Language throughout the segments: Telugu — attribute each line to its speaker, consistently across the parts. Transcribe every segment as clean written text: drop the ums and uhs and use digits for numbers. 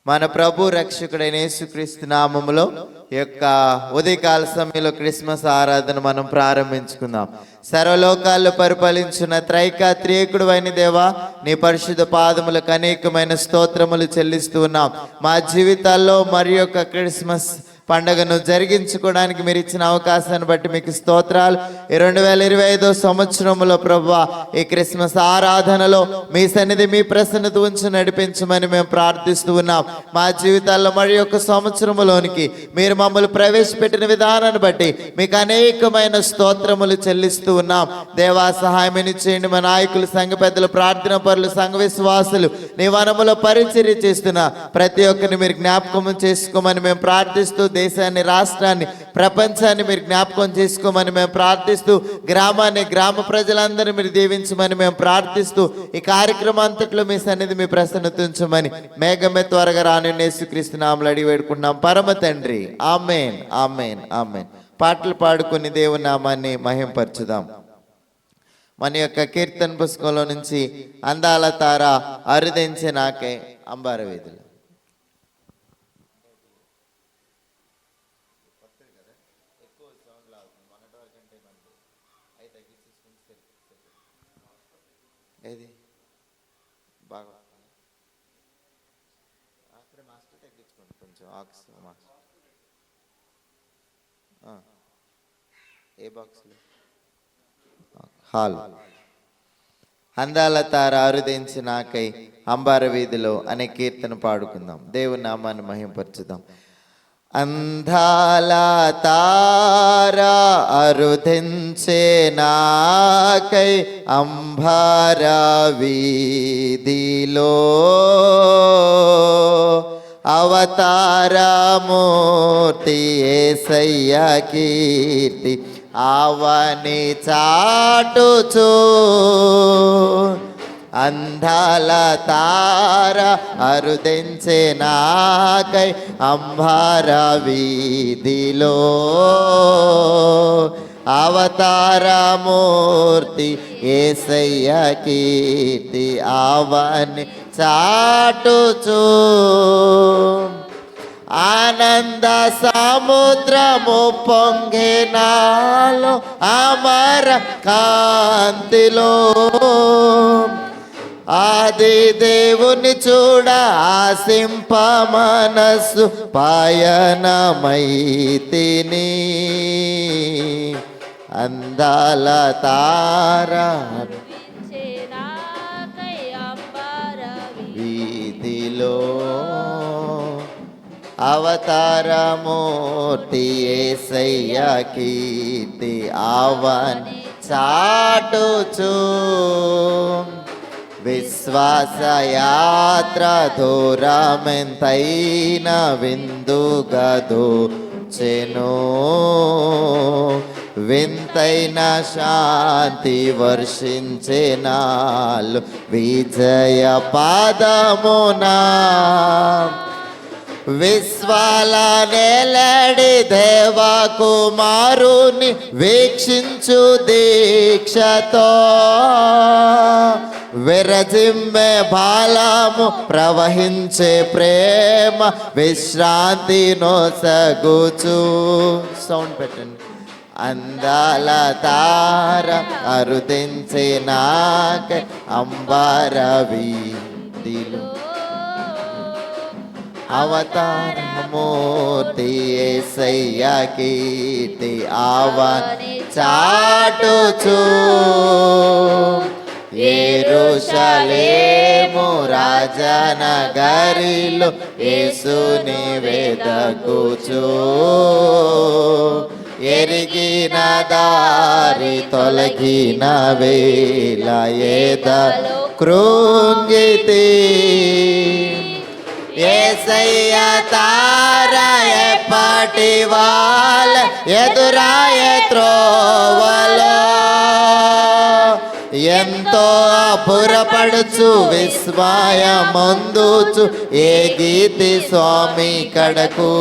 Speaker 1: మన ప్రభు రక్షకుడైన యేసుక్రీస్తు నామములో ఈ యొక్క ఉదయకాల సమయంలో క్రిస్మస్ ఆరాధన మనం ప్రారంభించుకుందాం. సర్వలోకాల్లో పరిపాలించిన త్రైకాత్రియేకుడు అయిన దేవా, నీ పరిశుద్ధ పాదములకు అనేకమైన స్తోత్రములు చెల్లిస్తూ ఉన్నాం. మా జీవితాల్లో మరి యొక్క క్రిస్మస్ పండుగను జరిగించుకోవడానికి మీరు ఇచ్చిన అవకాశాన్ని బట్టి మీకు స్తోత్రాలు. 2025 సంవత్సరంలో ప్రభువా, ఈ క్రిస్మస్ ఆరాధనలో మీ సన్నిధి, మీ ప్రసన్నత ఉంచి నడిపించమని మేము ప్రార్థిస్తూ ఉన్నాం. మా జీవితాల్లో మరి యొక్క సంవత్సరంలోనికి మీరు మమ్మల్ని ప్రవేశపెట్టిన విధానాన్ని బట్టి మీకు అనేకమైన స్తోత్రములు చెల్లిస్తూ ఉన్నాం. దేవా, సహాయం చేయండి. మా నాయకులు, సంఘ పెద్దలు, ప్రార్థన పరులు, సంఘ విశ్వాసులు, నీ వనములో పరిచర్య చేస్తున్న ప్రతి ఒక్కరిని మీరు జ్ఞాపకం చేసుకోమని మేము ప్రార్థిస్తూ, దేశాన్ని, రాష్ట్రాన్ని, ప్రపంచాన్ని మీరు జ్ఞాపకం చేసుకోమని మేము ప్రార్థిస్తూ, గ్రామాన్ని, గ్రామ ప్రజలందరినీ మీరు దీవించమని మేము ప్రార్థిస్తూ, ఈ కార్యక్రమం అంతట్లో మీ సన్నిధి, మీ ప్రసన్నత ఉంచమని మేఘమే త్వరగా రాని యేసుక్రీస్తు నామములో అడిగి వేడుకుంటున్నాం పరమ తండ్రి. ఆమేన్, ఆమేన్, ఆమేన్. పాటలు పాడుకుని దేవుని నామాన్ని మహింపరచుదాం. మన యొక్క కీర్తన పుస్తకంలో నుంచి అందాల తార అరుదించే నాకే అంబార వీధులు. ఏది బాగా అక్కడ మాస్టర్ తగ్గించుకోండి కొంచెం. ఆక్స్ మాస్టర్ ఏ బాక్స్లో హాల్. అందాల తార అరుదించి నాకై అంబార వీధిలో అనే కీర్తన పాడుకుందాం. దేవుని నామాన్ని మహింపరచుదాం. అందాల తార అరుదించే నాకై అంబార వీధిలో అవతారమూర్తి యేసయ్య కీర్తి అవని చాటుచు అందాల తార అరుదించే నాకై అంబార వీధిలో అవతారమూర్తి యేసయ్య కీర్తి అవని చాటుచు ఆనంద సముద్రము పొంగినాలో అమర కాంతిలో ఆది దేవుని చూడ ఆశింప మనస్సు పయనమైతిని అందాల తార వీధిలో అవతారమూర్తి యేసయ్య కీర్తి అవని చాటుచు విశ్వాసయాత్ర దూరమెంతైన విందుగదు చెను వింతైన శాంతి వర్షించే నాలు విజయ పాదమునా విశ్వాల నెలడి దేవ కుమారుని వీక్షించు దీక్షతో విరజిమ్మె బాలము ప్రవహించే ప్రేమ విశ్రాంతి నొసగుచు. సౌండ్ పెట్టండి. అందాల తార అరుదించే నాకై అంబార వీధిలో అవతారమూర్తి యేసయ్య కీర్తి అవని చాటుచు యెరూషలేము రాజనగరిలో యేసుని వెదకుచు ఎరిగిన దారి తొలగిన వేళ ఏదలో కృంగితి యేసయ్య తార ఎప్పటి వాళ్ళ ఎదురాయే త్రోవలో ఎంతో అపురపడుచు విస్మయమందుచు ఏ గీతి స్వామి కడకు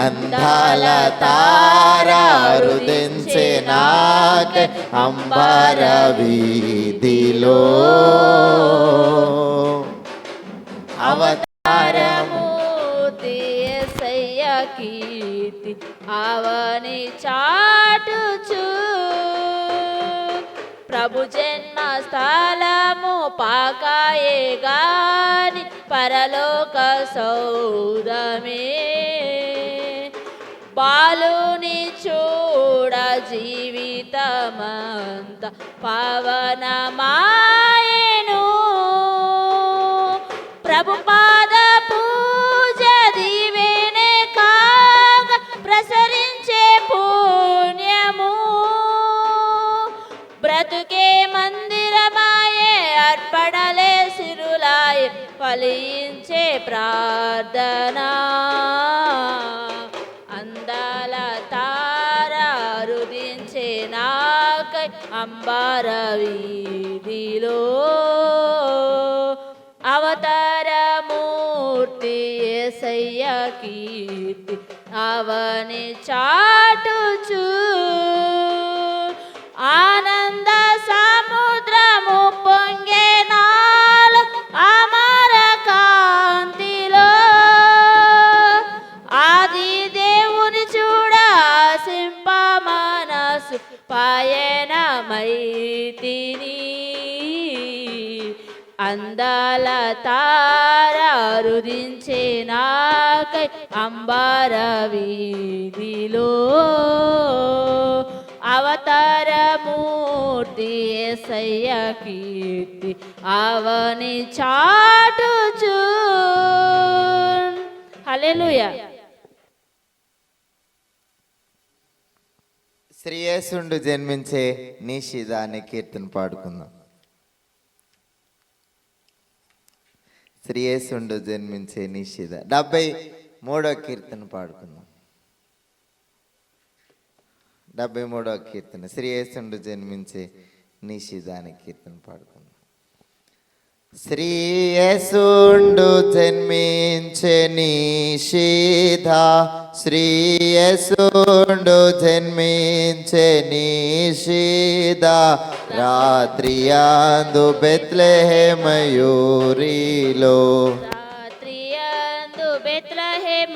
Speaker 1: అందాల తార రుదించే నాకై అంబార వీధిలో
Speaker 2: అవతారమూర్తి యేసయ్య కీర్తి అవని చాటుచు ప్రభు జన్మ స్థలము పాకాయే గాని పరలోక సౌదమే బాలుని చూడ జీవితమంత పవనమాయెను ప్రభు పాద పూజ దీవెనే కాగ ప్రసరించే పుణ్యము బ్రతుకే మందిరమాయే అర్పణలే సిరులాయే ఫలించే ప్రార్థనా అందాల తార రుదించే నాకై అంబార వీధిలో అవతారమూర్తి యేసయ్య కీర్తి అవని చాటుచు ఆనంద సముద్రము పొంగే నాలో అమర కాంతిలో ఆది దేవుని చూడ సింప మనసు పయనమైతిని అందాల తార రుదించే నాకై అంబార వీధిలో అవతారమూర్తి యేసయ్య కీర్తి అవని చాటుచు హల్లెలూయా.
Speaker 1: శ్రీయేసుండు జన్మించే నిషిద అనే కీర్తన పాడుకుందాం. శ్రీయేసుండు జన్మించే నిషిద 73వ కీర్తన పాడుకుందాం. 73వ కీర్తన శ్రీయేసుండు జన్మించే నిషిద అనే కీర్తన పాడుకుందాం. శ్రీయేసుండు జన్మించే నిషిద శ్రీయేసుండు జన్మించే నిషిద రాత్రియందు బెత్లెహేమయూరిలో
Speaker 2: రాత్రియందు బెత్లెహేమయూరిలో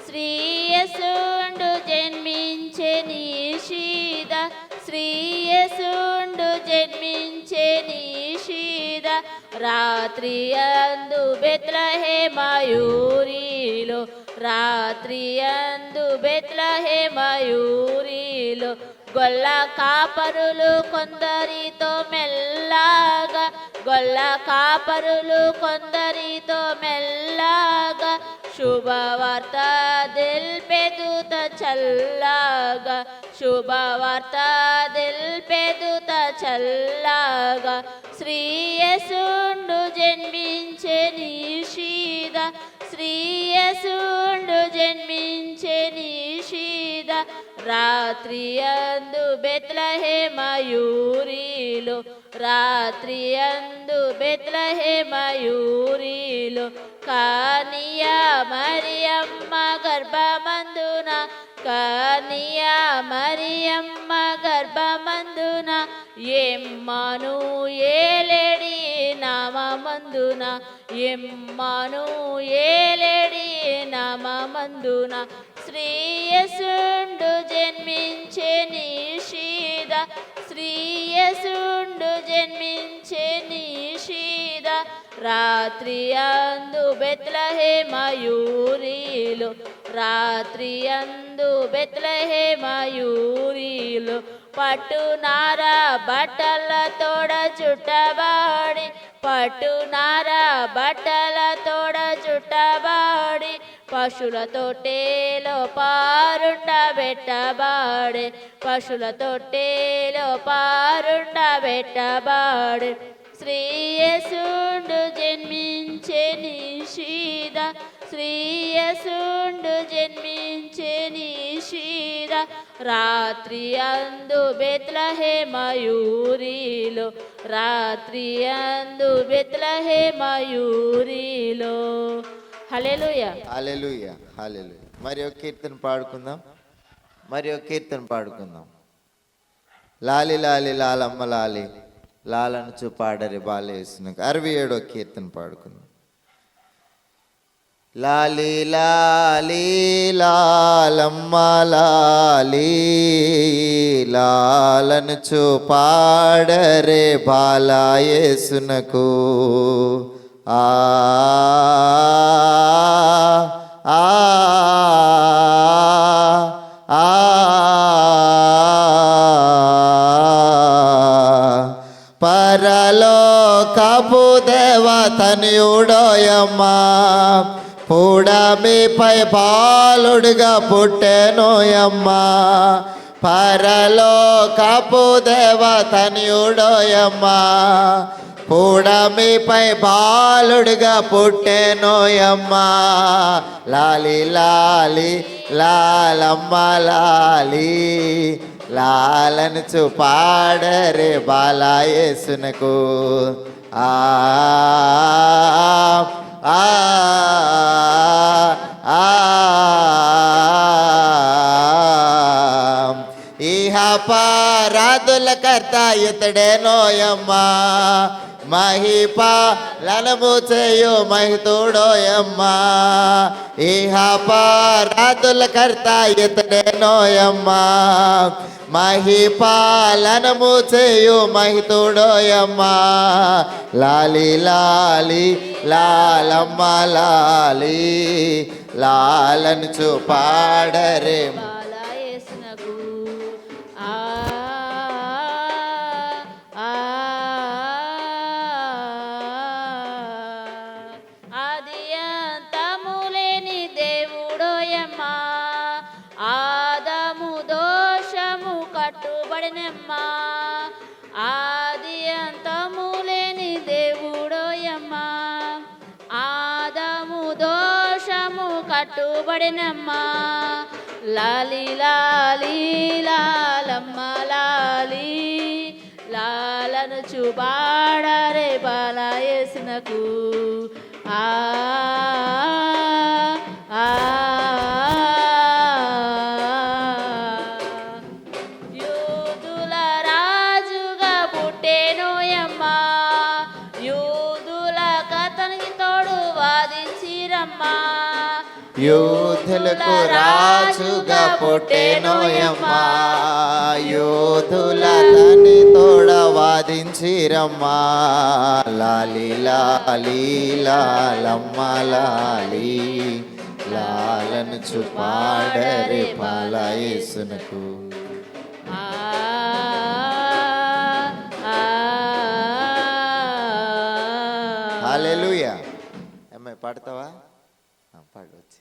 Speaker 2: శ్రీయేసుండు జన్మించే నిషిద శ్రీయేసుండు జన్మించే నిషిద రాత్రియందు బెత్లెహేమయూరిలో రాత్రియందు బెత్లెహేమయూరిలో గొల్ల కాపరులు కొందరితో మెల్లగా గొల్ల కాపరులు కొందరితో మెల్లగా శుభవార్త దిల్పెదుత చల్లగా శుభవార్త దిల్పెదుత చల్లగా శ్రీయేసుండు జన్మించే నిషిద శ్రీయేసుండు జన్మించే నిషిద రాత్రియందు బెత్లెహేమయూరిలో రాత్రియందు బెత్లెహేమయూరిలో కానియా మరియమ్మ గర్భమందున కానియా మరియమ్మ గర్భమందున ఎమ్మాను ఏలేడి నామమందున ఎమ్మాను ఏలేడి నామమందున శ్రీయేసుండు జన్మించే నిషిద శ్రీయేసుండు జన్మించే నిషిద రాత్రియందు బెత్లెహేమయూరిలో రాత్రియందు బెత్లెహేమయూరిలో పట్టునార బట్టల తోడ చుట్టబాడి పట్టునార బట్టల తోడ చుట్టబాడి పశుల తొట్టెలో పారుండబెట్టబాడే పశుల తొట్టెలో పారుండబెట్టబాడే శ్రీయేసుండు జన్మించే నిషిద శ్రీయేసుండు జన్మించే నిషిద రాత్రియందు బెత్లెహేమయూరిలో రాత్రియందు బెత్లెహేమయూరిలో హల్లెలూయా
Speaker 1: హల్లెలూయా హల్లెలూయా. మరి ఒక కీర్తన పాడుకుందాం. మరి ఒక కీర్తన పాడుకుందాం. లాలి లాలి లాలమ్మ లాలి లాలను పాడరి బాలయేసునకు. 67వ కీర్తన పాడుకుందాం. లాలి లాలి లాలమ్మ లాలి లాలను పాడరే బాలయేసునకు. ఆ ఆ ఆ పరలోకపు దేవతనయుడోయమ్మా పుడమిపై బాలుడిగా పుట్టెనోయమ్మా. పరలోకపు దేవతనయుడోయమ్మా పుడమిపై బాలుడిగా పుట్టెనోయమ్మా. లాలి లాలి లాలమ్మ లాలి లాలను పాడరే బాలయేసునకు. ఆ ఆ ఆ ఇహ పారాదుల కర్త ఇతడేనోయమ్మా మహిపాలనము చేయు మహితుడోయమ్మా. ఇహ పారాదుల కర్త ఇతడేనోయమ్మా మహిపాలనము చేయు మహితుడోయమ్మా. లాలి లాలి లాలమ్మ లాలి లాలను పాడరే
Speaker 2: బాలయేసునకు. ఆ ఆ ఆది అంతములేని దేవుడోయమ్మా ఆదాము దోషము కట్టుబడినమ్మా. ఆది అంతములేని దేవుడోయమ్మా ఆదాము దోషము కట్టుబడినమ్మా. లాలి లాలి లాలమ్మ లాలి లాలను పాడరే బాలయేసునకు. ఆ ఆ యూదుల రాజుగా పుట్టెనోయమ్మా యూదుల కతనికి తోడు వాదించిరమ్మా.
Speaker 1: యూదులకు రాజుగా పుట్టెనోయమ్మా యూదుల తని తోడ వాదించిరమ్మా. లాలి లాలి లాలమ్మ లాలి లాలను పాడరే బాలయేసునకు.
Speaker 2: ఆ ఆ
Speaker 1: హల్లెలూయా. అమ్మాయి పాడతావా? పాడు వచ్చి.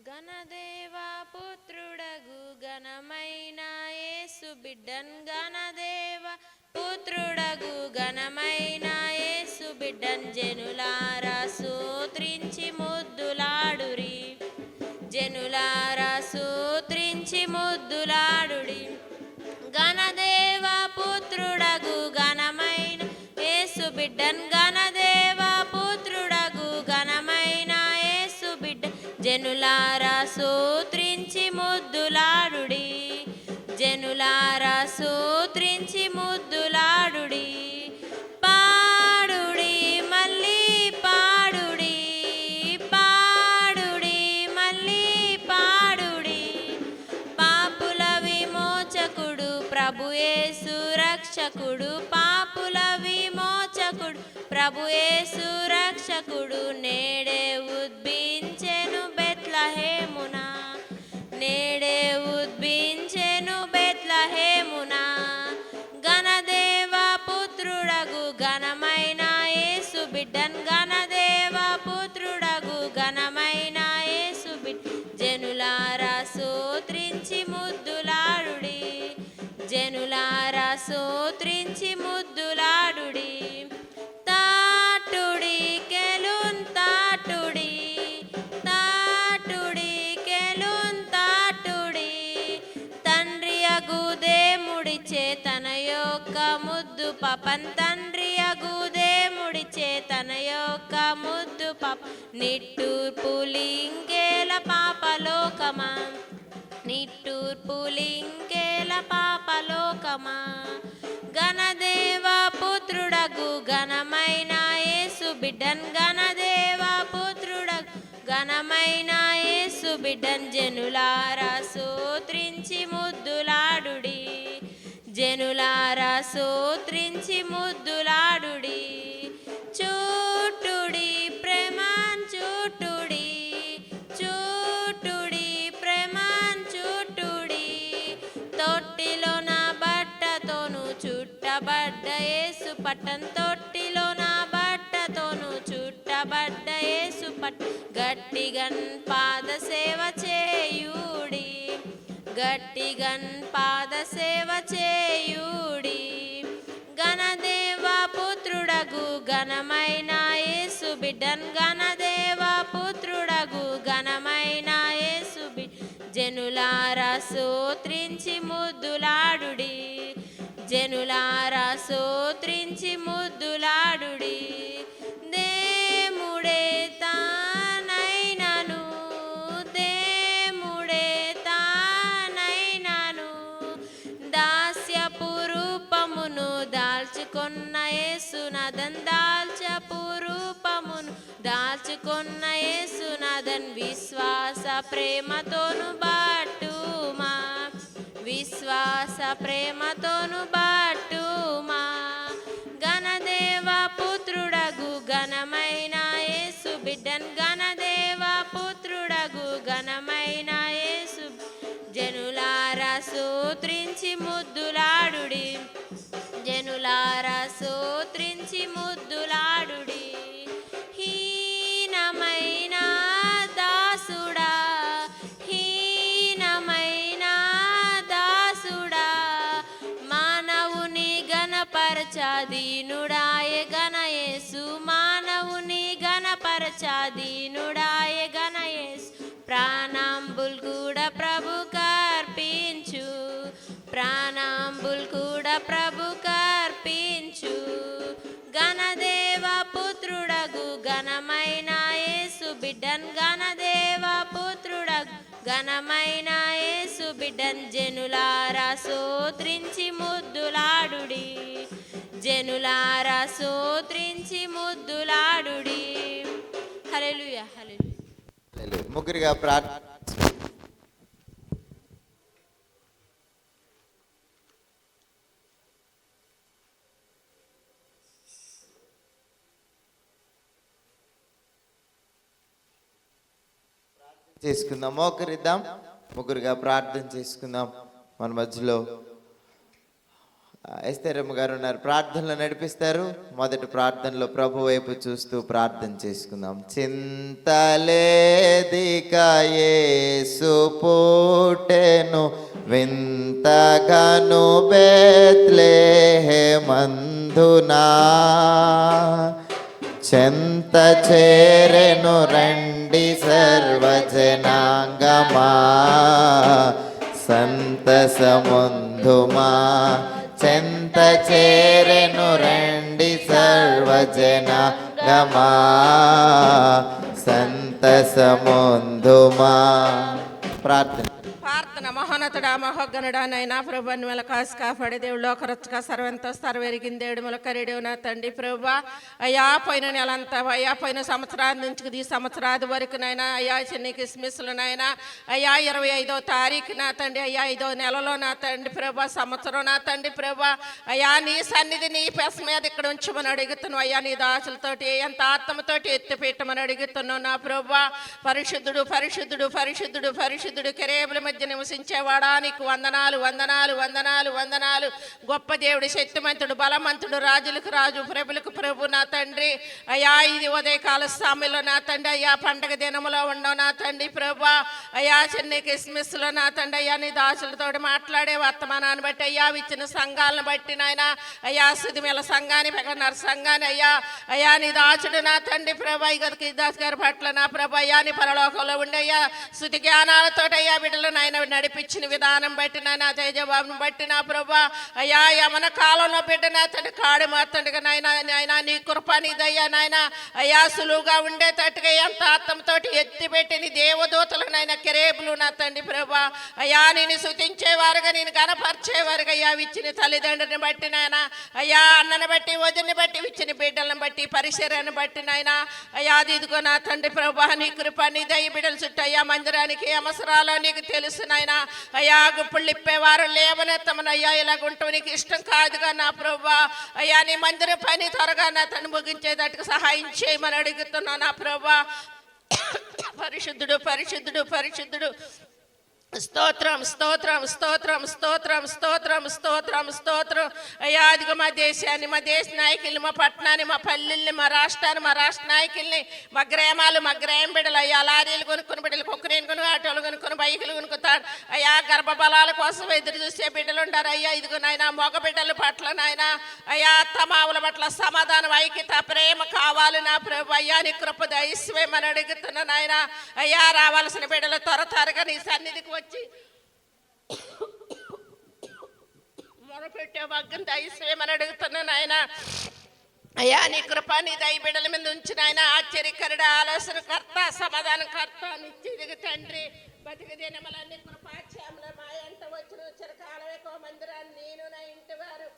Speaker 3: గణదేవా పుత్రుడగు ఘనమైన యేసు బిడ్డన్ గణదేవ పుత్రుడగు ఘనమైన యేసు బిడ్డన్ జనులారా సూత్రించి ముద్దులాడురి జనులారా సూత్రించి ముద్దులాడుడి. గణదేవ పుత్రుడగు ఘనమైన యేసు బిడ్డన్ గణదేవ పుత్రుడగు ఘనమైన యేసు బిడ్డ జనులారా సూత్రించి ముద్దులాడుడి జనులారా సూత్రించి ముద్దులాడుడి. పాడుడి మళ్ళీ పాడుడి పాడుడి మళ్ళీ పాడుడి. పాపుల విమోచకుడు ప్రభుయేసు రక్షకుడు పాపుల విమోచకుడు ప్రభుయేసు రక్షకుడు నేడే ఉద్భించెను బెత్లహేమున నేడే ఉద్భించెను బెత్లహేమున. గణదేవ పుత్రుడగు ఘనమైన యేసు బిడ్డన్ గణదేవ పుత్రుడగు ఘనమైన యేసు బిడ్డ జనులారా సూత్రించి ముద్దులాడుడి ముద్దు పాపం తండ్రి అగు దేముడిచే తన యొక్క ముద్దు పాప నిట్టూర్పు లింగేల పాపలోకమా నిట్టూర్పు లింగేల పాపలోకమా గణదేవ పుత్రుడగు ఘనమైన యేసు బిడ్డన్ గణదేవ పుత్రుడగు ఘనమైన యేసు బిడ్డన్ జనులారా సోత్రించి ముద్దులాడుడి జనులారా సోత్రించి ముద్దులాడుడి చూటుడి ప్రేమాన్ చూటుడి చూటుడి ప్రేమాన్ చూటుడి తొట్టిలో నా బట్టతోను చుట్టబడ్డ యేసు పట్టన్ తొట్టిలో నా బట్టతోను చుట్టబడ్డ యేసు పట్ట గట్టిగన్ పాద సేవ చేయుడి గట్టిగన్ పాద సేవ చేయుడి గణదేవ పుత్రుడగు ఘనమైన యేసు బిడ్డన్ గణదేవ పుత్రుడగు ఘనమైన యేసు జనులారా సోత్రించి ముద్దులాడుడి జనులారా సోత్రించి ముద్దులాడుడి దేముడే తానైనను దేముడే తానైనను దాస్యపు రూపమును దాల్చుకొన్న యేసునాథన్ దాల్చపు రూపమును దాల్చుకొన్న యేసునాథన్ విశ్వాస ప్రేమతోను బాటుమా విశ్వాస ప్రేమతోను బాటుమా గణదేవ పుత్రుడగు ఘనమైన యేసు బిడ్డన్ గణదేవ పుత్రుడగు ఘనమైన యేసు జనులారా సోత్రించి ముద్దులాడుడి జనులారా సోత్రించి ముద్దులాడుడి హీనమైన దాసుడా హీనమైన దాసుడా మానవుని గణపరచాదీనుడాయ గణయేసు మానవుని గణపరచాదీనుడాయ గణయేసు ప్రాణాంబుల్ కూడా ప్రభు కర్పించు ప్రాణాంబుల్ కూడా ప్రభు కర్పించు గణదేవ పుత్రుడగు ఘనమైన యేసు బిడ్డన్ గణదేవ పుత్రుడగు ఘనమైన యేసు బిడ్డన్ జనులారా సోత్రించి ముద్దులాడుడి జనులారా సోత్రించి ముద్దులాడుడి హల్లెలూయా హల్లెలూయా
Speaker 1: ముగ్గురిగా ప్రార్థన చేసుకుందాం మోకరిద్దాం ముగ్గురుగా ప్రార్థన చేసుకుందాం మన మధ్యలో ఎస్తేరమ్మ గారు ఉన్నారు ప్రార్థనలో నడిపిస్తారు మొదటి ప్రార్థనలో ప్రభు వైపు చూస్తూ ప్రార్థన చేసుకుందాం చింతలేదిక యేసు పుట్టెను వింతగను బెత్లెహేమందునా చెంత చేరెను రండి సర్వజనాంగమా సంతసముందుమా చెంత చేరెను రండి సర్వజనాంగమా సంతసముందుమా ప్రార్థన
Speaker 4: ప్రార్థన మహోన్నతుడా మహోగనుడా నైనా ప్రభు మెల కాసి కాపాడే దేవుడు ఒకరొచ్చుగా సర్వంతో సర్వెరిగిన దేవుడు మొలకరేడు నా తండ్రి ప్రభు అయ్యా పోయిన నెలంతా అయ్యా పోయిన సంవత్సరాల నుంచి ఈ సంవత్సరాది వరకు నైనా అయ్యా చిన్న క్రిస్మస్లు నైనా అయ్యా 25వ తారీఖు నా తండ్రి అయ్యా 5వ నెలలో నా తండ్రి ప్రభు సంవత్సరం నా తండ్రి ప్రభు అయ్యా నీ సన్నిధి నీ పెస మీద ఇక్కడ ఉంచమని అడుగుతున్నావు అయ్యా నీ దాసులతోటి ఎంత ఆత్మతోటి ఎత్తిపెట్టమని అడుగుతున్నావు నా ప్రభు పరిశుద్ధుడు పరిశుద్ధుడు పరిశుద్ధుడు పరిశుద్ధుడు కెరేబుల మధ్య నివసించేవాడా నీకు వందనాలు వందనాలు వందనాలు వందనాలు గొప్ప దేవుడు శక్తిమంతుడు బలవంతుడు రాజులకు రాజు ప్రభులకు ప్రభు నా తండ్రి అయ్యా ఇది ఉదయకాల సమయంలో నా తండ్రి అయ్యా పండగ దినములో ఉండవు నా తండ్రి ప్రభు అయ్యా చిన్న క్రిస్మస్లో నా తండ్రి అయ్యా నీ దాసులతో మాట్లాడే వర్తమానాన్ని బట్టి అయ్యా ఇచ్చిన సంఘాలను బట్టి నాయన అయ్యా సుదిమేల సంఘాన్ని పెగన్నారు సంఘాన్ని అయ్యా అయ్యా నీ దాసుడు నా తండ్రి ప్రభు ఈ దాస్ గారి పట్ల నా ప్రభు అయ్యా నీ పరలోకంలో ఉండి అయ్యా శృతి జ్ఞానాలతో అయ్యా బిడ్డలు నాయన నడిపించిన ఇచ్చిన విధానం బట్టి నాయన తేజబాబుని బట్టి నా ప్రభా అయ్యా యమన కాలంలో బిడ్డ నా తండ్రి కాడి మాత్తండిగా నాయన నీ కృప నీ దయ్యా నాయన అయ్యా సులువుగా ఉండేటట్టుగా ఎంత ఆత్మతోటి ఎత్తిపెట్టి నీ దేవదూతలు నాయన కెరేబులు నా తండ్రి ప్రభా అయ్యా నేను స్తుతించేవారుగా నేను గణపరిచేవారుగా అయ్యా ఇచ్చిన తల్లిదండ్రుని బట్టి నాయన అయ్యా అన్నని బట్టి వదిలిని బట్టి ఇచ్చిన బిడ్డలను బట్టి పరిసరాన్ని బట్టి నాయన అయ్యా అది ఇదిగో నా తండ్రి ప్రభా నీ కృప నీ దయ బిడ్డలు చుట్టూ అయ్యా మందిరానికి అవసరాలు నీకు తెలుసు నాయన అయ్యా గుప్పుళ్ళు ఇప్పేవారు లేవనెత్తమనయ్యా ఇలాగుంటావు నీకు ఇష్టం కాదుగా నా ప్రభా అయ్యా నీ మందిరం పని త్వరగా నా తను ముగించేటట్టుకు సహాయం చేయమని అడుగుతున్నా నా ప్రభా పరిశుద్ధుడు పరిశుద్ధుడు పరిశుద్ధుడు స్తోత్రం స్తోత్రం స్తోత్రం స్తోత్రం స్తోత్రం స్తోత్రం స్తోత్రం అయ్యా అదిగో మా దేశాన్ని మా దేశ నాయకుల్ని మా పట్టణాన్ని మా పల్లెల్ని మా రాష్ట్రాన్ని మా రాష్ట్ర నాయకుల్ని మా గ్రామాలు మా గ్రామ బిడ్డలు అయ్యా లారీలు కొనుక్కుని బిడ్డలు కుక్కరేను కొని ఆటోలు కొనుక్కొని బైకులు కొనుక్కుతాడు అయ్యా గర్భబలాల కోసం ఎదురు చూసే బిడ్డలు ఉంటారు అయ్యా ఇదిగో నాయన మగ బిడ్డల పట్ల నాయన అయ్యా అత్తమావుల పట్ల సమాధానం ఐక్యత ప్రేమ కావాలి నా ప్రభు అయ్యా నీ కృప దయస్వేమని అడుగుతున్నా నాయన అయ్యా రావాల్సిన బిడ్డలు త్వరగా నీ సన్నిధికి వచ్చి మొరపెట్టే వగ్గం దయసేమని అడుగుతున్నాను ఆయన అయ్యా నీ కృప నీ దయ బిడ్డల మీద ఉంచిన ఆయన ఆశ్చర్యకరుడ ఆలోచనకర్త సమాధానకర్త నిత్యదిగ తండ్రి బతికి దినములన్నీ కృపాక్షేమల మా ఎంట వచ్చిన చిరకాలం ఎక్కువ మందిరాన్ని నేను నా ఇంటి వారు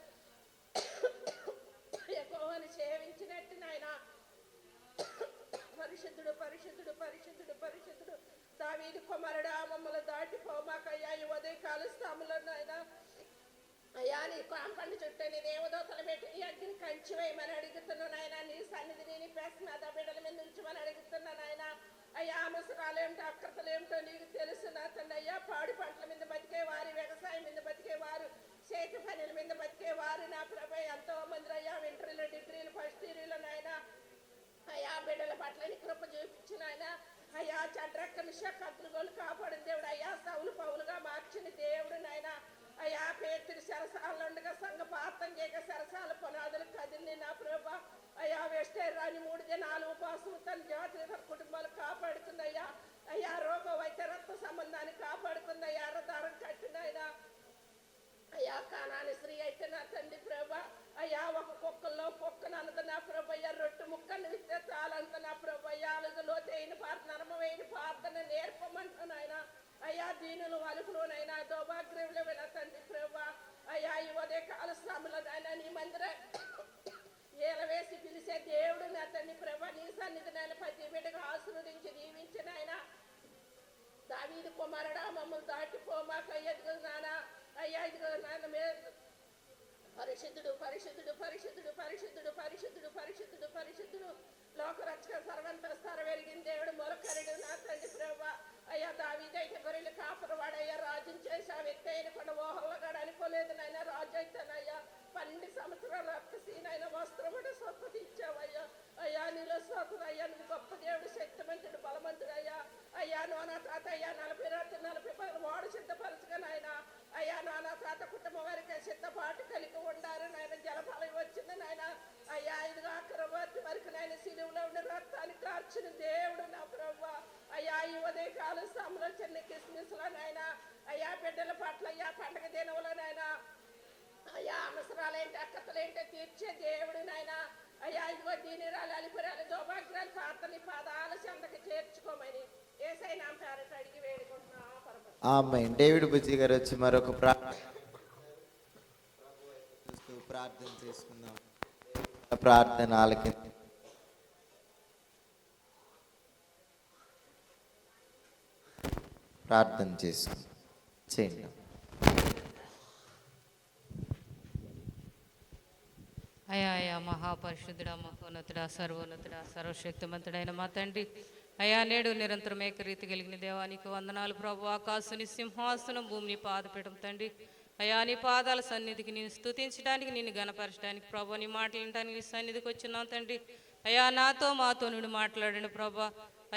Speaker 4: ఎక్కువని సేవించినట్టు నాయన పరిశుద్ధుడు పరిశుద్ధుడు పరిశుద్ధుడు పరిశుద్ధుడు దావీదు కుమారుడా మమ్మల్ని దాటిపోమాకయ్యా ఈ ఉదయకాల స్థాములో నాయన అయ్యా నీ కాంపండి చుట్టూ నీ దేవదూతలు పెట్టి నీ అగ్ని కంచి వేయమని అడుగుతున్నాను నాయన నీ సన్నిధిని నీ పెస్మద బిడ్డల మీద ఉంచమని అడుగుతున్నాను నాయన అయ్యా ముసరాలు ఏమిటో అక్రతలు ఏమిటో నీకు తెలుసు నా తండ్రి అయ్యా పాడి పంటల మీద బతికేవారు వ్యవసాయం మీద బతికేవారు చేతి పనుల మీద బతికేవారు నా ప్రభు ఎంతో మంది అయ్యా ఇంటర్లు డిగ్రీలు ఫస్ట్ ఇయర్లు నాయన అయ్యా బిడ్డల పట్ల నీ కృప చూపించిన ఆయన అయ్యా చంద్రక్కని కత్తులు కాపాడిన దేవుడు అయ్యా సౌలు పౌలుగా మార్చిన దేవుడు నాయన అయ్యా పేతురు సరసాలు ఉండగా సంఘ పాతం చేయక సరసాల పునాదులు కదిలి నా ప్రభా అయ్యా వెస్టే రాని 3 దినాలు ఉపవాసం తన జాతి తన కుటుంబాలు కాపాడుతుంది అయ్యా అయ్యా రోగ వైద్య రక్త సంబంధాన్ని కాపాడుతుంది అయ్యా అరదారం కట్టినైనా అయ్యా కానాని స్త్రీ అయితే నా తండ్రి ప్రభా అయ్యా ఒక కుక్కల్లో కుక్కను అన్నది నా ప్రభు అయ్యా రొట్టె ముక్కను విస్తే చాలంత నా ప్రభు అయ్యా అలుగులో తేయిన ప్రార్థన నరమమైన ప్రార్థన నేర్పమంటున్నాను ఆయన అయ్యా దీనులు అలుపులోనైనా దౌభాగ్యంలో నా తండ్రి ప్రభా అయ్యా ఈ ఉదయకాల శ్రమలో నాయన నీ మందిర ఏల వేసి పిలిచే దేవుడు నా తండ్రి ప్రభా నీ సన్నిధి నాయన ప్రతి బిడ్డగా ఆశీర్వదించి దీవించిన ఆయన దావీదు కుమారుడా మమ్మల్ని దాటిపోమాక ఎదుగు నాన్న అయ్యా ఇదిగో నాన్న పరిశుద్ధుడు పరిశుద్ధుడు పరిశుద్ధుడు పరిశుద్ధుడు పరిశుద్ధుడు పరిశుద్ధుడు పరిశుద్ధుడు లోకరక్షక సర్వంత సర్వెరిగిన దేవుడు మొలకరుడు నా తండ్రి ప్రభా అయ్యా దావీదైతే గొర్రెలు కాపరవాడయ్యా రాజుని చేశావు ఎత్తైన కొండ ఓహల్లగాడు అనుకోలేదు నాయన రాజు అయితేనయ్యా 12 సంవత్సరాలు అక్కసీనైన వస్త్రముడు స్వస్థత ఇచ్చావయ్యా అయ్యా నీలో స్వస్థత అయ్యా నువ్వు గొప్ప దేవుడు శక్తిమంతుడు బలవంతుడు అయ్యా అయ్యా నోనా తాత అయ్యా 40 రాత్రి 40 వాడు సిద్ధపరచుగా నాయన అయ్యా నానా తాత కుటుంబం వారికి సిద్ధపాటు కలిగి ఉండారు నాయన జలపాలయం వచ్చింది నాయన అయ్యా ఇదిగా అక్కరవర్తి వరకు నాయన సిలువులో ఉండి రక్తాన్ని కార్చిన దేవుడు నా ప్రభు అయ్యా ఈ ఉదయకాల సమలో చిన్న కిస్మిస్లో నాయన అయ్యా బిడ్డల పట్ల అయ్యా పండగ దినములో నాయన అయ్యా అవసరాలేంటి అక్కతలేంటి తీర్చే దేవుడు నాయన అయ్యా ఇదిగో దీనిరాలు అలిపురాలు దౌభాగ్యాలు ప్రార్థన పాదాల చెందకి చేర్చుకోమని ఏసై నా పేరట అడిగి వేడుకుంటున్నా
Speaker 1: ఆమేన్. డేవిడ్ బుజ్జి గారు వచ్చి మరొక ప్రార్థన చేసుకుందాం. ప్రార్థన ఆలకించండి. ప్రార్థన చేసుకుందాం. చేయండి.
Speaker 5: అయా అయా మహాపరిశుద్ధుడా మహోన్నతుడా సర్వోన్నతుడా సర్వశక్తిమంతుడైన మా తండ్రి అయా నేడు నిరంతరం ఏకరీతి కలిగిన దేవానికి వందనాలు ప్రభు. ఆకాశుని సింహాసనం భూమిని పాదపీఠం తండ్రి అయా నీ పాదాల సన్నిధికి నేను స్తుతించడానికి నిన్ను గణపరచడానికి ప్రభు నీ మాట్లాడటానికి నీ సన్నిధికి వచ్చినావు తండ్రి. అయా నాతో మాతో నుండి మాట్లాడండి ప్రభా.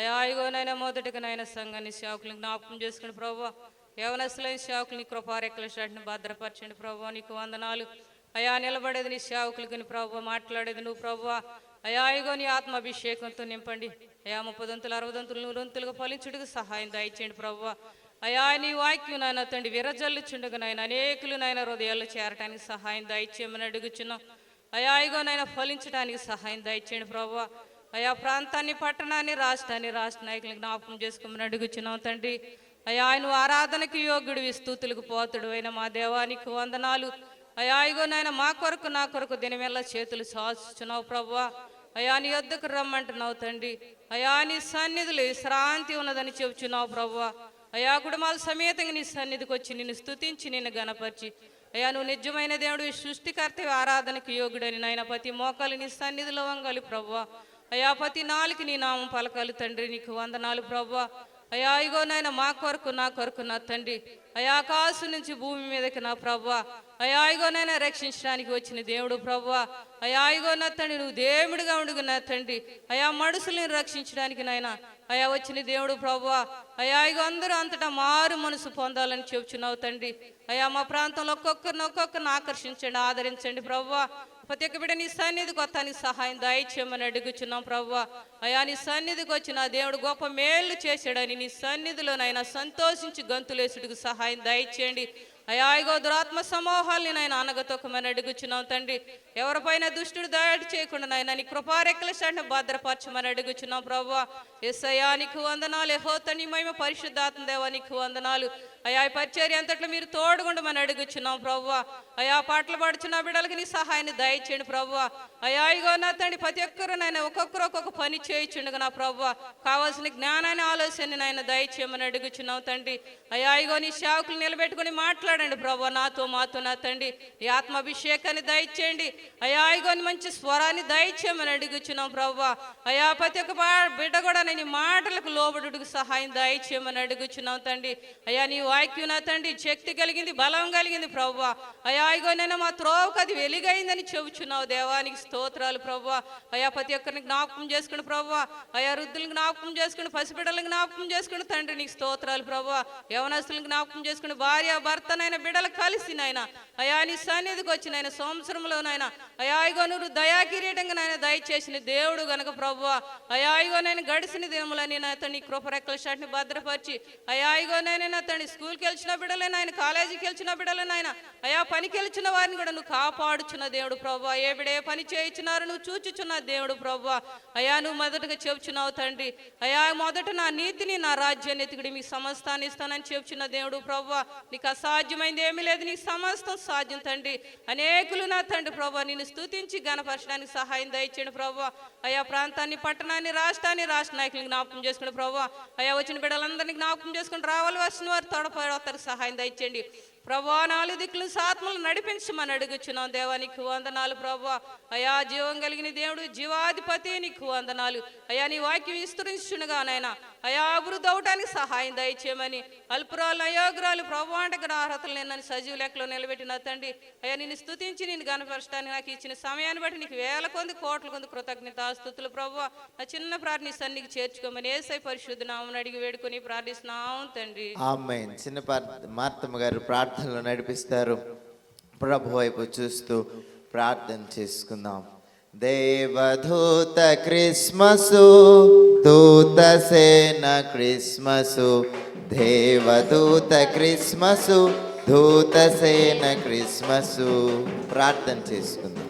Speaker 5: అయా ఇగోనైనా మొదటిగా నాయన సంఘాన్ని సేవకులను జ్ఞాపకం చేసుకుని ప్రభు. యవనస్తులైన సేవకుని కృపారెక్కల చాటుని భద్రపరచండి ప్రభు. నీకు వందనాలు అయా. నిలబడేది నీ సేవకులకి ప్రభు, మాట్లాడేది నువ్వు ప్రభు. అయా ఇగో నీ ఆత్మాభిషేకంతో నింపండి అయా. 30 దంతులు 60 దంతులు 100 దంతులుగా ఫలించుడికి సహాయం దయచేయండి ప్రభు. అయా నీ వాక్యం నాయన తండ్రి విరజల్లుచుండగా నాయన అనేకులు నాయన హృదయాల్లో చేరటానికి సహాయం దయచేయమని అడుగుచున్నాం. అయా ఇగో నాయన ఫలించడానికి సహాయం దయచేయండి ప్రభువా. అయా ప్రాంతాన్ని, పట్టణాన్ని, రాష్ట్ర నాయకులను జ్ఞాపకం చేసుకోమని అడుగుచున్నాం తండ్రి. అయా ఆయన ఆరాధనకి యోగ్యుడివి, స్తుతులకు పోతుడు అయిన మా దేవానికి వందనాలు. అయా ఇగో నాయన మా కొరకు నా కొరకు దినమెల్లా చేతులు సాచుచున్నావు ప్రభువా. అయా నీ వద్దకు రమ్మంటున్నావు తండ్రి. అయా నీ సన్నిధిలో విశ్రాంతి ఉన్నదని చెబుచున్నావు ప్రభువా. అయా కుటుంబాల సమేతంగా నీ సన్నిధికి వచ్చి నిన్ను స్తుతించి నిన్ను గణపరిచి అయా నువ్వు నిజమైన దేవుడు, సృష్టికర్త, ఆరాధనకు యోగుడని నాయన ప్రతి మోకాలు నీ సన్నిధిలో వంగాలి ప్రభువా. అయా ప్రతి నాలుగు నీ నామం పలకాలి తండ్రి. నీకు వందనాలు ప్రభువా. అయా ఇగో నాయన మా కొరకు నా కొరకు నా తండ్రి. అయా ఆకాశం నుంచి భూమి మీదకి నా ప్రభువా. అయా ఇగో నాయన రక్షించడానికి వచ్చిన దేవుడు ప్రభువా. అయా ఇగో నా తండ్రి నువ్వు దేవుడిగా ఉండుగు నా తండ్రి. అయా మనుషుల్ని రక్షించడానికి నాయన అయా వచ్చిన దేవుడు ప్రభువా. అయా ఇగో అందరూ అంతటా మారు మనసు పొందాలని చెబుచున్నావు తండ్రి. అయా మా ప్రాంతంలో ఒక్కొక్కరిని ఆకర్షించండి, ఆదరించండి ప్రభువా. ప్రతి ఒక్క బిడ్డ నీ సన్నిధికి వస్తానికి సహాయం దయచేయమని అడుగుచున్నాం ప్రభువా. అయా నీ సన్నిధికి వచ్చి నా దేవుడు గొప్ప మేలు చేశాడని నీ సన్నిధిలోనైనా సంతోషించి గంతులేసుడికి సహాయం దయచేయండి. అయా ఇగో దురాత్మ సమూహాల్ని నాయన అనగతొక్కమని అడుగుచున్నాం తండ్రి. ఎవరిపైన దుష్టుడు దాడి చేయకుండా నాయన నీ కృపారెక్కల చాటున భద్రపరచమని అడుగుచున్నాం ప్రభువా. యేసయ్యా నీకు వందనాలు. యెహోవా నీ మహిమ, పరిశుద్ధాత్మ దేవా నీకు వందనాలు. అయా ఈ పరిచర్య అంతట్లో మీరు తోడుగుండమని అడుగుచున్నాం ప్రభువా. అయా పాటలు పాడుచున్న బిడ్డలకి నీ సహాయాన్ని దయచేయండి ప్రభువా. అయా ఇగో నా తండ్రి ప్రతి ఒక్కరు నాయన ఒక్కొక్కరు ఒక్కొక్క పని చేయించుండగా నా ప్రభువా. కావాల్సిన జ్ఞానాన్ని, ఆలోచన నాయన దయచేయమని అడుగుచున్నావు తండ్రి. అయా ఇగో నీ సేవకులు నిలబెట్టుకుని మాట్లాడండి ప్రభువా మాతో నా తండ్రి. ఈ ఆత్మాభిషేకాన్ని దయచేయండి. అయా ఇగో మంచి స్వరాన్ని దయచేయమని అడుగుచున్నాం ప్రభువా. అయా ప్రతి ఒక్క బిడ్డ కూడా నీ మాటలకు లోబడుటకు సహాయం దయచేయమని అడుగుచున్నాం తండ్రి. అయా నీ వాక్యం నా తండ్రి శక్తి కలిగింది, బలం కలిగింది ప్రభువా. అయా ఇగో నేను మా త్రోవకు అది వెలుగైందని చెబుచున్నావు దేవానికి స్తోత్రాలు ప్రభువా. అయా ప్రతి ఒక్కరిని జ్ఞాపకం చేసుకుని ప్రభువా. అయా వృద్ధులను జ్ఞాపకం చేసుకుని, పసిబిడ్డలను జ్ఞాపకం చేసుకుని తండ్రి నీకు స్తోత్రాలు ప్రభువా. యవనస్తులను జ్ఞాపకం చేసుకుని భార్య భర్తనైనా బిడ్డలు కలిసి నాయన అయా నీ సన్నిధికి వచ్చి నాయన సంవత్సరంలోనైనా అయా ఇగో నువ్వు దయాకిరీటంగా నాయన దయచేసిన దేవుడు గనక ప్రభువా. అయా ఇగో నేను గడిచిన దినములని నా తండ్రి కృపరెక్కల షాట్ని భద్రపరిచి అయా ఇగో నేను తండ్రి స్కూల్కి వెళ్ళిన బిడ్డలే నాయన, కాలేజీకి వెళ్ళిన బిడ్డలే నాయన, అయా పనికి వెళ్ళిన వారిని కూడా నువ్వు కాపాడుచున్న దేవుడు ప్రభువా. ఏ బిడ్డ ఏ పని చేయించున్నారు నువ్వు చూచుచున్న దేవుడు ప్రభువా. అయా నువ్వు మొదటగా చెబుచున్నావు తండ్రి. అయా మొదట నా నీతిని, నా రాజ్యాన్ని ఎత్తుకుడి మీ సమస్తాన్ని ఇస్తానని చెబుచున్న దేవుడు ప్రభువా. నీకు అసాధ్యమైంది ఏమీ లేదు, నీకు సమస్తం సాధ్యం తండ్రి. అనేకులు నా తండ్రి ప్రభువా నిన్ను స్తుతించి గణపరచడానికి సహాయం దయచేయండి ప్రభువా. అయా ప్రాంతాన్ని, పట్టణాన్ని, రాష్ట్ర నాయకులను జ్ఞాపకం చేసుకుని ప్రభువా. అయా వచ్చిన బిడ్డలందరినీ జ్ఞాపకం చేసుకుని రావాల్సిన వారు తోడపడతారు సహాయం దయచేయండి ప్రభువా. నాలుగు దిక్కులు ఆత్మలు నడిపించమని అడుగుచున్నాం దేవా నీకు వందనాలు ప్రభువా. అయా జీవం కలిగిన దేవుడు, జీవాధిపతి నీకు వందనాలు. అయా నీ వాక్యం విస్తరించుగా నాయన అయా అభివృద్ధి అవటానికి సహాయం దయచేయమని అల్పురాలు, అయోగ్రాలు ప్రభు అంటే అర్హతలు నేను సజీవ లెక్కలో నిలబెట్టిన తండ్రి. అయ్యా నిన్ను స్తుతించి నేను గణపరచడానికి నాకు ఇచ్చిన సమయాన్ని బట్టి నీకు వేల కొద్ది కోట్ల కొద్ది కృతజ్ఞతాస్తుతులు ప్రభువా. నా చిన్న ప్రార్థన సన్నిధికి చేర్చుకోమని యేసయ్య పరిశుద్ధ నామమున అడిగి వేడుకొని ప్రార్థిస్తున్నాం తండ్రి.
Speaker 1: ఆమేన్. చిన్న మార్తమ్మ గారు ప్రార్థనలు నడిపిస్తారు. ప్రభు వైపు చూస్తూ ప్రార్థన చేసుకుందాం. దేవదూత క్రిస్మసు, దూత సేన క్రిస్మసు, దేవదూత క్రిస్మసు, దూత సేన క్రిస్మసు. ప్రార్థన చేసుకుందాం.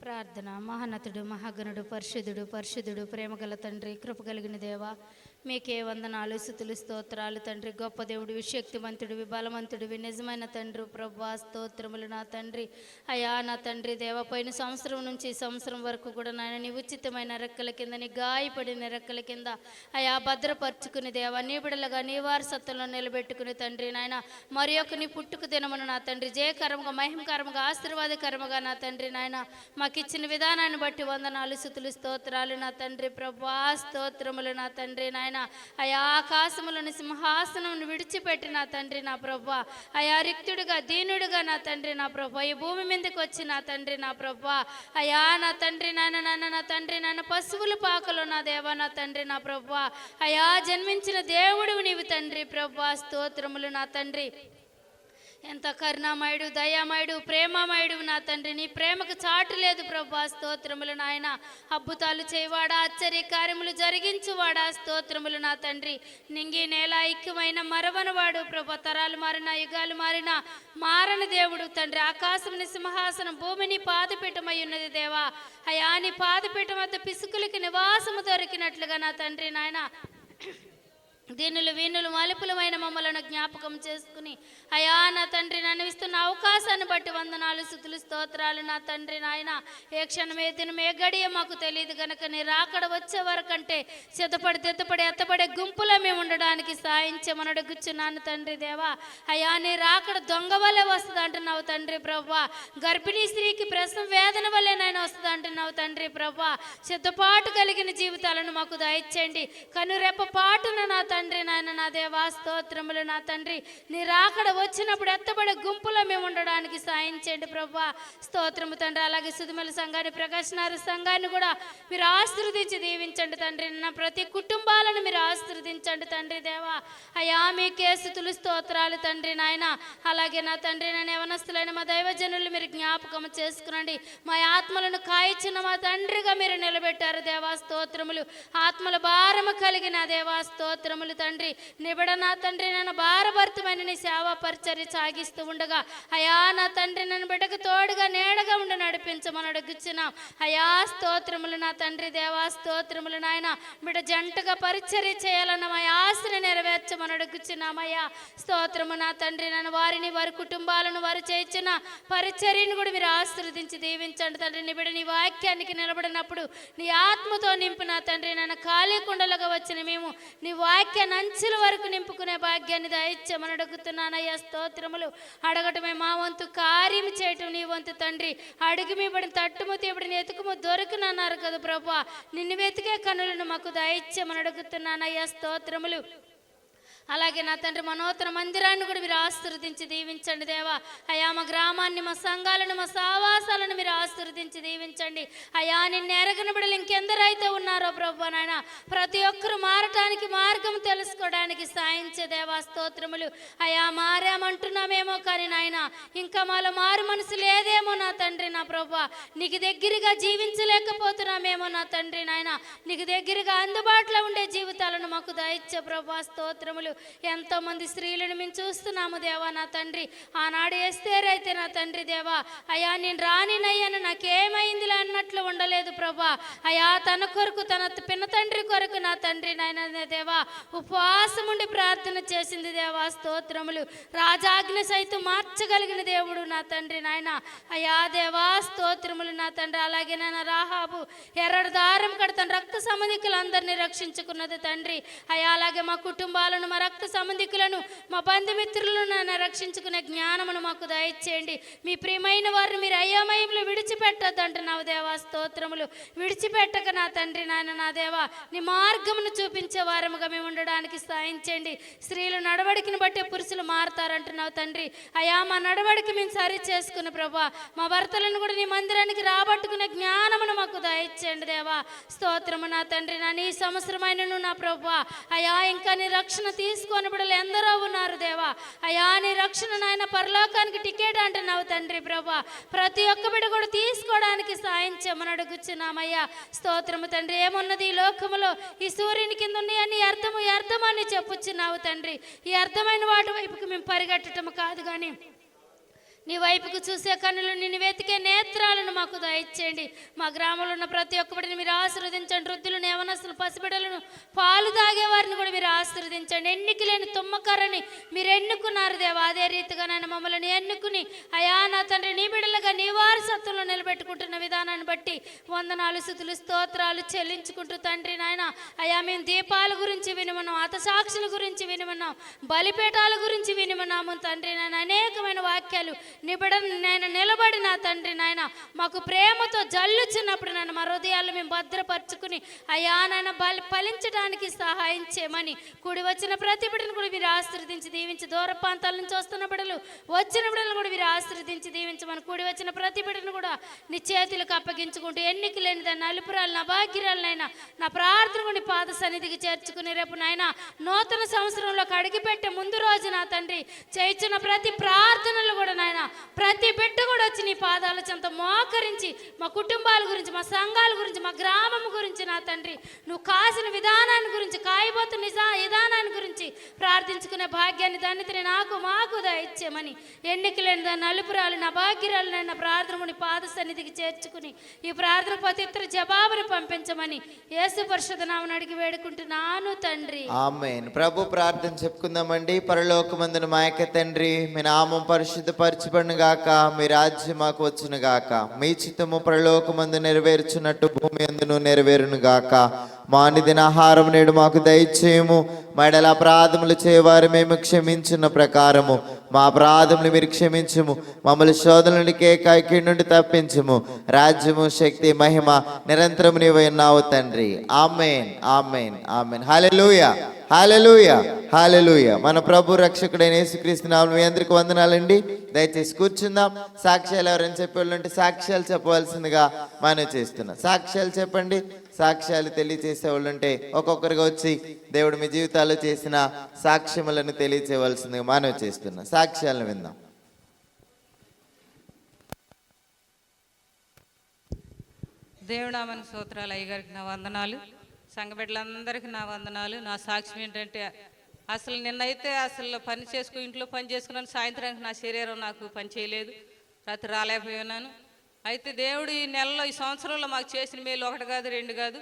Speaker 6: ప్రార్థన. మహోన్నతుడు, మహాగణుడు, పరిశుద్ధుడు, ప్రేమగల తండ్రి, కృప కలిగిన దేవ, మీకే వందనాలు, స్తుతులు, స్తోత్రాలు తండ్రి. గొప్ప దేవుడివి, శక్తివంతుడివి, బలవంతుడివి, నిజమైన తండ్రి ప్రభువా. స్తోత్రములు నా తండ్రి. అయా నా తండ్రి దేవ, పోయిన సంవత్సరం నుంచి ఈ సంవత్సరం వరకు కూడా నాయన నీ ఉచితమైన రెక్కల కింద, నీ గాయపడిన రెక్కల కింద అయా భద్రపరుచుకుని దేవ, నీ బిడలుగా నీ వారసత్వంలో నిలబెట్టుకుని తండ్రి నాయన మరి యొక్క నీ పుట్టుకు దినమును నా తండ్రి జయకరముగా, మహిమకరముగా, ఆశీర్వాదకరముగా నా తండ్రి నాయన మాకు ఇచ్చిన విధానాన్ని బట్టి వందనాలు, స్తుతులు, స్తోత్రాలు నా తండ్రి ప్రభువా. స్తోత్రములు నా తండ్రి నాయన. అయా ఆకాశములను సింహాసనం విడిచిపెట్టి నా తండ్రి నా ప్రభువా, అయా రిక్తుడుగా, దీనుడుగా నా తండ్రి నా ప్రభువా ఈ భూమి మీదకి వచ్చి నా తండ్రి నా ప్రభువా. అయా నా తండ్రి నా తండ్రి పశువుల పాకలో నా దేవా నా తండ్రి నా ప్రభువా అయా జన్మించిన దేవుడు నీవు తండ్రి ప్రభువా. స్తోత్రములు నా తండ్రి. ఎంత కరుణామయుడు, దయామయుడు, ప్రేమమయుడు నా తండ్రి. నీ ప్రేమకు చాటు లేదు ప్రభా. స్తోత్రములు నాయన. అద్భుతాలు చేయవాడా, ఆశ్చర్య కార్యములు జరిగించువాడా, స్తోత్రములు నా తండ్రి. నింగి నేల ఐక్యమైన మరవనవాడు ప్రభా. తరాలు మారిన, యుగాలు మారిన మారని దేవుడు తండ్రి. ఆకాశముని సింహాసనం, భూమిని పాదపీఠమై ఉన్నది దేవా. అయా నీ పాదపీఠం వద్ద పిసుకులకి నివాసము దొరికినట్లుగా నా తండ్రి నాయన దీనులు వీణులు మలుపులమైన మమ్మలను జ్ఞాపకం చేసుకుని అయా నా తండ్రి నన్ను ఇస్తున్న అవకాశాన్ని బట్టి వందనాలు, స్తుతులు, స్తోత్రాలు నా తండ్రి నాయన. ఏ క్షణమే దినం ఏ గడియ మాకు తెలియదు గనక నీ రాకడ వచ్చే వరకంటే సిద్ధపడి తెత్తపడి ఎత్తపడే గుంపులో మేము ఉండడానికి సాయించమని అడుగుచున్నాను తండ్రి దేవా. అయా నీ రాకడ దొంగ వల్లే వస్తుంది అంటున్నావు తండ్రి ప్రభా. గర్భిణీ స్త్రీకి ప్రసవ వేదన వల్లే నాయన వస్తుంది అంటున్నావు తండ్రి ప్రభా. సిద్ధపాటు కలిగిన జీవితాలను మాకు దయచేయండి. కనురెప్ప పాటున నా తండ్రి నాయన నా దేవా స్తోత్రములు నా తండ్రి. నీ రాకడ వచ్చినప్పుడు ఎత్తబడే గుంపులో మేము ఉండడానికి సాయించండి ప్రభా. స్తోత్రము తండ్రి. అలాగే సుదిమల సంఘాన్ని, ప్రకాశనారు సంఘాన్ని కూడా మీరు ఆశీర్వదించి దీవించండి తండ్రి. నా ప్రతి కుటుంబాలను మీరు ఆశీర్వదించండి తండ్రి దేవా. అయా మీకే స్తుతులు, స్తోత్రాలు తండ్రి నాయన. అలాగే నా తండ్రి నేను యవనస్తులైన మా దైవజనులు మీరు జ్ఞాపకం చేసుకునండి. మా ఆత్మలను కాయిచిన మా తండ్రిగా మీరు నిలబెట్టారు దేవా స్తోత్రములు. ఆత్మల భారము కలిగిన దేవా స్తోత్రములు తండ్రి. నిబిడ నా తండ్రి నన్ను భారభరితమైన నీ సేవా పరిచర్య సాగిస్తూ ఉండగా అయా నా తండ్రి నన్ను బిడ్డకు తోడుగా నీడగా ఉండి నడిపించమని అడుగుచున్నాం అయా స్తోత్రములు నా తండ్రి దేవా స్తోత్రములు నాయన. బిడ్డ జంటగా పరిచర్య చేయాలన్న మా ఆశని నెరవేర్చమని అడుగుచున్నామయ్యా. స్తోత్రము నా తండ్రి నన్ను వారిని, వారి కుటుంబాలను, వారు చేయించిన పరిచర్యను కూడా మీరు ఆశీర్వదించి దీవించండి తండ్రి. నీ బిడ్డ నీ వాక్యానికి నిలబడినప్పుడు నీ ఆత్మతో నింపు నా తండ్రి. నన్ను ఖాళీ కుండలుగా వచ్చిన మేము నీ వాక్యాన్ని అంచుల వరకు నింపుకునే భాగ్యాన్ని దయచేయమని అడుగుతున్నానయ్యా. స్తోత్రములు. అడగటమే మా వంతు, కార్యం చేయటం నీ వంతు తండ్రి. అడుగు మీ పడిన తట్టుము తీపడిని ఎతుకుము దొరుకునన్నారు కదా ప్రభా. నిన్ను వెతికే కనులను మాకు దయచేయమని అడుగుతున్నానయ్యా. స్తోత్రములు. అలాగే నా తండ్రి మనోత్తర మందిరాన్ని కూడా మీరు ఆశీర్వదించి దీవించండి దేవా. అయా మా గ్రామాన్ని, మా సంఘాలను, మా సావాసాలను మీరు ఆశీర్వదించి దీవించండి అయా. నిన్ను ఎరగని బిడ్డలు ఇంకెందరైతే ఉన్నారో ప్రభు నాయన ప్రతి ఒక్కరు మారటానికి, మార్గం తెలుసుకోవడానికి సాయించే దేవా స్తోత్రములు. అయా మారామంటున్నామేమో కానీ నాయన ఇంకా మాలో మారు మనసు లేదేమో నా తండ్రి నా ప్రభు. నీకు దగ్గరగా జీవించలేకపోతున్నామేమో నా తండ్రి నాయన. నీకు దగ్గరగా అందుబాటులో ఉండే జీవితాలను మాకు దయచే ప్రభు స్తోత్రములు. ఎంతో మంది స్త్రీలను మేము చూస్తున్నాము దేవా నా తండ్రి. ఆనాడు ఎస్తేరైతే నా తండ్రి దేవా అయా నేను రానినయ్యాను నాకేమైందిలే అన్నట్లు ఉండలేదు ప్రభా. అయా తన కొరకు, తన పిన్న తండ్రి కొరకు నా తండ్రి నాయన దేవా ఉపవాసం ఉండి ప్రార్థన చేసింది దేవా స్తోత్రములు. రాజాజ్ఞ సైతం మార్చగలిగిన దేవుడు నా తండ్రి నాయన. అయా దేవా స్తోత్రములు నా తండ్రి. అలాగే నాయన రాహాబు ఎర్రడు దారం కడతాను రక్త సంబంధికులందరినీ రక్షించుకున్నది తండ్రి. అయా అలాగే మా కుటుంబాలను, మా రక్త సంబంధికులను, మా బంధుమిత్రులను నన్ను రక్షించుకునే జ్ఞానమును మాకు దయచేయండి. మీ ప్రియమైన వారిని మీరు అయోమయంలో విడిచిపెట్టొద్దు అంటున్నావు దేవా స్తోత్రములు. విడిచిపెట్టక నా తండ్రి నాయన నా దేవా నీ మార్గమును చూపించే వారముగా మేము ఉండడానికి సాయించండి. స్త్రీలు నడవడికను బట్టే పురుషులు మారుతారంటున్నావు తండ్రి. అయా మా నడవడికి మేము సరి చేసుకుని ప్రభా మా భర్తలను కూడా నీ మందిరానికి రాబట్టుకునే జ్ఞానమును మాకు దయచేయండి దేవా స్తోత్రము నా తండ్రి. నా నీ సంవత్సరమైన నా ప్రభా అయా ఇంకా నీ రక్షణ తీసుకొని బిడ్డలు ఎందరో ఉన్నారు దేవా. అయా నీ రక్షణ నాయన పరలోకానికి టికెట్ అంటున్నావు తండ్రి ప్రభా. ప్రతి ఒక్క బిడ్డ కూడా తీసుకోవడానికి సాయం చేయమని అడుగుచున్నామయ్యా. స్తోత్రము తండ్రి. ఏమున్నది ఈ లోకములో ఈ సూర్యుని కింద ఉన్నాయని అర్థమని చెప్పుచున్నావు తండ్రి. ఈ అర్థమైన వాటి వైపుకి మేము పరిగెట్టడం కాదు కానీ నీ వైపుకు చూసే కన్నులు, నిన్ను వెతికే నేత్రాలను మాకు దయచేయండి. మా గ్రామంలో ఉన్న ప్రతి ఒక్కటిని మీరు ఆశీర్వదించండి. వృద్ధులను, యవనస్తులు, పసిబిడ్డలను, పాలు తాగేవారిని కూడా మీరు ఆశీర్వదించండి. ఎన్నిక లేని తుమ్మకర్రని మీరు ఎన్నుకున్నారు దేవా. అదే రీతిగా నన్ను మమ్మల్ని ఎన్నుకుని అయా నా తండ్రి నీ బిడ్డలుగా నీ వారసత్వంలో నిలబెట్టుకుంటున్న విధానాన్ని బట్టి వందనాలు, స్తుతులు, స్తోత్రాలు చెల్లించుకుంటూ తండ్రి నాయన అయా మేము దీపాల గురించి వినిమన్నాం, హతసాక్షుల గురించి వినిమన్నాం, బలిపీఠాల గురించి వినిమన్నాము తండ్రి నాయన. అనేకమైన వాక్యాలు నీ బిడ్డ నేను నిలబడి నా తండ్రి నాయన మాకు ప్రేమతో జల్లుచున్నప్పుడు నాయన మా హృదయాలు మేము భద్రపరుచుకుని అయ్యా నాయన ఫలించడానికి సహాయం చేయమని కూడి వచ్చిన ప్రతి బిడ్డను కూడా మీరు ఆశీర్వదించి దీవించి దూర ప్రాంతాల నుంచి వస్తున్న బిడ్డలు వచ్చిన బిడ్డలు కూడా మీరు ఆశీర్వదించి దీవించమని కూడి వచ్చిన ప్రతి బిడ్డను కూడా నీ చేతులకు అప్పగించుకుంటూ ఎన్నిక లేని దాన్ని నలుపురాలు నా భాగ్యరాలనైనా నా ప్రార్థన కూడా నీ పాద సన్నిధికి చేర్చుకుని రేపు నాయన నూతన సంవత్సరంలోకి అడిగిపెట్టే ముందు రోజు నా తండ్రి చేయించిన ప్రతి ప్రార్థనలు కూడా నాయన ప్రతి బిడ్డ కూడా వచ్చి నీ పాదాల చెంత మోకరించి మా కుటుంబాల గురించి మా సంఘాల గురించి మా గ్రామం గురించి నా తండ్రి నువ్వు కాసిన విధానాన్ని గురించి కాయబోతు విధానాన్ని గురించి ప్రార్థించుకునే భాగ్యాన్ని ధన్యతని నాకు మాకు దయచేయమని ఎన్నిక లేని దాన్ని నలుపురాలు నా భాగ్యరాలు నైనా ప్రార్థన నీ పాద సన్నిధికి చేర్చుకుని ఈ ప్రార్థన పవిత్ర జవాబుని పంపించమని యేసు పరిశుద్ధ నామమున అడిగి వేడుకుంటున్నాను తండ్రి
Speaker 1: ఆమేన్. ప్రభు ప్రార్థన చెప్పుకుందామండి. పరలోకమందున మా యొక్క తండ్రి, మీ నామం పరిశుద్ధపరచబడును గాక, మీ రాజ్యం మాకు వచ్చును గాక, మీ చిత్తము పరలోకమందు నెరవేర్చున్నట్టు భూమి అందును నెరవేరును గాక. మా అనుదిన ఆహారం నేడు మాకు దయచేయము. మడల అపరాధములు చేయవారు మేము క్షమించిన ప్రకారము మా అపరాధములు మీరు క్షమించుము. మమ్మల్ని శోధనలకి ఏకాకి నుండి తప్పించుము. రాజ్యము, శక్తి, మహిమ నిరంతరం నీవై ఉన్నావు తండ్రి. ఆమేన్, ఆమేన్, ఆమేన్. హల్లెలూయా, హల్లెలూయా, హల్లెలూయా. మన ప్రభు రక్షకుడైన యేసుక్రీస్తు నామమున మీ అందరికీ వందనాలండి. దయచేసి కూర్చుందాం. సాక్ష్యాలు ఎవరైనా చెప్పేవాళ్ళు ఉంటే సాక్ష్యాలు చెప్పవలసిందిగా మనం చేస్తున్నాం. సాక్ష్యాలు చెప్పండి. సాక్ష్యాలు తెలియచేసే వాళ్ళు ఉంటే ఒక్కొక్కరిగా వచ్చి దేవుడు మీ జీవితాల్లో చేసిన సాక్ష్యములను తెలియచేయవలసిందిగా మనం చేస్తున్నాం. సాక్ష్యాలను విందాం.
Speaker 5: దేవుడామని స్తోత్రాలు. అయ్యగారికి నా వందనాలు, సంఘ బిడ్డలందరికీ నా వందనాలు. నా సాక్ష్యం ఏంటంటే అసలు నిన్నైతే అసలు పని చేసుకుని ఇంట్లో పని చేసుకున్నాను. సాయంత్రానికి నా శరీరం నాకు పని చేయలేదు, రాత్రి రాలేకపోయినాను. అయితే దేవుడు ఈ నెలలో ఈ సంవత్సరంలో మాకు చేసిన మేలు ఒకటి కాదు రెండు కాదు.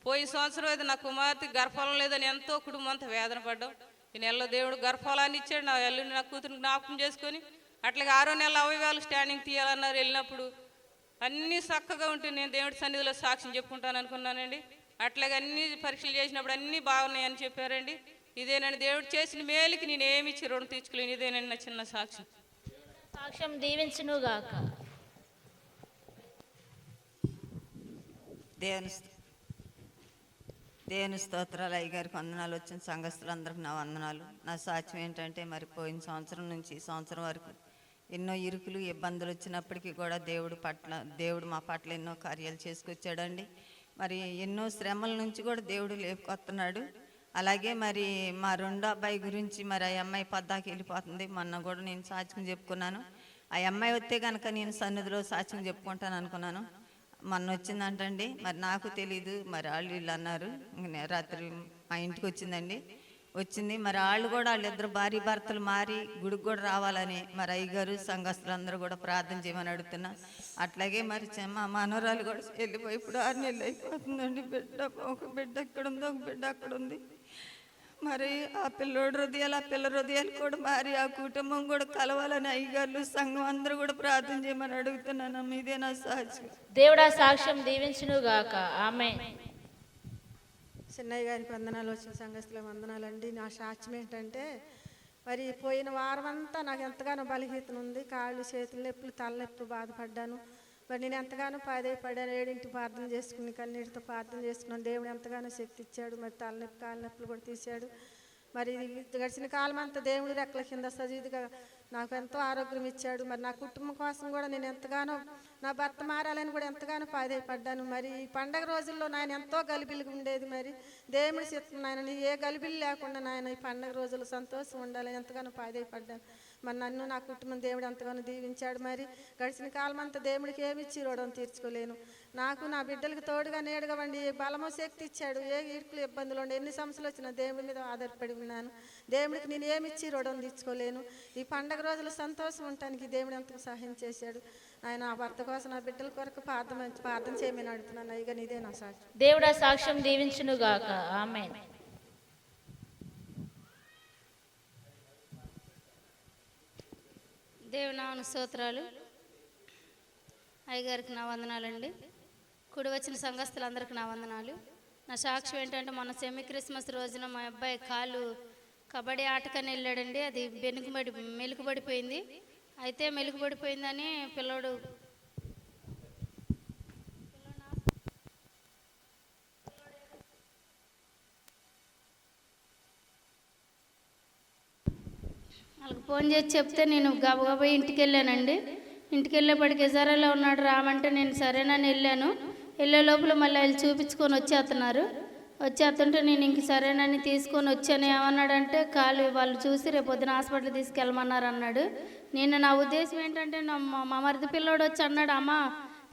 Speaker 5: పోయిన సంవత్సరం అయితే నా కుమార్తె గర్భఫలం లేదని ఎంతో కుటుంబం అంతా వేదన పడ్డాం. ఈ నెలలో దేవుడు గర్భఫలాన్ని ఇచ్చాడు. నా ఎల్లుండి నా కూతురుని జ్ఞాపకం చేసుకొని అట్లాగే 6వ నెల అవయవాలు స్టాండింగ్ తీయాలన్నారు. వెళ్ళినప్పుడు అన్నీ చక్కగా ఉంటే నేను దేవుడి సన్నిధిలో సాక్ష్యం చెప్పుకుంటాను అనుకున్నానండి. అట్లాగే అన్ని పరీక్షలు చేసినప్పుడు అన్నీ బాగున్నాయని చెప్పారండి. ఇదేనండి దేవుడు చేసిన మేలుకి నేను ఏమి ఇచ్చి రుణం తీర్చుకోలేను. ఇదేనండి నా చిన్న సాక్ష్యం.
Speaker 2: సాక్ష్యం దీవించును గాక.
Speaker 7: దేవుని స్తోత్రాలు. అయ్యగారికి వందనాలు. వచ్చిన సంఘస్థులందరికీ నా వందనాలు. నా సాక్ష్యం ఏంటంటే మరి పోయిన సంవత్సరం నుంచి ఈ సంవత్సరం వరకు ఎన్నో ఇరుకులు ఇబ్బందులు వచ్చినప్పటికీ కూడా దేవుడు మా పట్ల ఎన్నో కార్యాలు చేసుకొచ్చాడండి. మరి ఎన్నో శ్రమల నుంచి కూడా దేవుడు లేపుకొస్తున్నాడు. అలాగే మరి మా రెండో అబ్బాయి గురించి మరి ఆ అమ్మాయి పద్దాకి వెళ్ళిపోతుంది. మొన్న కూడా నేను సాక్ష్యం చెప్పుకున్నాను. ఆ అమ్మాయి వస్తే కనుక నేను సన్నిధిలో సాక్ష్యం చెప్పుకుంటాను అనుకున్నాను. మొన్న వచ్చిందంటండి. మరి నాకు తెలీదు. మరి వీళ్ళు అన్నారు. రాత్రి మా ఇంటికి వచ్చింది. మరి వాళ్ళిద్దరు భార్య భర్తలు మారి గుడికి కూడా రావాలని మరి అయ్యగారు సంఘస్థులందరూ కూడా ప్రార్థన చేయమని అడుగుతున్నా. అట్లాగే మరి మా మనవరాలు కూడా వెళ్ళిపోయి ఇప్పుడు 6 నెలలు అయిపోతుందండి. ఒక బిడ్డ ఇక్కడ ఉంది, ఒక బిడ్డ అక్కడ ఉంది. మరి ఆ పిల్లోడు హృదయాలు ఆ పిల్ల హృదయాలు కూడా మారి ఆ కుటుంబం కూడా కలవాలని అయ్యగారు సంఘం అందరూ కూడా ప్రార్థన చేయమని అడుగుతున్నాను. ఇదే నా సాక్ష్యం.
Speaker 2: దేవుడా సాక్ష్యం దీవించును గాక. ఆమేన్.
Speaker 8: చిన్నయ్య గారికి వందనాలు. వచ్చిన సంఘస్థుల వందనాలండి. నా సాక్ష్యం ఏంటంటే మరి పోయిన వారం అంతా నాకు ఎంతగానో బలహీనత ఉంది. కాళ్ళు చేతులు నొప్పులు తలనొప్పి బాధపడ్డాను. మరి నేను ఎంతగానో పడ్డాను. 7 ప్రార్థన చేసుకుని కన్నీటితో ప్రార్థన చేసుకున్నాను. దేవుడు ఎంతగానో శక్తి ఇచ్చాడు. మరి తలనొప్పి కాళ్ళ నొప్పులు కూడా తీశాడు. మరి గడిచిన కాలం అంతా దేవుడి రెక్కల కింద సజీవిగా నాకు ఎంతో ఆరోగ్యం ఇచ్చాడు. మరి నా కుటుంబం కోసం కూడా నేను ఎంతగానో నా భర్త మారాలని కూడా ఎంతగానో పడ్డాను. మరి ఈ పండగ రోజుల్లో నాయన ఎంతో గలిబిలిగా ఉండేది. మరి దేవుడి చిత్తం నాయన ఏ గలిబిలి లేకుండా నాయన ఈ పండగ రోజుల్లో సంతోషం ఉండాలని ఎంతగానో పడ్డాను. మరి నన్ను నా కుటుంబం దేవుడు ఎంతగానో దీవించాడు. మరి గడిచిన కాలం అంతా దేవుడికి ఏమి ఇచ్చి రుణం తీర్చుకోలేను. నాకు నా బిడ్డలకు తోడుగా నేడుగా వండి బలమో శక్తి ఇచ్చాడు. ఏ ఇరుకులు ఇబ్బందులు ఉండి ఎన్ని సమస్యలు వచ్చినా దేవుడి మీద ఆధారపడి ఉన్నాను. దేవుడికి నేను ఏమి ఇచ్చి రుణం తీర్చుకోలేను. ఈ పండగ రోజులు సంతోషం ఉండటానికి దేవుడు ఎంతకు సహాయం చేశాడు. ఆయన ఆ భర్త కోసం నా బిడ్డల కొరకు ప్రార్థన చేయమని అడుగుతున్నాను. ఇక ఇదే నా సాక్ష్యం.
Speaker 2: దేవుడా సాక్ష్యం దీవించును గాక. ఆమేన్.
Speaker 6: దేవునామన స్తోత్రాలు. అయ్యగారికి నా వందనాలండి. కూడి వచ్చిన సంఘస్థులందరికీ నా వందనాలు. నా సాక్ష్యం ఏంటంటే మొన్న క్రిస్మస్ రోజున మా అబ్బాయి కాళ్ళు కబడ్డీ ఆటకని వెళ్ళాడండి. అది మెలుకుబడిపోయింది. అయితే మెలుగు పడిపోయిందని పిల్లోడు వాళ్ళకి ఫోన్ చేసి చెప్తే నేను గబగబా ఇంటికి వెళ్ళానండి. ఇంటికి వెళ్ళేప్పటికి ఎజారాలో ఉన్నాడు, రామంటే నేను సరేనని వెళ్ళాను. వెళ్ళే లోపల మళ్ళీ వెళ్ళి చూపించుకొని వచ్చేస్తుంటే నేను ఇంక సరేనని తీసుకొని వచ్చాను. ఏమన్నాడంటే కాలు వాళ్ళు చూసి రేపు పొద్దున హాస్పిటల్ తీసుకెళ్ళమన్నారు అన్నాడు. నా ఉద్దేశం ఏంటంటే మా మరిది పిల్లోడు వచ్చి అన్నాడు, అమ్మ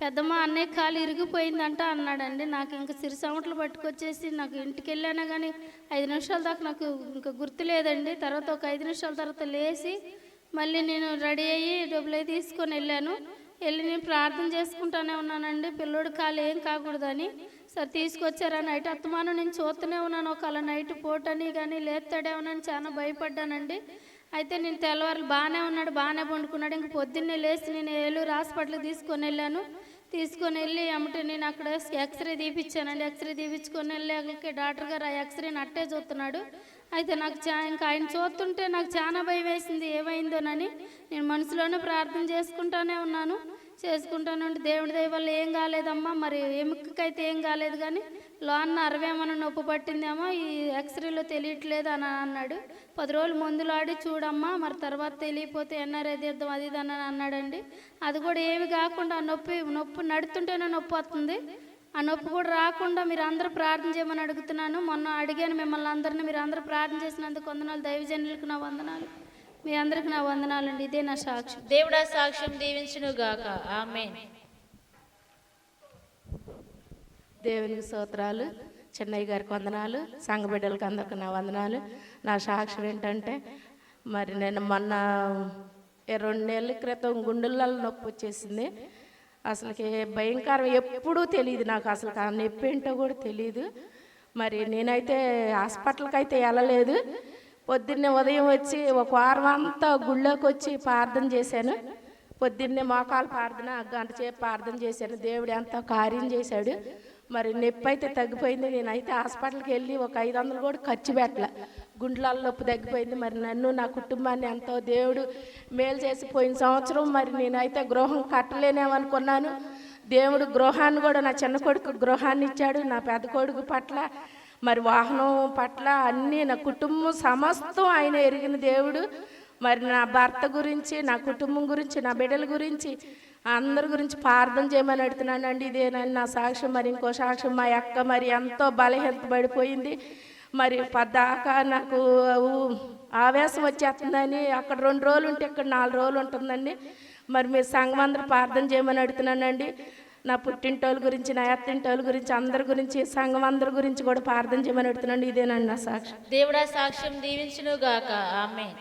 Speaker 6: పెద్దమ్మ అన్నయ్య కాలు ఇరిగిపోయిందంట అన్నాడండి. నాకు ఇంకా సిరిసమట్లు పట్టుకొచ్చేసి నాకు ఇంటికి వెళ్ళాను కానీ 5 నిమిషాల దాకా నాకు ఇంకా గుర్తు లేదండి. తర్వాత ఒక 5 నిమిషాల తర్వాత లేచి మళ్ళీ నేను రెడీ అయ్యి డబ్బులు తీసుకొని వెళ్ళాను. నేను ప్రార్థన చేసుకుంటానే ఉన్నానండి, పిల్లోడు కాలు ఏం కాకూడదని. సరే తీసుకొచ్చారా నైట్ అత్తమానం నేను చూస్తూనే ఉన్నాను, ఒకవేళ నైట్ పోటని కానీ లేస్తాడేమోనని చాలా భయపడ్డానండి. అయితే నేను తెల్లవారులు బాగానే ఉన్నాడు, బాగానే పండుకున్నాడు. ఇంక పొద్దున్నే లేచి నేను ఏలూరు హాస్పిటల్కి తీసుకొని వెళ్ళి అమ్మటే నేను అక్కడ ఎక్స్రే తీపిచ్చానండి. ఎక్స్రే తీపించుకొని వెళ్ళాక డాక్టర్ గారు ఆ ఎక్స్రేని అట్టే చూస్తున్నాడు. అయితే నాకు ఇంకా ఆయన చూస్తుంటే నాకు చాలా భయం వేసింది ఏమైందోనని. నేను మనసులోనే ప్రార్థన చేసుకుంటానే ఉన్నాను. దేవుడి దయ వల్ల ఏం కాలేదమ్మా, మరి ఎముకకైతే ఏం కాలేదు కానీ లోన్న 60 ఏమన్నా నొప్పి పట్టిందేమో, ఈ ఎక్స్రేలో తెలియట్లేదు అని అన్నాడు. 10 రోజులు మందులు ఆడి చూడమ్మా, మరి తర్వాత తెలియపోతే ఎన్ఆర్ఐ తీద్దాం అది ఇది అని అన్నాడండి. అది కూడా ఏమి కాకుండా నొప్పి నడుతుంటేనే నొప్పి వస్తుంది. ఆ నొప్పి కూడా రాకుండా మీరు అందరూ ప్రార్థన చేయమని అడుగుతున్నాను. మొన్న అడిగాను మిమ్మల్ని అందరినీ, మీరు అందరూ ప్రార్థన చేసినందుకు వందనాలు. దైవజనులకు నా వందనాలు, మీ అందరికి నా వందనాలండి. ఇదే నా సాక్ష్యం.
Speaker 2: దేవుడా సాక్ష్యం దీవించును గాక. ఆమేన్.
Speaker 4: దేవునికి స్తోత్రాలు. చెన్నయ్య గారికి వందనాలు. సంఘ బిడ్డలకు అందరికి నా వందనాలు. నా సాక్ష్యం ఏంటంటే మరి నేను మొన్న 2 నెలల క్రితం గుండెలలో నొప్పి వచ్చేసింది. అసలుకి భయంకరం, ఎప్పుడూ తెలియదు నాకు, అసలు ఆ నొప్పి ఏంటో కూడా తెలియదు. మరి నేనైతే హాస్పిటల్కి అయితే వెళ్ళలేదు. పొద్దున్నే ఉదయం వచ్చి ఒక వారం అంతా గుళ్ళోకి వచ్చి ప్రార్థన చేశాను. పొద్దున్నే మోకాలు ప్రార్థన, 1 గంట సేపు ప్రార్థన చేశాను. దేవుడు ఎంతో కార్యం చేశాడు. మరి నొప్పి అయితే తగ్గిపోయింది. నేనైతే హాస్పిటల్కి వెళ్ళి ఒక 500 కూడా ఖర్చు పెట్టలే. గుండెల నొప్పి తగ్గిపోయింది. మరి నన్ను నా కుటుంబాన్ని ఎంతో దేవుడు మేలు చేసి పోయిన సంవత్సరం మరి నేనైతే గృహం కట్టలేనేమనుకున్నాను. దేవుడు గృహాన్ని కూడా, నా చిన్న కొడుకు గృహాన్ని ఇచ్చాడు. నా పెద్ద కొడుకు పట్ల మరి వాహనం పట్ల అన్నీ, నా కుటుంబం సమస్తం ఆయన ఎరిగిన దేవుడు. మరి నా భర్త గురించి, నా కుటుంబం గురించి, నా బిడ్డల గురించి, అందరి గురించి ప్రార్థన చేయమని అడుగుతున్నానండి. ఇదేనండి నా సాక్ష్యం. మరి ఇంకో సాక్ష్యం, మా అక్క మరి ఎంతో బలహీనపడిపోయింది. మరి పద్దాకా నాకు ఆవేశం వచ్చేస్తుందని అక్కడ 2 రోజులు ఉంటే ఇక్కడ 4 రోజులు ఉంటుందండి. మరి మీరు సంఘం అందరూ ప్రార్థన చేయమని అడుగుతున్నానండి. నా పుట్టింటోళ్ళ గురించి, నా అత్తింటోళ్ళ గురించి, అందరి గురించి, సంఘం అందరి గురించి కూడా ప్రార్థన చేయమని అడుగుతున్నాండి. ఇదేనండి నా సాక్ష్యం.
Speaker 2: దేవుడా సాక్ష్యం దీవించును గాక. ఆమేన్.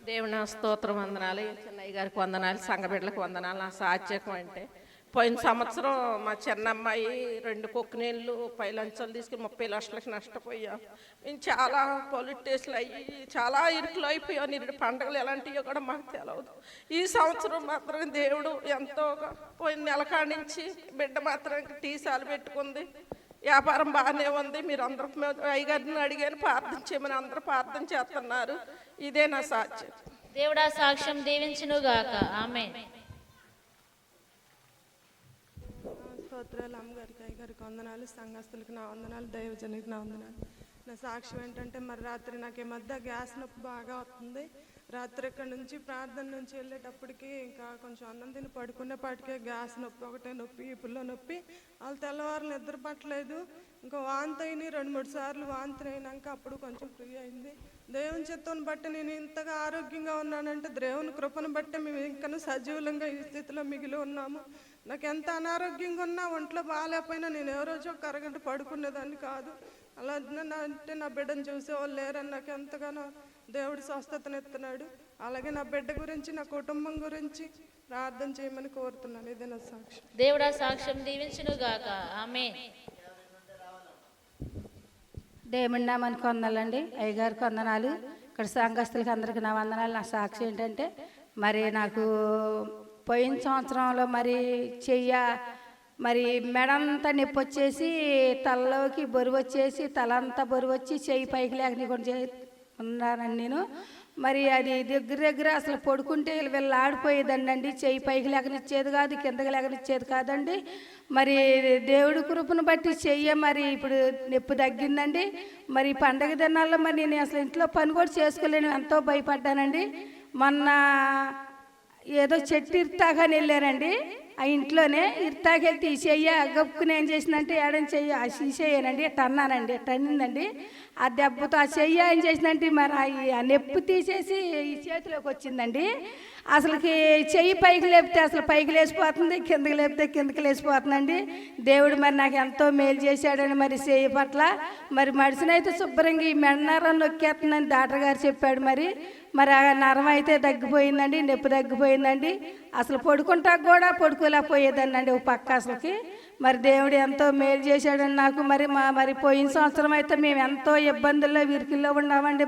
Speaker 4: దేవుని స్తోత్రం వందనాలు. చెన్నయ్య గారికి వందనాలు, సంఘ బిడ్డలకు వందనాలు. నా సాత్యకం అంటే పోయిన సంవత్సరం మా చిన్నమ్మాయి 2 కొక్కునీళ్ళు పైలంచాలు తీసుకుని 30 లక్షలకు నష్టపోయాం. మేము చాలా పోలీస్ స్టేషన్లు అయ్యి చాలా ఇరుకులు అయిపోయాం. నిరుడు పండుగలు ఎలాంటివో కూడా మాకు తెలియదు. ఈ సంవత్సరం మాత్రం దేవుడు ఎంతో, పోయిన నెల కాడి నుంచి బిడ్డ మాత్రం టీసాలు పెట్టుకుంది. వ్యాపారం బాగానే ఉంది. మీరు అందరూ అయ్యగారిని అడిగాను ప్రార్థన చేయమని, అందరూ ప్రార్థన చేస్తున్నారు. ఇదే నా సాక్ష్యం.
Speaker 2: దేవుడా సాక్ష్యం దీవించును గాక. ఆమేన్.
Speaker 9: స్తోత్రాలు. అమ్మగారికి, అయ్యగారికి వందనాలు, సంఘస్థులకు నా వందనాలు, దైవజనులకు నా వందనాలు. నా సాక్ష్యం ఏంటంటే మరి రాత్రి నాకు ఈ మధ్య గ్యాస్ నొప్పి బాగా వస్తుంది. రాత్రి ఇక్కడ నుంచి ప్రార్థన నుంచి వెళ్ళేటప్పటికి ఇంకా కొంచెం అన్నం తిని పడుకునేపాటికే గ్యాస్ నొప్పి, ఒకటే నొప్పి, ఈపుల్లో నొప్పి. వాళ్ళు తెల్లవారు నిద్ర పట్టలేదు. ఇంకా వాంతి అయినాయి, 2-3 సార్లు వాంతి అయినాక అప్పుడు కొంచెం ఫ్రీ అయింది. దేవుని చిత్తాన్ని బట్టి నేను ఇంతగా ఆరోగ్యంగా ఉన్నానంటే దేవుని కృపను బట్టి మేము ఇంకా సజీవులంగా ఈ స్థితిలో మిగిలి ఉన్నాము. నాకు ఎంత అనారోగ్యంగా ఉన్నా, ఒంట్లో బాగాలేకపోయినా నేను ఏ రోజు ఒక అరగంట పడుకునేదాన్ని కాదు. అలా అంటే నా బిడ్డను చూసేవాళ్ళు లేరని నాకు ఎంతగానో దేవుడు స్వస్థతనిస్తున్నాడు. అలాగే నా బిడ్డ గురించి, నా కుటుంబం గురించి ప్రార్థన చేయమని కోరుతున్నాను. ఇదే నా సాక్ష్యం.
Speaker 2: దేవుడా సాక్ష్యం దీవించును గాక. ఆమేన్.
Speaker 6: దేవుని నామానికి వందనాలండి. అయ్యగారికి వందనాలు, ఇక్కడ సంఘస్థులకి అందరికీ నా వందనాలు. నా సాక్షి ఏంటంటే మరి నాకు పోయిన సంవత్సరంలో మరి మరి మెడంతా నొప్పి వచ్చేసి తలలోకి బరువు వచ్చేసి తలంతా బరువు వచ్చి చెయ్యి పైకి లేకని కూడా
Speaker 10: ఉన్నానండి నేను. మరి అది దగ్గర అసలు పడుకుంటే వీళ్ళు ఆడిపోయేదండి. చెయ్యి పైకి లేకనిచ్చేది కాదు, కిందకి లేకనిచ్చేది కాదండి. మరి దేవుడి కృపను బట్టి చెయ్య మరి ఇప్పుడు నొప్పి తగ్గిందండి. మరి పండగ దినాల్లో మరి నేను అసలు ఇంట్లో పని కూడా చేసుకోలేను, ఎంతో భయపడ్డానండి. మొన్న ఏదో చెట్టు ఇర్తాగాని వెళ్ళారండి, ఆ ఇంట్లోనే ఇర్తాకెళ్తే ఈ చెయ్య గప్పుకుని ఏం చేసిందంటే ఏడని చెయ్యి ఆ చెయ్యనండి ఇట్ట అన్నానండి, ఇట్ట అన్నిందండి. ఆ దెబ్బతో ఆ చెయ్య ఏం చేసిందంటే మరి ఆ నొప్పి తీసేసి ఈ చేతిలోకి వచ్చిందండి. అసలుకి చెయ్యి పైకి లేపితే అసలు పైకి లేచిపోతుంది, కిందకి లేపితే కిందకి లేచిపోతుందండి. దేవుడు మరి నాకు ఎంతో మేలు చేశాడని మరి చెయ్యి పట్ల మరి మడిసినైతే శుభ్రంగా ఈ మెడనరం నొక్కేస్తుందని డాక్టర్ గారు చెప్పాడు. మరి ఆ నరం అయితే తగ్గిపోయిందండి, నొప్పి తగ్గిపోయిందండి. అసలు పడుకుంటా కూడా పడుకోలేకపోయేదాన్నండి ఒక పక్క అసలుకి. మరి దేవుడు ఎంతో మేలు చేశాడని నాకు. మరి పోయిన సంవత్సరం అయితే మేము ఎంతో ఇబ్బందుల్లో విరికిల్లో ఉన్నామండి.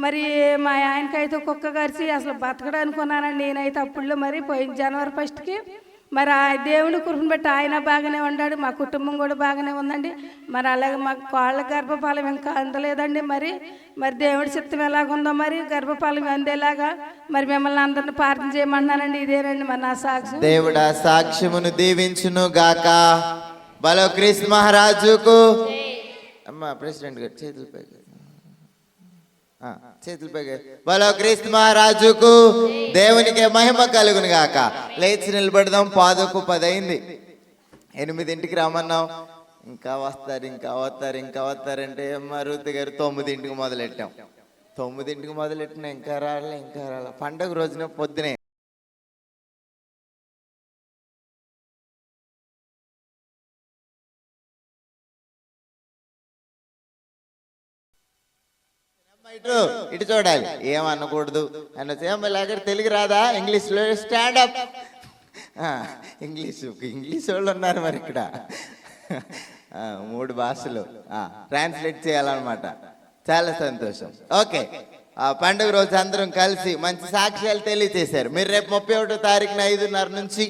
Speaker 10: మరి మా ఆయనకైతే కుక్క కరిచి అసలు బతకడానికి ఉన్నానండి నేనైతే అప్పుడులో. మరి పోయిన జనవరి 1కి మరి ఆ దేవుని కృపను బట్టి ఆయన బాగానే ఉన్నాడు, మా కుటుంబం కూడా బాగానే ఉందండి. మరి అలాగే మాకు కోళ్ళ గర్భఫలం ఇంకా అందలేదండి. మరి దేవుడి చిత్తం ఎలాగుందో మరి గర్భఫలం అందేలాగా మరి మిమ్మల్ని అందరిని ప్రార్థన చేయమన్నానండి. ఇదేనండి మరి నా సాక్ష్యం.
Speaker 1: దేవుడా సాక్ష్యమును దీవించును గాక. బలో క్రీస్తు మహారాజుకు. అమ్మా ప్రెసిడెంట్ గారు చేతులపై బలో క్రీస్తు మహారాజుకు. దేవునికి మహిమ కలుగును గాక. లేచి నిలబడదాం. 10:10 అయింది. 8ంటికి రమ్మన్నాం. ఇంకా వస్తారంటే మారుతి గారు 9ంటికి మొదలెట్టాం. 9ంటికి మొదలెట్టినా ఇంకా రాలే. పండగ రోజున పొద్దునే ఇటు చూడాలి, ఏమనకూడదు అని. తెలుగు రాదా? ఇంగ్లీష్లో స్టాండప్. ఇంగ్లీష్ వాళ్ళు ఉన్నారు మరి ఇక్కడ. 3 భాషలు ట్రాన్స్లేట్ చేయాలన్నమాట. చాలా సంతోషం. ఓకే, పండుగ రోజు అందరం కలిసి మంచి సాక్ష్యాలు తెలియజేశారు. మీరు రేపు 31వ తారీఖున 5:30 నుంచి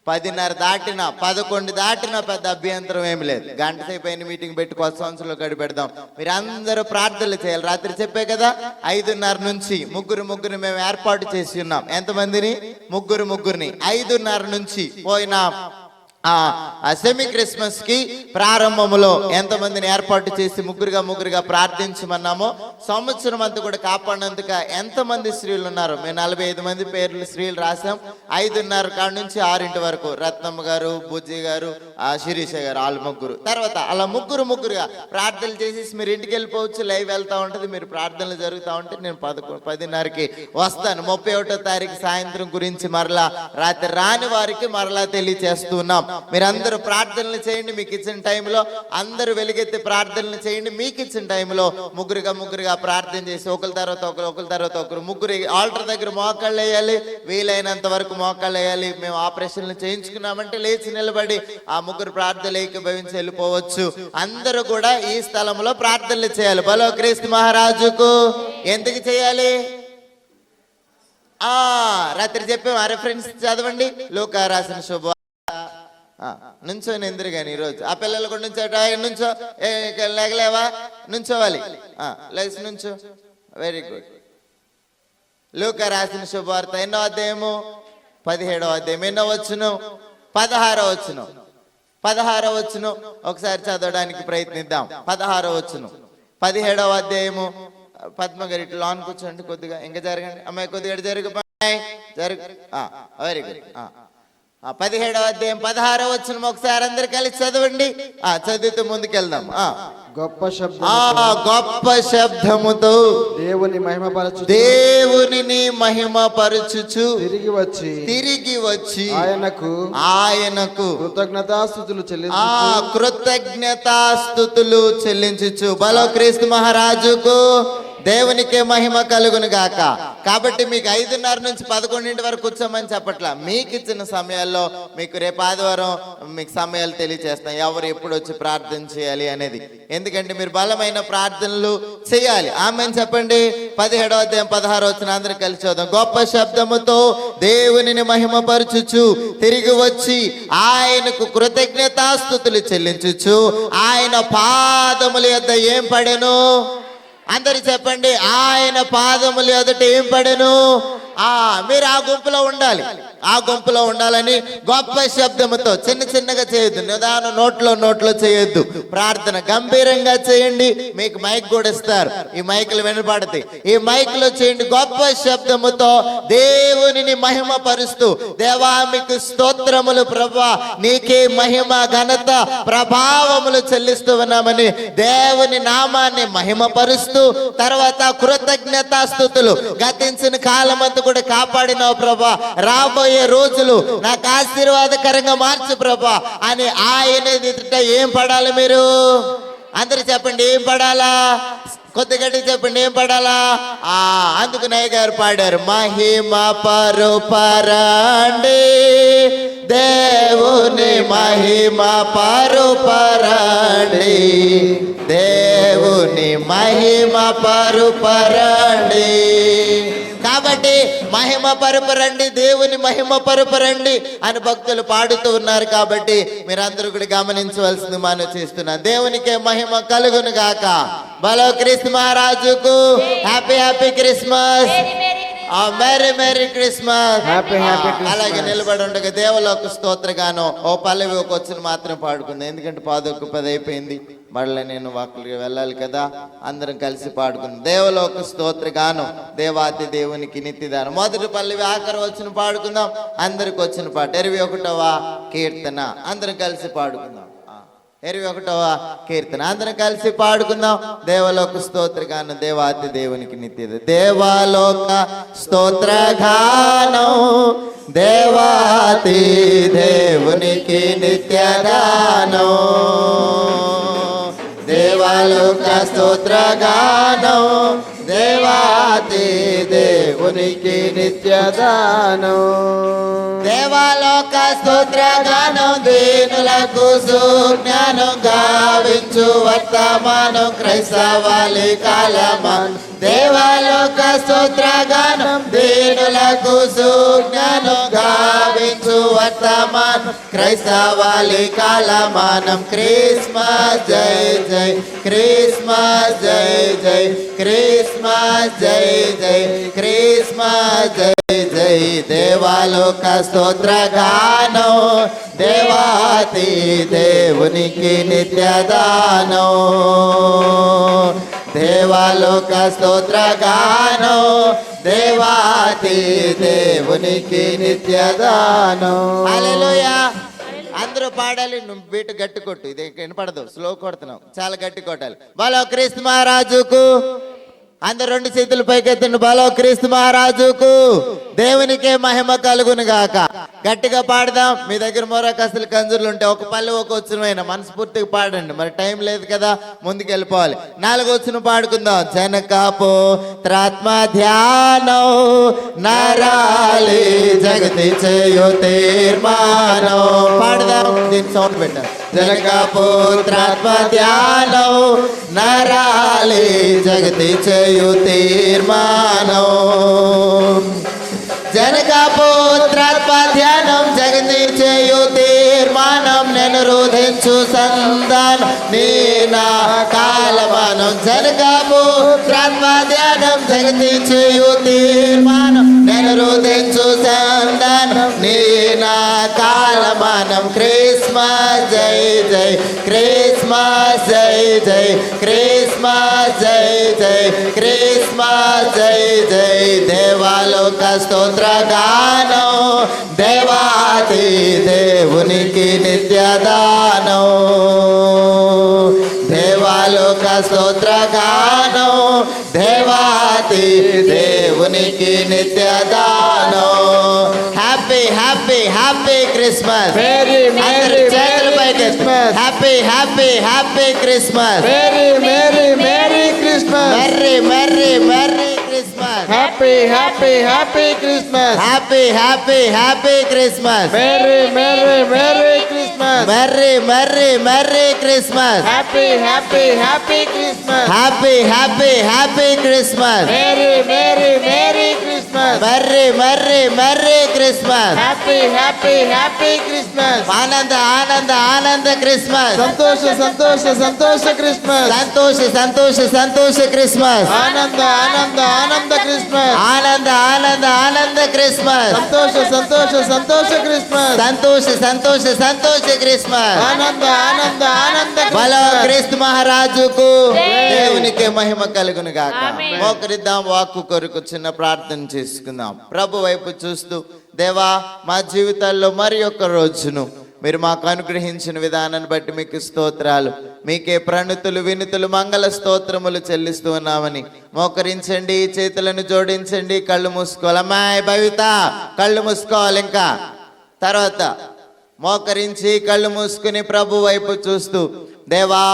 Speaker 1: 10:30 దాటినా 11 దాటినా పెద్ద అభ్యంతరం ఏమి లేదు. గంట సేపు అయిన మీటింగ్ పెట్టి కొత్త సంవత్సరంలో గడిపెడదాం. మీరు అందరూ ప్రార్థనలు చేయాలి. రాత్రి చెప్పే కదా 5:30 నుంచి ముగ్గురు మేము ఏర్పాటు చేసి ఉన్నాం. ఎంతమందిని? ముగ్గురిని 5:30 నుంచి పోయిన సెమీ క్రిస్మస్ కి ప్రారంభంలో ఎంతమందిని ఏర్పాటు చేసి ముగ్గురుగా ప్రార్థించమన్నామో సంవత్సరం అంతా కూడా కాపాడినందుకు ఎంతమంది స్త్రీలు ఉన్నారు? మేము 45 మంది పేర్లు స్త్రీలు రాసాం. 5:30 కాడ నుంచి 6 వరకు రత్నమ్మ గారు, బుజ్జి గారు, శిరీష గారు, వాళ్ళు ముగ్గురు. తర్వాత అలా ముగ్గురుగా ప్రార్థనలు చేసేసి మీరు ఇంటికి వెళ్ళిపోవచ్చు. లైవ్ వెళ్తా ఉంటుంది. మీరు ప్రార్థనలు జరుగుతూ ఉంటే నేను 10:30కి వస్తాను. 31వ తారీఖు సాయంత్రం గురించి మరలా రాత్రి రాని వారికి మరలా తెలియచేస్తున్నాం. మీరందరూ ప్రార్థనలు చేయండి. మీకు ఇచ్చిన టైంలో అందరూ వెలుగెత్తి ప్రార్థనలు చేయండి. మీకు ఇచ్చిన టైంలో ముగ్గురుగా ప్రార్థన చేసి ఒకరి తర్వాత ఒకరు ముగ్గురు ఆల్టర్ దగ్గర మోకాళ్ళు వేయాలి. వీలైనంత వరకు మోకాళ్ళు వేయాలి. మేము ఆపరేషన్లు చేయించుకున్నామంటే లేచి నిలబడి ఆ ముగ్గురు ప్రార్థనలు ఏకీభవించి వెళ్ళిపోవచ్చు. అందరూ కూడా ఈ స్థలంలో ప్రార్థనలు చేయాలి. బలో క్రీస్తు మహారాజుకు. ఎందుకు చేయాలి? రాత్రి చెప్పాము. రెఫరెన్స్ చదవండి. లూకా రాసిన శుభ నుంచోని ఎందురు కానీ ఈరోజు ఆ పిల్లలు కూడా నుంచో లేగలేవా? నుంచోవాలి. లేచి నుంచో. Very good. లూకా రాసిన శుభవార్త 8వ అధ్యాయము 17వ అధ్యాయం. ఎన్నో వచ్చును? 16వ వచ్చును. 16వ వచ్చును ఒకసారి చదవడానికి ప్రయత్నిద్దాం. 16వ వచ్చును. 17వ అధ్యాయము. పద్మ గారి ఇట్లా లోన్ కూర్చోండి. కొద్దిగా ఇంకా జరగండి. అమ్మాయి కొద్దిగా జరుగు. Very good. 17వ అధ్యాయం 16వ వచనం ఒకసారి అందరు కలిసి చదవండి. చదివితే ముందుకెళ్దాం. గొప్ప శబ్దముతో దేవునిని మహిమపరచుచు తిరిగి వచ్చి ఆయనకు కృతజ్ఞతాస్తుతులు చెల్లించుచు. బలో క్రీస్తు మహారాజుకు. దేవునికే మహిమ కలుగును గాక. కాబట్టి మీకు 5:30 నుంచి 11 వరకు కూర్చోమని చెప్పట్లా. మీకు ఇచ్చిన సమయాల్లో మీకు రేపు ఆదివారం మీకు సమయాలు తెలియజేస్తాం, ఎవరు ఎప్పుడు వచ్చి ప్రార్థన చేయాలి అనేది. ఎందుకంటే మీరు బలమైన ప్రార్థనలు చేయాలి. ఆమెను చెప్పండి. 17వ అధ్యాయం 16వ వచనం అందరూ కలిసి చూద్దాం. గొప్ప శబ్దముతో దేవునిని మహిమపరచుచు తిరిగి వచ్చి ఆయనకు కృతజ్ఞతాస్తుతులు చెల్లించుచు ఆయన పాదముల యొద్ద ఏం పడెను? అందరు చెప్పండి, ఆయన పాదములు ఎదుట ఏం పడెను. మీరు ఆ గుంపులో ఉండాలి. ఆ గుంపులో ఉండాలని గొప్ప శబ్దముతో, చిన్న చిన్నగా చేయొద్దు, నిదానం నోట్లో చేయొద్దు. ప్రార్థన గంభీరంగా చేయండి. మీకు మైక్ కూడా ఇస్తారు, ఈ మైకులు వినపడతాయి. ఈ మైకులో చేయండి గొప్ప శబ్దముతో, దేవునిని మహిమ పరుస్తూ, దేవా మీకు స్తోత్రములు ప్రభా, నీకే మహిమ ఘనత ప్రభావములు చెల్లిస్తూ ఉన్నామని దేవుని నామాన్ని మహిమ పరుస్తూ, తర్వాత కృతజ్ఞతాస్తుతులు, గతించిన కాలమంతా కూడా కాపాడినావు ప్రభా, రాబోయే రోజులు నాకు ఆశీర్వాదకరంగా మార్చు ప్రభా అని ఆయన ఎదుట ఏం పడాలి మీరు? అందరు చెప్పండి, ఏం పడాలా? కొద్ది గట్టి చెప్పండి, ఏం పడాలా? అందుకు నయ్య గారు పాడారు, మహిమ పరుపరండి దేవుని మహిమ పరుపరండి, దేవుని మహిమ పరుపరండి. కాబట్టి మహిమ పరుపరండి, దేవుని మహిమ పరుపరండి అని భక్తులు పాడుతూ ఉన్నారు. కాబట్టి మీరందరూ కూడా గమనించవలసింది మనం చేస్తున్నాం. దేవునికే మహిమ కలుగును గాక. బలో క్రీస్తు మహారాజుకు happy happy Christmas, merry merry Christmas. అలాగే నిలబడి ఉండగా దేవలోక స్తోత్రగానం ఓ పల్లవి ఒక వచ్చిన మాత్రం పాడుకుంది. ఎందుకంటే 10:10 అయిపోయింది, మళ్ళీ నేను వాకులకి వెళ్ళాలి కదా. అందరం కలిసి పాడుకుందాం దేవలోక స్తోత్రగానం, దేవాతి దేవునికి నిత్యదానం. మొదటి పల్లవి ఆఖరి వచ్చిన పాడుకుందాం. అందరికి వచ్చిన పాట 21వ కీర్తన. అందరం కలిసి పాడుకుందాం. 21వ కీర్తన అందరం కలిసి పాడుకుందాం. దేవలోక స్తోత్రగానం, దేవాతి దేవునికి నిత్యద. దేవలోక స్తోత్రగానం, దేవాతి దేవునికి నిత్యదానం. దేవలోక స్తోత్రగానం, దేవాతి దేవునికి నిత్యదానం. దేవలోక స్తోత్రగానం, దీనులకు సుజ్ఞానం గావించు వర్తమానం క్రైస్తవాలి కాలమానం. దేవలోక స్తోత్రగానం, దీనులకు సుజ్ఞానం గావించు వర్తమానం క్రైస్తవాలి కాలమానం. క్రిస్మస్ జై జై, క్రిస్మస్ జై జై, క్రిస్మస్ జై జై, క్రిస్మస్ జై జై. దేవలోక స్తోత్రగానం, దేవాతి దేవునికి నిత్యదానం. దేవలోక స్తోత్రగానం, దేవాతి దేవునికి నిత్యదానం. హల్లెలూయా. అందరూ పాడాలి. నువ్వు బీటు గట్టి కొట్టు, ఇది వినపడదు, స్లో కొడుతున్నావు, చాలా గట్టి కొట్టాలి. బలో క్రీస్తు మహారాజుకు. అందరు 2 చేతులు పైకెత్తండి. బలో క్రీస్తు మహారాజుకు. దేవునికే మహిమ కలుగును గాక. గట్టిగా పాడదాం. మీ దగ్గర మొరకస్తులు కంజుర్లు ఉంటే ఒక పల్లె ఒక వచ్చిన మనస్ఫూర్తిగా పాడండి. మరి టైం లేదు కదా, ముందుకు వెళ్ళిపోవాలి. 4వ వచ్చిన పాడుకుందాం. జనకాపో త్రాత్మ ధ్యానం, నరాలి జగతి చేయు తీర్మానం. పాడదాం, దీని సౌండ్ పెట్టాం. జనకాపుత్రాత్మ ధ్యానం, నరాలి జగతి చేయు తీర్మానం. జనకాపుత్రాత్మ ధ్యానం, జగతి చేయు తీర్మానం. నేను రోధించు సంతానం, నీ నా కాలమానం. జనకాపుత్రాత్మ ధ్యానం, జగతి చేయు తీర్మానం. నేను రోధించు సంతానం, నీ నా కాలమానం. క్రిస్మస్ జై జై, క్రిస్మస్ జై జై, క్రిస్మస్ జై జై, క్రిస్మస్ జై జై. దేవలోక స్తోత్రగానం, దేవాతి దేవునికి నిత్యదానం. దేవలోక స్తోత్రగానం, దేవాతి దేవునికి నిత్యదానం. Happy happy happy Christmas. Happy happy happy Christmas. Merry Christmas. Happy Christmas. Happy Christmas. Merry Christmas. Happy Christmas. Happy Christmas. Christmas. Merry merry merry Christmas. Happy happy happy Christmas. ఆనంద ఆనంద ఆనంద క్రిస్మస్. సంతోష సంతోష సంతోష క్రిస్మస్. సంతోష సంతోష సంతోష క్రిస్మస్. ఆనంద ఆనంద ఆనంద క్రిస్మస్. ఆనంద ఆనంద ఆనంద క్రిస్మస్. సంతోష సంతోష సంతోష క్రిస్మస్. సంతోష సంతోష సంతోష క్రిస్మస్. ఆనంద ఆనంద ఆనంద బలో క్రీస్తు మహారాజుకు దేవునికి మహిమ కలుగును గాక. మోకరిద్దాం, వాక్కు కొరకు చిన్న ప్రార్థన చేసుకుందాం. ప్రభు వైపు చూస్తూ, దేవా మా జీవితాల్లో మరి ఒక్క రోజును మీరు మాకు అనుగ్రహించిన విధానాన్ని బట్టి మీకు స్తోత్రాలు. మీకే ప్రణుతులు వినుతులు మంగళ స్తోత్రములు చెల్లిస్తూ ఉన్నామని మోకరించండి, చేతులను జోడించండి, కళ్ళు మూసుకోవాలి. అమ్మాయి భవిత కళ్ళు మూసుకోవాలి. ఇంకా తర్వాత మోకరించి కళ్ళు మూసుకుని ప్రభు వైపు చూస్తూ, దేవా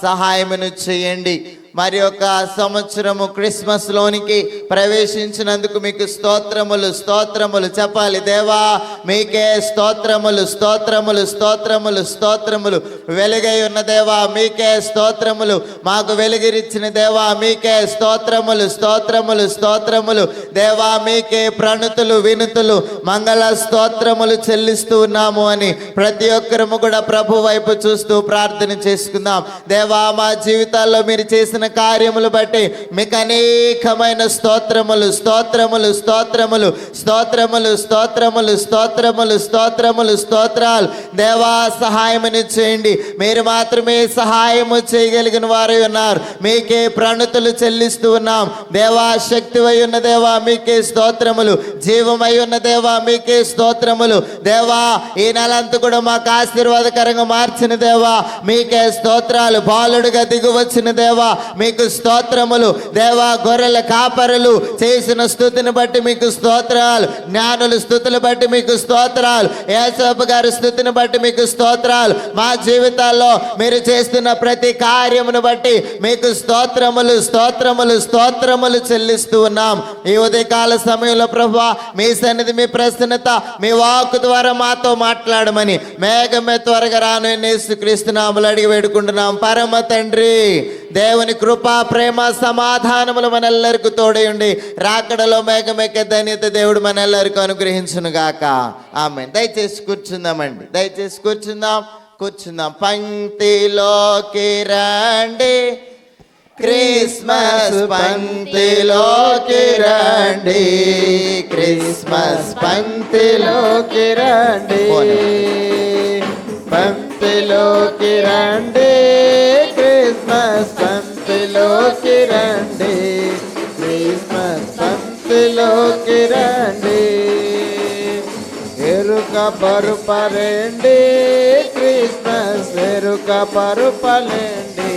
Speaker 1: సహాయమును చేయండి. మరి ఒక సంవత్సరము క్రిస్మస్ లోనికి ప్రవేశించినందుకు మీకు స్తోత్రములు స్తోత్రములు చెప్పాలి. దేవా మీకే స్తోత్రములు స్తోత్రములు స్తోత్రములు స్తోత్రములు. వెలుగై ఉన్న దేవా మీకే స్తోత్రములు. మాకు వెలుగురిచ్చిన దేవా మీకే స్తోత్రములు స్తోత్రములు స్తోత్రములు. దేవా మీకే ప్రణుతులు వినుతులు మంగళ స్తోత్రములు చెల్లిస్తూ ఉన్నాము అని ప్రతి ఒక్కరము కూడా ప్రభు వైపు చూస్తూ ప్రార్థన చేసుకుందాం. దేవా మా జీవితాల్లో మీరు చేసిన కార్యములు బట్టి మీకు అనేకమైన స్తోత్రములు స్తోత్రములు స్తోత్రములు స్తోత్రములు స్తోత్రములు స్తోత్రములు స్తోత్రములు స్తోత్రాలు. దేవా సహాయముని చేయండి. మీరు మాత్రమే సహాయము చేయగలిగిన వారు ఉన్నారు. మీకే ప్రణుతులు చెల్లిస్తూ ఉన్నాం. దేవా శక్తివై ఉన్న దేవా మీకే స్తోత్రములు. జీవమై ఉన్న దేవా మీకే స్తోత్రములు. దేవా ఈ నెలంతా కూడా మాకు ఆశీర్వాదకరంగా మార్చిన దేవా మీకే స్తోత్రాలు. బాలుడుగా దిగువచ్చిన దేవా మీకు స్తోత్రములు. దేవా గొర్రెల కాపరులు చేసిన స్తుతిని బట్టి మీకు స్తోత్రాలు. జ్ఞానుల స్తుతులు బట్టి మీకు స్తోత్రాలు. యేసప్ప గారి స్తుతిని బట్టి మీకు స్తోత్రాలు. మా జీవితాల్లో మీరు చేస్తున్న ప్రతి కార్యమును బట్టి మీకు స్తోత్రములు స్తోత్రములు స్తోత్రములు చెల్లిస్తూ ఉన్నాం. ఈ ఉదయకాల సమయంలో ప్రభువా మీ సన్నిధి, మీ ప్రసన్నత, మీ వాక్కు ద్వారా మాతో మాట్లాడమని మేఘమే త్వరగా రాను యేసుక్రీస్తు నామములో అడిగి వేడుకుంటున్నాం. పరమ తండ్రి, దేవుని కృప ప్రేమ సమాధానములు మనెల్లరికీ తోడయుండి రాకడలో మేఘమెక్కే ధన్యత దేవుడు మనెల్లరికీ అనుగ్రహించును గాక. ఆమేన్. దయచేసి కూర్చుందామండి, దయచేసి కూర్చుందాం. పంక్తిలోకి రండి, క్రిస్మస్ పంక్తిలోకి రండి, క్రిస్మస్ పంక్తిలోకి రండి, పంక్తిలోకి రండి, క్రిస్మస్ పంక్తిలోకి రండి, క్రిస్మస్ పంక్తిలోకి రండి. ఎరుక పరుపలేండి, క్రిస్మస్ ఎరుక పరుపలేండి,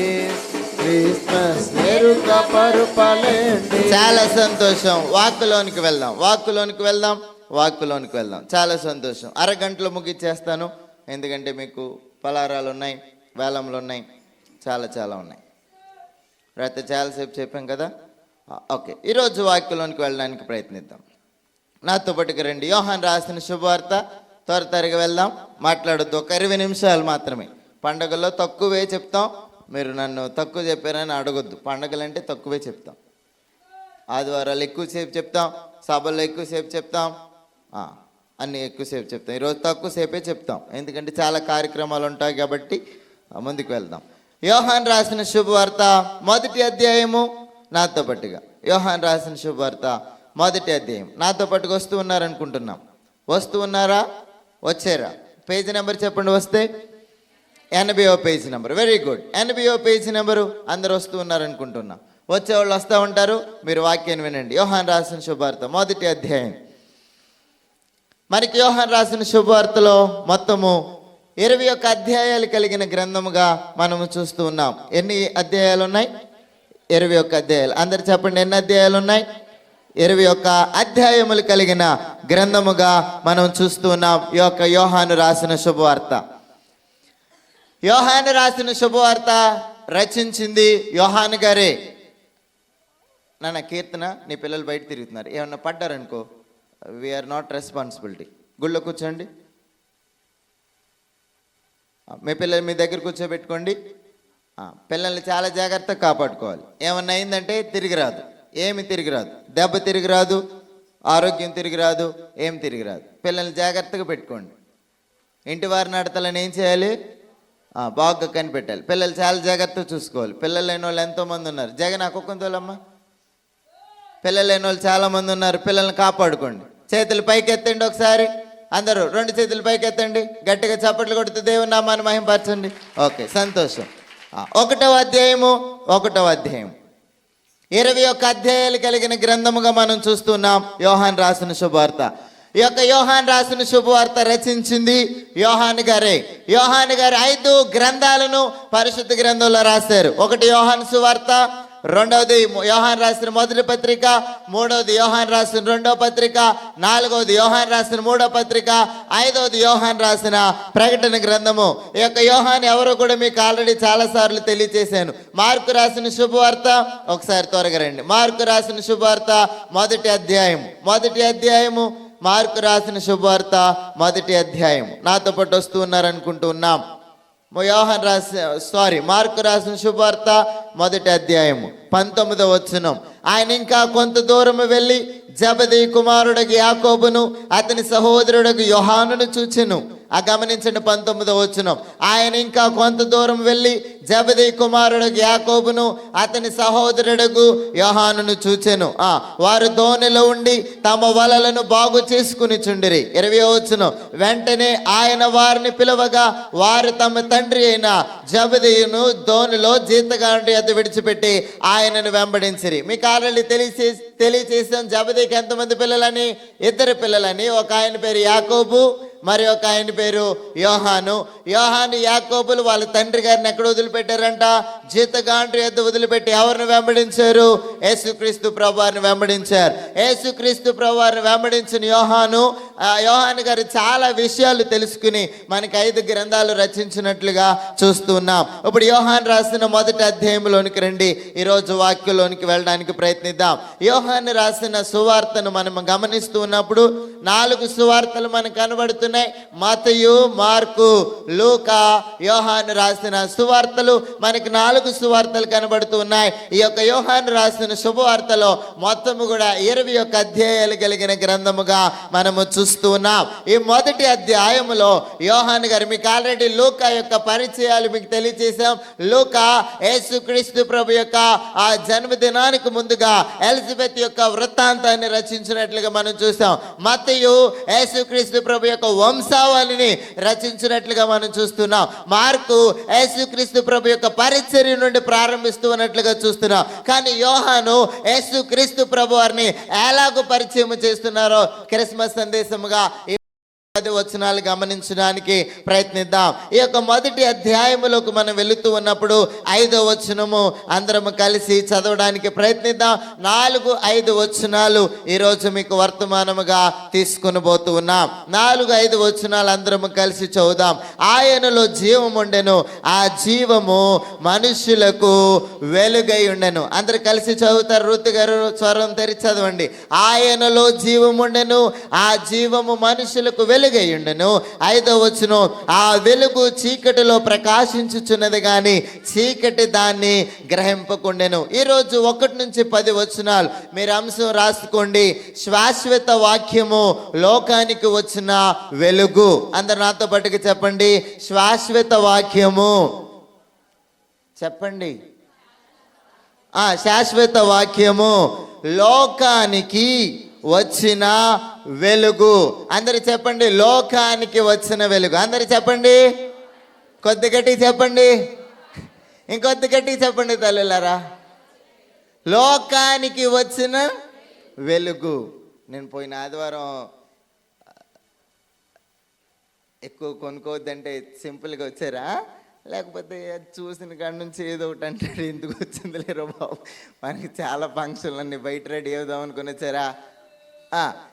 Speaker 1: క్రిస్మస్ ఎరుక పరుపలేండి. చాలా సంతోషం. వాక్కులోనికి వెళ్దాం, వాక్కులోనికి వెళ్దాం, వాక్కులోనికి వెళ్దాం. చాలా సంతోషం. అరగంటలో ముగిచ్చేస్తాను, ఎందుకంటే మీకు పలారాలు ఉన్నాయి, వేలంలు ఉన్నాయి, చాలా చాలా ఉన్నాయి. రాత్రి చాలాసేపు చెప్పాం కదా. ఓకే, ఈరోజు వాక్యంలోనికి వెళ్ళడానికి ప్రయత్నిద్దాం. నాతో పాటుగా రండి. యోహాను రాసిన శుభవార్త త్వరగా వెళ్దాం. మాట్లాడొద్దు, ఒక 20 నిమిషాలు మాత్రమే. పండగల్లో తక్కువే చెప్తాం. మీరు నన్ను తక్కువ చెప్పారని అడగొద్దు. పండగలంటే తక్కువే చెప్తాం. ఆదివారాలు ఎక్కువసేపు చెప్తాం, సభల్లో ఎక్కువసేపు చెప్తాం, అన్నీ ఎక్కువసేపు చెప్తాం. ఈరోజు తక్కువసేపే చెప్తాం, ఎందుకంటే చాలా కార్యక్రమాలు ఉంటాయి కాబట్టి. ముందుకు వెళ్దాం. యోహాను రాసిన శుభవార్త 1వ అధ్యాయము. నాతో పాటుగా యోహాను రాసిన శుభవార్త 1వ అధ్యాయం. నాతో పాటుగా వస్తూ ఉన్నారనుకుంటున్నాం. వస్తూ ఉన్నారా? వచ్చారా? పేజీ నెంబర్ చెప్పండి. వస్తే 80వ పేజీ నెంబర్. Very good. 80వ పేజీ నెంబరు. అందరు వస్తూ ఉన్నారనుకుంటున్నాం. వచ్చేవాళ్ళు వస్తూ ఉంటారు. మీరు వాక్యాన్ని వినండి. యోహాను రాసిన శుభవార్త 1వ అధ్యాయం. మనకి యోహాను రాసిన శుభవార్తలో మొత్తము 21 అధ్యాయాలు కలిగిన గ్రంథముగా మనము చూస్తూ ఉన్నాం. ఎన్ని అధ్యాయాలు ఉన్నాయి? 21 అధ్యాయాలు. అందరు చెప్పండి, ఎన్ని అధ్యాయాలు ఉన్నాయి? 21 అధ్యాయములు కలిగిన గ్రంథముగా మనం చూస్తూ ఉన్నాం ఈ యొక్క యోహాను రాసిన శుభవార్త. యోహాను రాసిన శుభవార్త రచించింది యోహాను గారే. నాన్న కీర్తన, నీ పిల్లలు బయట తిరుగుతున్నారు, ఏమన్నా పడ్డారనుకో, వీఆర్ నాట్ రెస్పాన్సిబిలిటీ. గుళ్ళో కూర్చోండి. మీ పిల్లలు మీ దగ్గర కూర్చోబెట్టుకోండి. పిల్లల్ని చాలా జాగ్రత్తగా కాపాడుకోవాలి. ఏమన్నా అయిందంటే తిరిగి రాదు, ఏమి తిరిగి రాదు. దెబ్బ తిరిగి రాదు, ఆరోగ్యం తిరిగి రాదు, ఏం తిరిగి రాదు. పిల్లల్ని జాగ్రత్తగా పెట్టుకోండి. ఇంటి వారి నడతలను ఏం చేయాలి? బాగా కనిపెట్టాలి. పిల్లలు చాలా జాగ్రత్తగా చూసుకోవాలి. పిల్లలు లేని వాళ్ళు ఎంతోమంది ఉన్నారు. జగన్ అక్కొంతోళ్ళమ్మ, పిల్లలు లేని వాళ్ళు చాలామంది ఉన్నారు. పిల్లల్ని కాపాడుకోండి. చేతులు పైకెత్తండి ఒకసారి, అందరూ 2 చేతులు పైకెత్తండి, గట్టిగా చప్పట్లు కొడుతూ దేవుని నామాన్ని మహింపరచండి. ఓకే, సంతోషం. 1వ అధ్యాయము 21 అధ్యాయాలు కలిగిన గ్రంథముగా మనం చూస్తున్నాం యోహాను రాసిన శుభవార్త. ఈ యొక్క యోహాను రాసిన శుభవార్త రచించింది యోహాను గారే. యోహాను గారు 5 గ్రంథాలను పరిశుద్ధ గ్రంథంలో రాశారు. 1 యోహాను సువార్త, 2వది యోహాను రాసిన మొదటి పత్రిక, 3వది యోహాను రాసిన 2వ పత్రిక, 4వది యోహాను రాసిన 3వ పత్రిక, 5వది యోహాను రాసిన ప్రకటన గ్రంథము. ఈ యొక్క యోహాను ఎవరో కూడా మీకు ఆల్రెడీ చాలాసార్లు తెలియచేశాను. మార్కు రాసిన శుభవార్త, ఒకసారి త్వరగా రండి. మార్కు రాసిన శుభవార్త 1వ అధ్యాయము, మార్కు రాసిన శుభవార్త 1వ అధ్యాయము. నాతో పాటు వస్తూ ఉన్నారనుకుంటున్నాం. మార్కు రాసిన శుభవార్త 1వ అధ్యాయము 19వ వచనం. ఆయన ఇంకా కొంత దూరం వెళ్ళి జబదయి కుమారుడికి యాకోబును అతని సహోదరుడికి యోహానును చూచెను. గమనించండి 19వ వచనం. ఆయన ఇంకా కొంత దూరం వెళ్ళి జబదయి కుమారుడికి యాకోబును అతని సహోదరుడుకు యోహానును చూచెను. వారు దోణిలో ఉండి తమ వలలను బాగు చేసుకుని చుండిరి. 20వ వచనం. వెంటనే ఆయన వారిని పిలవగా వారు తమ తండ్రి అయిన జబదయిను దోణిలో జీతగాండి ఎద్దు విడిచిపెట్టి ఆయనను వెంబడించిరి. మీకు ఆల్రెడీ తెలియచేసాం జబదయికి ఎంతమంది పిల్లలని? 2 పిల్లలని. ఒక ఆయన పేరు యాకోబు, మరి ఒక ఆయన పేరు యోహాను. యాకోబులు వాళ్ళ తండ్రి గారిని ఎక్కడ వదిలిపెట్టారంట? జీతగాండ్రు ఎద్దు వదిలిపెట్టి ఎవరిని వెంబడించారు? యేసుక్రీస్తు ప్రభువారిని వెంబడించారు. యేసుక్రీస్తు ప్రభువారిని వెంబడించిన యోహాను గారు చాలా విషయాలు తెలుసుకుని మనకి 5 గ్రంథాలు రచించినట్లుగా చూస్తున్నాం. ఇప్పుడు యోహాను రాసిన 1వ అధ్యాయంలోనికి రండి. ఈరోజు వాక్యంలోనికి వెళ్ళడానికి ప్రయత్నిద్దాం. యోహాను రాసిన సువార్తను మనం గమనిస్తూ ఉన్నప్పుడు 4 సువార్తలు మనకు కనబడుతున్నాయి. మత్తయి, మార్కు, లూకా, యోహాను రాసిన సువార్తలు మనకి 4 సువార్తలు కనబడుతూ ఉన్నాయి. ఈ యొక్క యోహాను రాసిన శుభవార్తలో మొత్తము కూడా 21 అధ్యాయాలు కలిగిన గ్రంథముగా మనము చూస్తూ ఉన్నాం. ఈ 1వ అధ్యాయములో యోహాను గారు మీకు ఆల్రెడీ లూకా యొక్క పరిచయాలు మీకు తెలియజేశాం. లూకా యేసుక్రీస్తు ప్రభు యొక్క ఆ జన్మదినానికి ముందుగా ఎలిజబెత్ యొక్క వృత్తాంతాన్ని రచించినట్లుగా మనం చూసాం. మత్తయి యేసుక్రీస్తు ప్రభు యొక్క వంశావళిని రచించినట్లుగా మనం చూస్తున్నాం. మార్కు యేసుక్రీస్తు ప్రభు యొక్క పరిచర్య నుండి ప్రారంభిస్తూ ఉన్నట్లుగా చూస్తున్నాం. కానీ యోహాను యేసుక్రీస్తు ప్రభు వారిని ఎలాగో పరిచయం చేస్తున్నారో క్రిస్మస్ సందేశముగా 10 వచనాలు గమనించడానికి ప్రయత్నిద్దాం. ఈ యొక్క 1వ అధ్యాయములోకి మనం వెళుతూ ఉన్నప్పుడు 5వ వచనము అందరము కలిసి చదవడానికి ప్రయత్నిద్దాం. 4, 5 వచనాలు ఈరోజు మీకు వర్తమానముగా తీసుకుని పోతూ ఉన్నాం. 4, 5 వచనాలు అందరము కలిసి చదువుదాం. ఆయనలో జీవం ఉండెను, ఆ జీవము మనుషులకు వెలుగై ఉండెను. అందరు కలిసి చదువుతారు. రుతు గారు స్వరం తెరిచి చదవండి. ఆయనలో జీవం ఉండెను, ఆ జీవము మనుషులకు వెలుగయ్యుండెను. 5వ వచనం. ఆ వెలుగు చీకటిలో ప్రకాశించుచున్నది గాని చీకటి దాన్ని గ్రహింపకుండెను. ఈరోజు 1 నుంచి 10 వచనాలు మీరు అంశం రాసుకోండి. శాశ్వత వాక్యము లోకానికి వచ్చిన వెలుగు. అందరు నాతో పాటుగా చెప్పండి. శాశ్వత వాక్యము చెప్పండి. శాశ్వత వాక్యము లోకానికి వచ్చిన వెలుగు. అందరు చెప్పండి. లోకానికి వచ్చిన వెలుగు. అందరు చెప్పండి. కొద్ది గట్టి చెప్పండి. ఇంకొద్ది గట్టి చెప్పండి తల్లులారా. లోకానికి వచ్చిన వెలుగు. నేను పోయిన ఆదివారం ఎక్కువ కొనుక్కోవద్దంటే సింపుల్గా వచ్చారా, లేకపోతే చూసిన కాడ నుంచి ఏదో ఒకటి అంటాడు, ఎందుకు వచ్చింది లేరో బాబు, మనకి చాలా ఫంక్షన్లు అన్నీ బయట రెడీ అవుదాం అనుకుని వచ్చారా?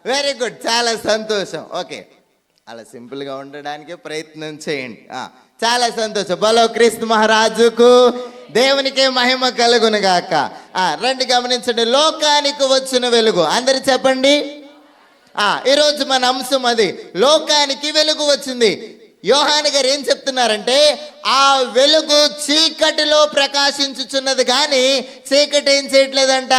Speaker 1: వెరీ గుడ్, చాలా సంతోషం. ఓకే, అలా సింపుల్గా ఉండడానికే ప్రయత్నం చేయండి. చాలా సంతోషం. బలో క్రీస్తు మహారాజుకు దేవునికే మహిమ కలుగును గాక. రండి గమనించండి. లోకానికి వచ్చిన వెలుగు. అందరు చెప్పండి. ఈరోజు మన అంశం అది. లోకానికి వెలుగు వచ్చింది. యోహాను గారు ఏం చెప్తున్నారంటే ఆ వెలుగు చీకటిలో ప్రకాశించుచున్నది కానీ చీకటి ఏం చేయట్లేదంట,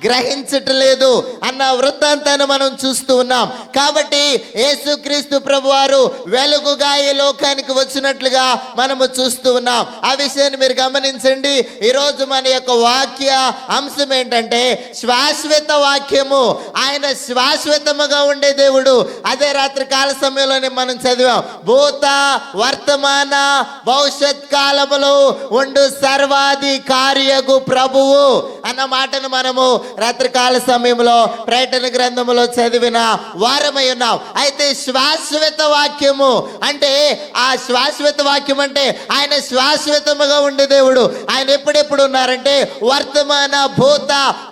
Speaker 1: గ్రహించట్లేదు అన్న వృత్తాంతాన్ని మనం చూస్తూ ఉన్నాం. కాబట్టి యేసుక్రీస్తు ప్రభువారు వెలుగుగా ఈ లోకానికి వచ్చినట్లుగా మనము చూస్తూ ఉన్నాం. ఆ విషయాన్ని మీరు గమనించండి. ఈరోజు మన యొక్క వాక్య అంశం ఏంటంటే శాశ్వత వాక్యము. ఆయన శాశ్వతముగా ఉండే దేవుడు. అదే రాత్రి కాల సమయంలోనే మనం చదివాం. భూత వర్తమాన భవిష్యత్ కాలములో ఉండు సర్వాధికారియగు ప్రభువు అన్న మాటను మనము రాత్రికాల సమయంలో ప్రకటన గ్రంథములో చదివిన వారమై ఉన్నాం. అయితే శాశ్వత వాక్యము అంటే, ఆ శాశ్వత వాక్యం అంటే ఆయన శాశ్వతముగా ఉండే దేవుడు. ఆయన ఎప్పుడెప్పుడు ఉన్నారంటే వర్తమాన భూత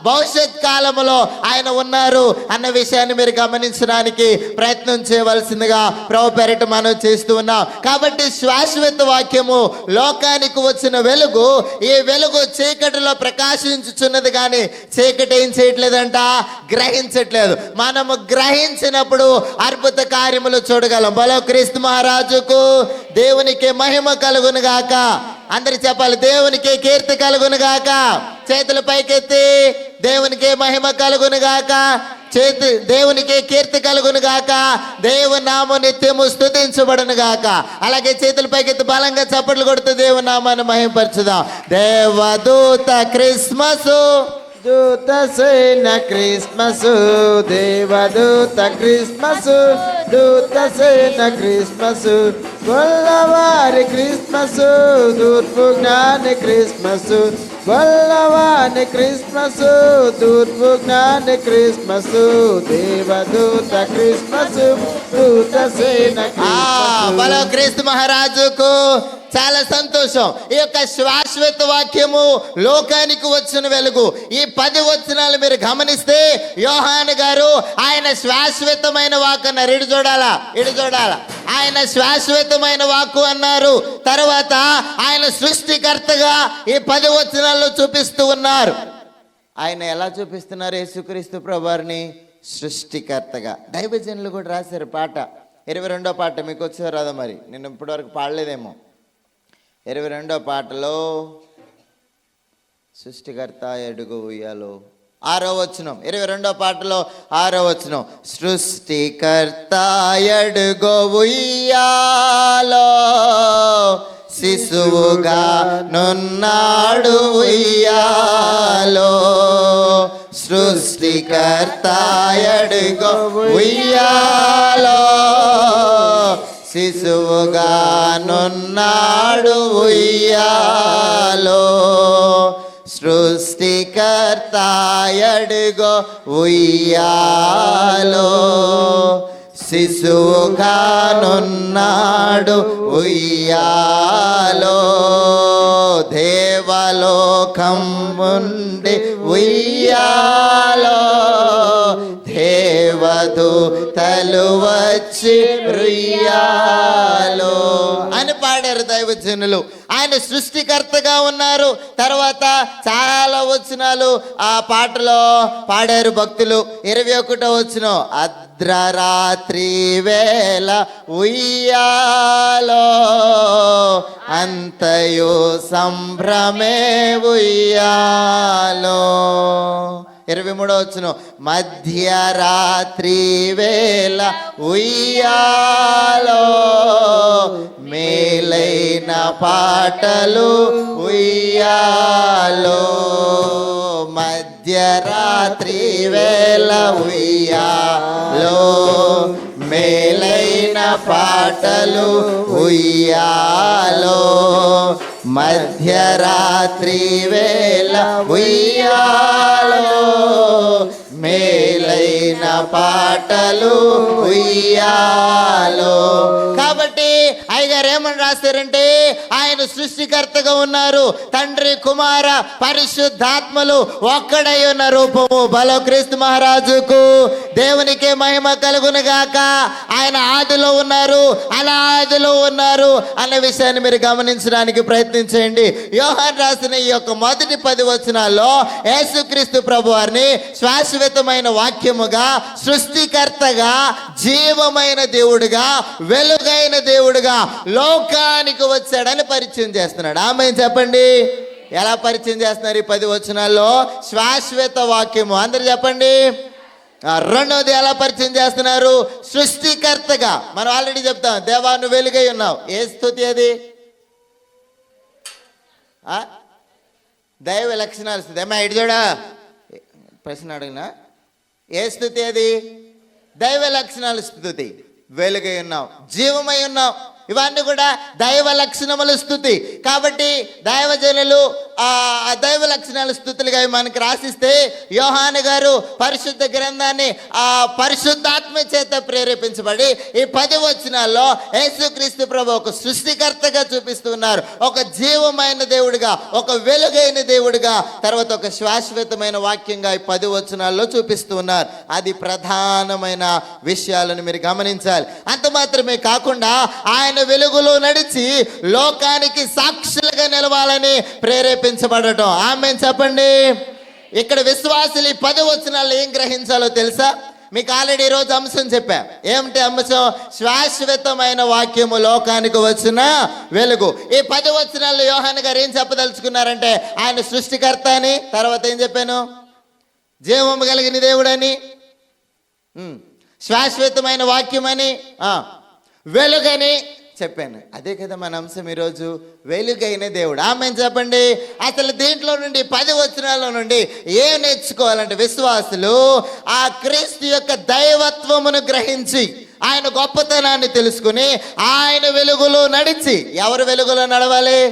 Speaker 1: భవిష్యత్ కాలములో ఆయన ఉన్నారు అన్న విషయాన్ని మీరు గమనించడానికి ప్రయత్నం చేయవలసిందిగా ప్రభు పేరిట మనం చేస్తూ ఉన్నాం. కాబట్టి శాశ్వత వాక్యము లోకానికి వచ్చిన వెలుగు. ఈ వెలుగు చీకటిలో ప్రకాశించుచున్నది కానీ చీకటి ఏం చేయట్లేదంట, గ్రహించట్లేదు. మనము గ్రహించినప్పుడు అద్భుత కార్యములు చూడగలం. బలో క్రీస్తు మహారాజుకు దేవునికి మహిమ కలుగును గాక. అందరు చెప్పాలి, దేవునికి కీర్తి కలుగును గాక. చేతులు పైకెత్తి దేవునికి మహిమ కలుగును గాక. దేవునికి కీర్తి కలుగును గాక. దేవుని నామం నిత్యము స్తుతించబడును గాక. అలాగే చేతుల పైకెత్తి బలంగా చప్పట్లు కొడుతూ దేవుని నామాన్ని మహిమపరచుదాం. దేవదూత క్రిస్మస్,
Speaker 11: దూత సేన క్రిస్మస్, దేవదూత క్రిస్మస్, దూత సేన క్రిస్మస్, గొల్లవారి క్రిస్మస్, తూర్పు జ్ఞాని క్రిస్మస్, గొల్లవాని క్రిస్మస్, తూర్పు జ్ఞాని క్రిస్మస్, దేవదూత క్రిస్మస్, దూత సేన
Speaker 1: బలో క్రీస్తు మహారాజుకు చాలా సంతోషం. ఈ యొక్క శాశ్వత వాక్యము లోకానికి వచ్చిన వెలుగు. ఈ 10 వచనాలు మీరు గమనిస్తే యోహాను గారు ఆయన శాశ్వతమైన వాక్కు అన్నారు. ఇటు చూడాలా ఆయన శాశ్వతమైన వాక్కు అన్నారు. తర్వాత ఆయన సృష్టికర్తగా ఈ 10 వచనాల్లో చూపిస్తూ ఉన్నారు. ఆయన ఎలా చూపిస్తున్నారు యేసుక్రీస్తు ప్రభువారిని? సృష్టికర్తగా. దైవజనులు కూడా రాశారు పాట. 22వ పాట మీకు వచ్చారు రాదా? మరి నేను ఇప్పటివరకు పాడలేదేమో. 22వ పాటలో సృష్టికర్త ఎడుగు ఉయ్యాలో 6వ వచనం. 22వ పాటలో 6వ వచనం. సృష్టికర్త ఎడుగు ఉయ్యాలో శిశువుగా నున్నాడు ఉయ్యాలో. సృష్టికర్త ఎడుగు ఉయ్యాలో శిశువుగా నున్నాడు ఉయ్యాలో. సృష్టికర్త ఎడుగు ఉయ్యాలో శిశువుగా నున్నాడు ఉయ్యాలో. దేవలోకం ఉండి ఉయ్యాలో దేవదూతలు వచ్చి రుయ్యాలో అని పాడారు దైవజనులు. ఆయన సృష్టికర్తగా ఉన్నారు. తర్వాత చాలా వచనాలు ఆ పాటలో పాడారు భక్తులు. 21వ వచనం. అర్ధరాత్రి వేళ ఉయ్యాలో అంతయు సంభ్రమే ఉయ్యాలో. 23వ వచనం. మధ్యరాత్రి వేళ ఉయ్యాలో మేలైన పాటలు ఉయ్యాలో. మధ్యరాత్రి వేళ ఉయ్యాలో మేలైన పాటలు ఉయ్యాలో. మధ్యరాత్రి వేళ ఉయ్యాలో మేలైన పాటలు ఉయ్యాలో. కాబట్టి అయ్యగారు ఏమని రాశారంటే ఆయన సృష్టికర్తగా ఉన్నారు. తండ్రి కుమార పరిశుద్ధాత్మలు ఒక్కడై ఉన్న రూపము. బలో క్రీస్తు మహారాజుకు దేవునికి మహిమ కలుగును గాక. ఆయన ఆదిలో ఉన్నారు, అలా ఆదిలో ఉన్నారు అన్న విషయాన్ని మీరు గమనించడానికి ప్రయత్నించండి. యోహాను రాసిన ఈ యొక్క మొదటి 10 వచనాల్లో యేసుక్రీస్తు ప్రభువారిని శాశ్వతమైన వాక్యముగా, సృష్టికర్తగా, జీవమైన దేవుడుగా, వెలుగైన దేవుడుగా లోకానికి వచ్చాడని పరిచయం చేస్తున్నాడు. ఆమె చెప్పండి, ఎలా పరిచయం చేస్తున్నారు ఈ 10 వచనాల్లో? శాశ్వత వాక్యము. అందరు చెప్పండి. రెండవది ఎలా పరిచయం చేస్తున్నారు? సృష్టికర్తగా. మనం ఆల్రెడీ చెప్తాం, దేవా నువ్వు వెలుగై ఉన్నావు. ఏ స్తుతి అది? దైవ లక్షణాలు స్థుతి. అమ్మా ఇటు చూడా, ప్రశ్న అడిగినా, ఏ స్థుతి అది? దైవ లక్షణాలు స్థుతి. వెలుగై ఉన్నావు, జీవమై ఉన్నావు, ఇవన్నీ కూడా దైవ లక్షణముల స్థుతి. కాబట్టి దైవజనులు ఆ దైవ లక్షణాల స్థుతులుగా మనకి రాసిస్తే, యోహాను గారు పరిశుద్ధ గ్రంథాన్ని ఆ పరిశుద్ధాత్మ చేత ప్రేరేపించబడి ఈ 10 వచనాల్లో యేసుక్రీస్తు ప్రభు ఒక సృష్టికర్తగా చూపిస్తున్నారు, ఒక జీవమైన దేవుడిగా, ఒక వెలుగైన దేవుడిగా, తర్వాత ఒక శాశ్వతమైన వాక్యంగా ఈ 10 వచనాల్లో చూపిస్తూ ఉన్నారు. అది ప్రధానమైన విషయాలను మీరు గమనించాలి. అంత మాత్రమే కాకుండా ఆయన వెలుగులో నడిచి లోకానికి సాక్షులుగా నిలవాలని ప్రేరేపించబడటం. ఆమేన్ చెప్పండి. ఇక్కడ విశ్వాసులు ఈ 10 వచనాల్లో ఏం గ్రహించాలో తెలుసా? మీకు ఆల్రెడీ ఈరోజు అంశం చెప్పా. ఏమిటి అంశం? శాశ్వతమైన వాక్యము లోకానికి వచ్చిన వెలుగు. ఈ 10 వచనాల్లో యోహాను గారు ఏం చెప్పదలుచుకున్నారంటే, ఆయన సృష్టికర్త అని, తర్వాత ఏం చెప్పాను? జీవము కలిగిన దేవుడని, శాశ్వతమైన వాక్యమని, వెలుగని చెప్పాను. అదే కదా మన అంశం ఈరోజు, వెలుగైన దేవుడు. ఆమేన్ చెప్పండి. అసలు దీంట్లో నుండి 10 వచనాల నుండి ఏం నేర్చుకోవాలంటే, విశ్వాసులు ఆ క్రీస్తు యొక్క దైవత్వమును గ్రహించి, ఆయన గొప్పతనాన్ని తెలుసుకుని, ఆయన వెలుగులో నడిచి. ఎవరు వెలుగులో నడవాలి?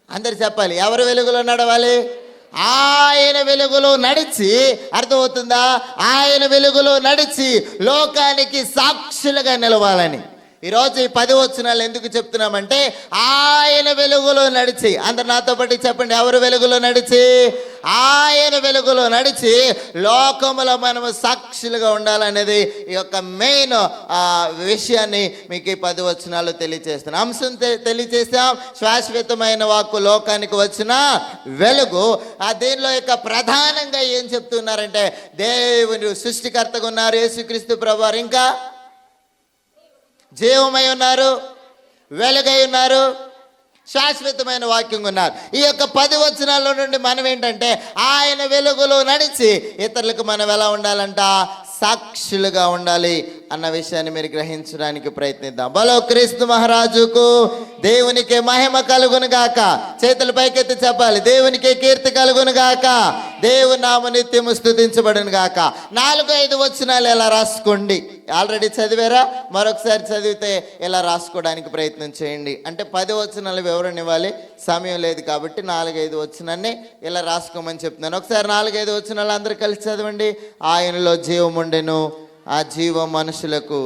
Speaker 1: అందరు చెప్పాలి. ఎవరు వెలుగులో నడవాలి? ఆయన వెలుగులో నడిచి. అర్థమవుతుందా? ఆయన వెలుగులో నడిచి లోకానికి సాక్షులుగా నిలవాలని. ఈరోజు ఈ 10 వచనాలు ఎందుకు చెప్తున్నామంటే, ఆయన వెలుగులో నడిచి. అందరు నాతో పాటు చెప్పండి, ఎవరు వెలుగులో నడిచి? ఆయన వెలుగులో నడిచి లోకములో మనము సాక్షులుగా ఉండాలనేది ఈ యొక్క మెయిన్ విషయాన్ని మీకు ఈ 10 వచనాలు తెలియజేస్తున్నాం. అంశం తెలియజేస్తాం, శాశ్వతమైన వాక్కు లోకానికి వచ్చిన వెలుగు. దీనిలో యొక్క ప్రధానంగా ఏం చెప్తున్నారంటే, దేవుని సృష్టికర్తగా ఉన్నారు యేసుక్రీస్తు ప్రభువారు, ఇంకా జీవమై ఉన్నారు, వెలుగై ఉన్నారు, శాశ్వతమైన వాక్యంగా ఉన్నారు. ఈ యొక్క 10 వచనాల్లో నుండి మనం ఏంటంటే, ఆయన వెలుగులో నడిచి ఇతరులకు మనం ఎలా ఉండాలంట? సాక్షులుగా ఉండాలి అన్న విషయాన్ని మీరు గ్రహించడానికి ప్రయత్నిద్దాం. బలో క్రీస్తు మహారాజుకు దేవునికి మహిమ కలుగును గాక. చేతుల పైకెత్తి చెప్పాలి, దేవునికి కీర్తి కలుగును గాక, దేవుని నామ నిత్యము స్తుతించబడును గాక. 4-5 వచనాలు ఎలా రాసుకోండి. ఆల్రెడీ చదివారా? మరొకసారి చదివితే ఎలా రాసుకోవడానికి ప్రయత్నం చేయండి. అంటే 10 వచనాలు వివరణ ఇవ్వాలి, సమయం లేదు కాబట్టి 4-5 వచనాన్ని ఇలా రాసుకోమని చెప్తున్నాను. ఒకసారి 4-5 వచనాలు అందరూ కలిసి చదవండి. ఆయనలో జీవం ఉండెను, ఆ జీవం మనుషులకు.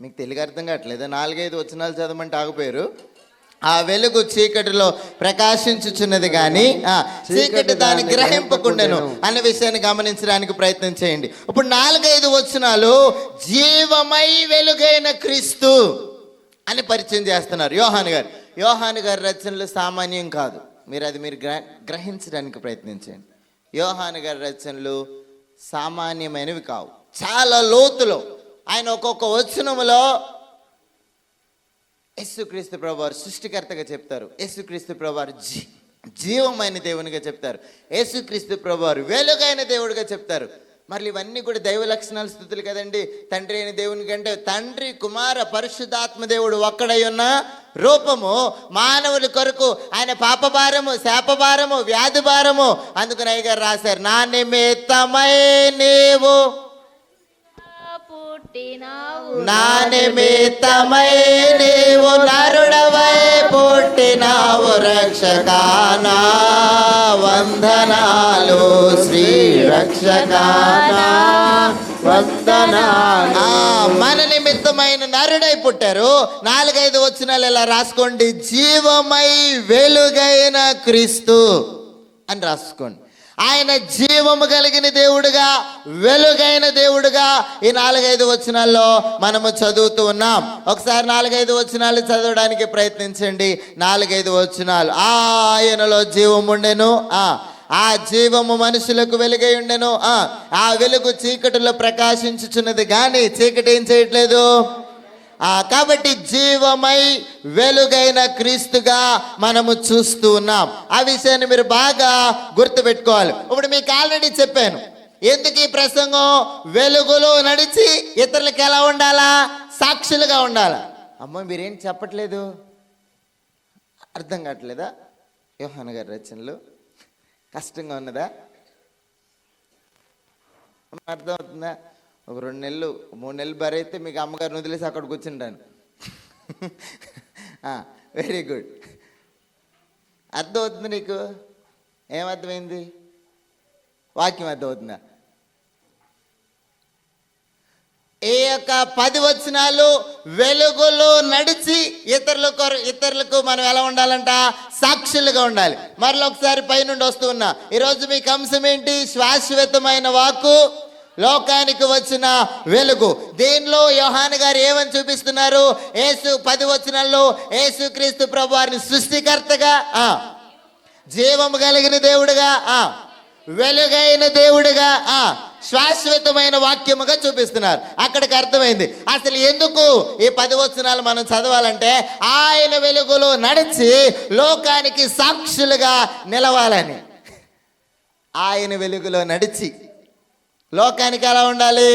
Speaker 1: మీకు తెలుగు అర్థం కావట్లేదు? 4-5 వచనాలు చదవమంటే ఆగిపోయారు. ఆ వెలుగు చీకటిలో ప్రకాశించుచున్నది కానీ చీకటి దాన్ని గ్రహింపకుండెను అనే విషయాన్ని గమనించడానికి ప్రయత్నం చేయండి. ఇప్పుడు 4-5 వచనాలు జీవమై వెలుగైన క్రీస్తు అని పరిచయం చేస్తున్నారు యోహాను గారి రచనలు సామాన్యం కాదు. మీరు గ్రహించడానికి ప్రయత్నించండి. యోహాను గారి రచనలు సామాన్యమైనవి కావు, చాలా లోతులో. ఆయన ఒక్కొక్క వచనములో యేసుక్రీస్తు ప్రభువారు సృష్టికర్తగా చెప్తారు, యేసుక్రీస్తు ప్రభువారు జీవమైన దేవునిగా చెప్తారు, యేసుక్రీస్తు ప్రభువారు వెలుగైన దేవుడిగా చెప్తారు. మరి ఇవన్నీ కూడా దైవ లక్షణాల స్థుతులు కదండి. తండ్రి అయిన దేవుని కంటే తండ్రి, కుమార, పరిశుద్ధాత్మ దేవుడు ఒక్కడై ఉన్న రూపము మానవుల కొరకు ఆయన పాపభారము, శాపభారము, వ్యాధి భారము. అందుకని అయ్యగారు రాశారు, నా నిమిత్తమై నీవు నా నిమిత్తమై నీవు నరుడవై పుట్టినావు రక్షకానా, వందనాలు శ్రీ రక్షకానా, వందనాలు. మన నిమిత్తమైన నరుడై పుట్టారు. 4-5 వచనాలు ఇలా రాసుకోండి, జీవమై వెలుగైన క్రీస్తు అని రాసుకోండి. ఆయన జీవము కలిగిన దేవుడుగా, వెలుగైన దేవుడుగా ఈ 4-5 వచనాల్లో మనము చదువుతూ ఉన్నాం. ఒకసారి 4-5 వచనాలు చదవడానికి ప్రయత్నించండి. 4-5 వచనాలు. ఆయనలో జీవం ఉండెను, ఆ జీవము మనుషులకు వెలుగై ఉండెను. ఆ వెలుగు చీకటిలో ప్రకాశించుచున్నది కానీ చీకటి ఏం చేయట్లేదు. కాబట్టి జీవమై వెలుగైన క్రీస్తుగా మనము చూస్తూ ఉన్నాం. ఆ విషయాన్ని మీరు బాగా గుర్తుపెట్టుకోవాలి. ఇప్పుడు మీకు ఆల్రెడీ చెప్పాను ఎందుకు ఈ ప్రసంగం. వెలుగులో నడిచి ఇతరులకు ఎలా ఉండాలా? సాక్షులుగా ఉండాలా. అమ్మో మీరేం చెప్పట్లేదు, అర్థం కావట్లేదా? యోహాను గారి రచనలు కష్టంగా ఉన్నదా? అర్థం అవుతుందా? ఒక 2 నెలలు 3 నెలలు బరైతే మీకు అమ్మగారిని వదిలేసి అక్కడ కూర్చుంటాను. Very good. అర్థం అవుతుంది నీకు? ఏమర్థమైంది? వాక్యం అర్థం అవుతుందా? ఈ యొక్క 10 వచనాలు వెలుగులో నడిచి ఇతరులకు మనం ఎలా ఉండాలంట? సాక్షులుగా ఉండాలి. మరలా ఒకసారి పైనుండి వస్తూ ఉన్నా. ఈరోజు మీకు అంశం ఏంటి? శాశ్వతమైన వాక్కు, లోకానికి వచ్చిన వెలుగు. దీనిలో యోహాను గారు ఏమని చూపిస్తున్నారు? 10 వచనాల్లో యేసుక్రీస్తు ప్రభు వారిని సృష్టికర్తగా, జీవము కలిగిన దేవుడుగా, వెలుగైన దేవుడుగా, శాశ్వతమైన వాక్యముగా చూపిస్తున్నారు. అక్కడికి అర్థమైంది అసలు ఎందుకు ఈ 10 వచనాలు మనం చదవాలంటే ఆయన వెలుగులో నడిచి లోకానికి సాక్షులుగా నిలవాలని. ఆయన వెలుగులో నడిచి లోకానికి ఎలా ఉండాలి?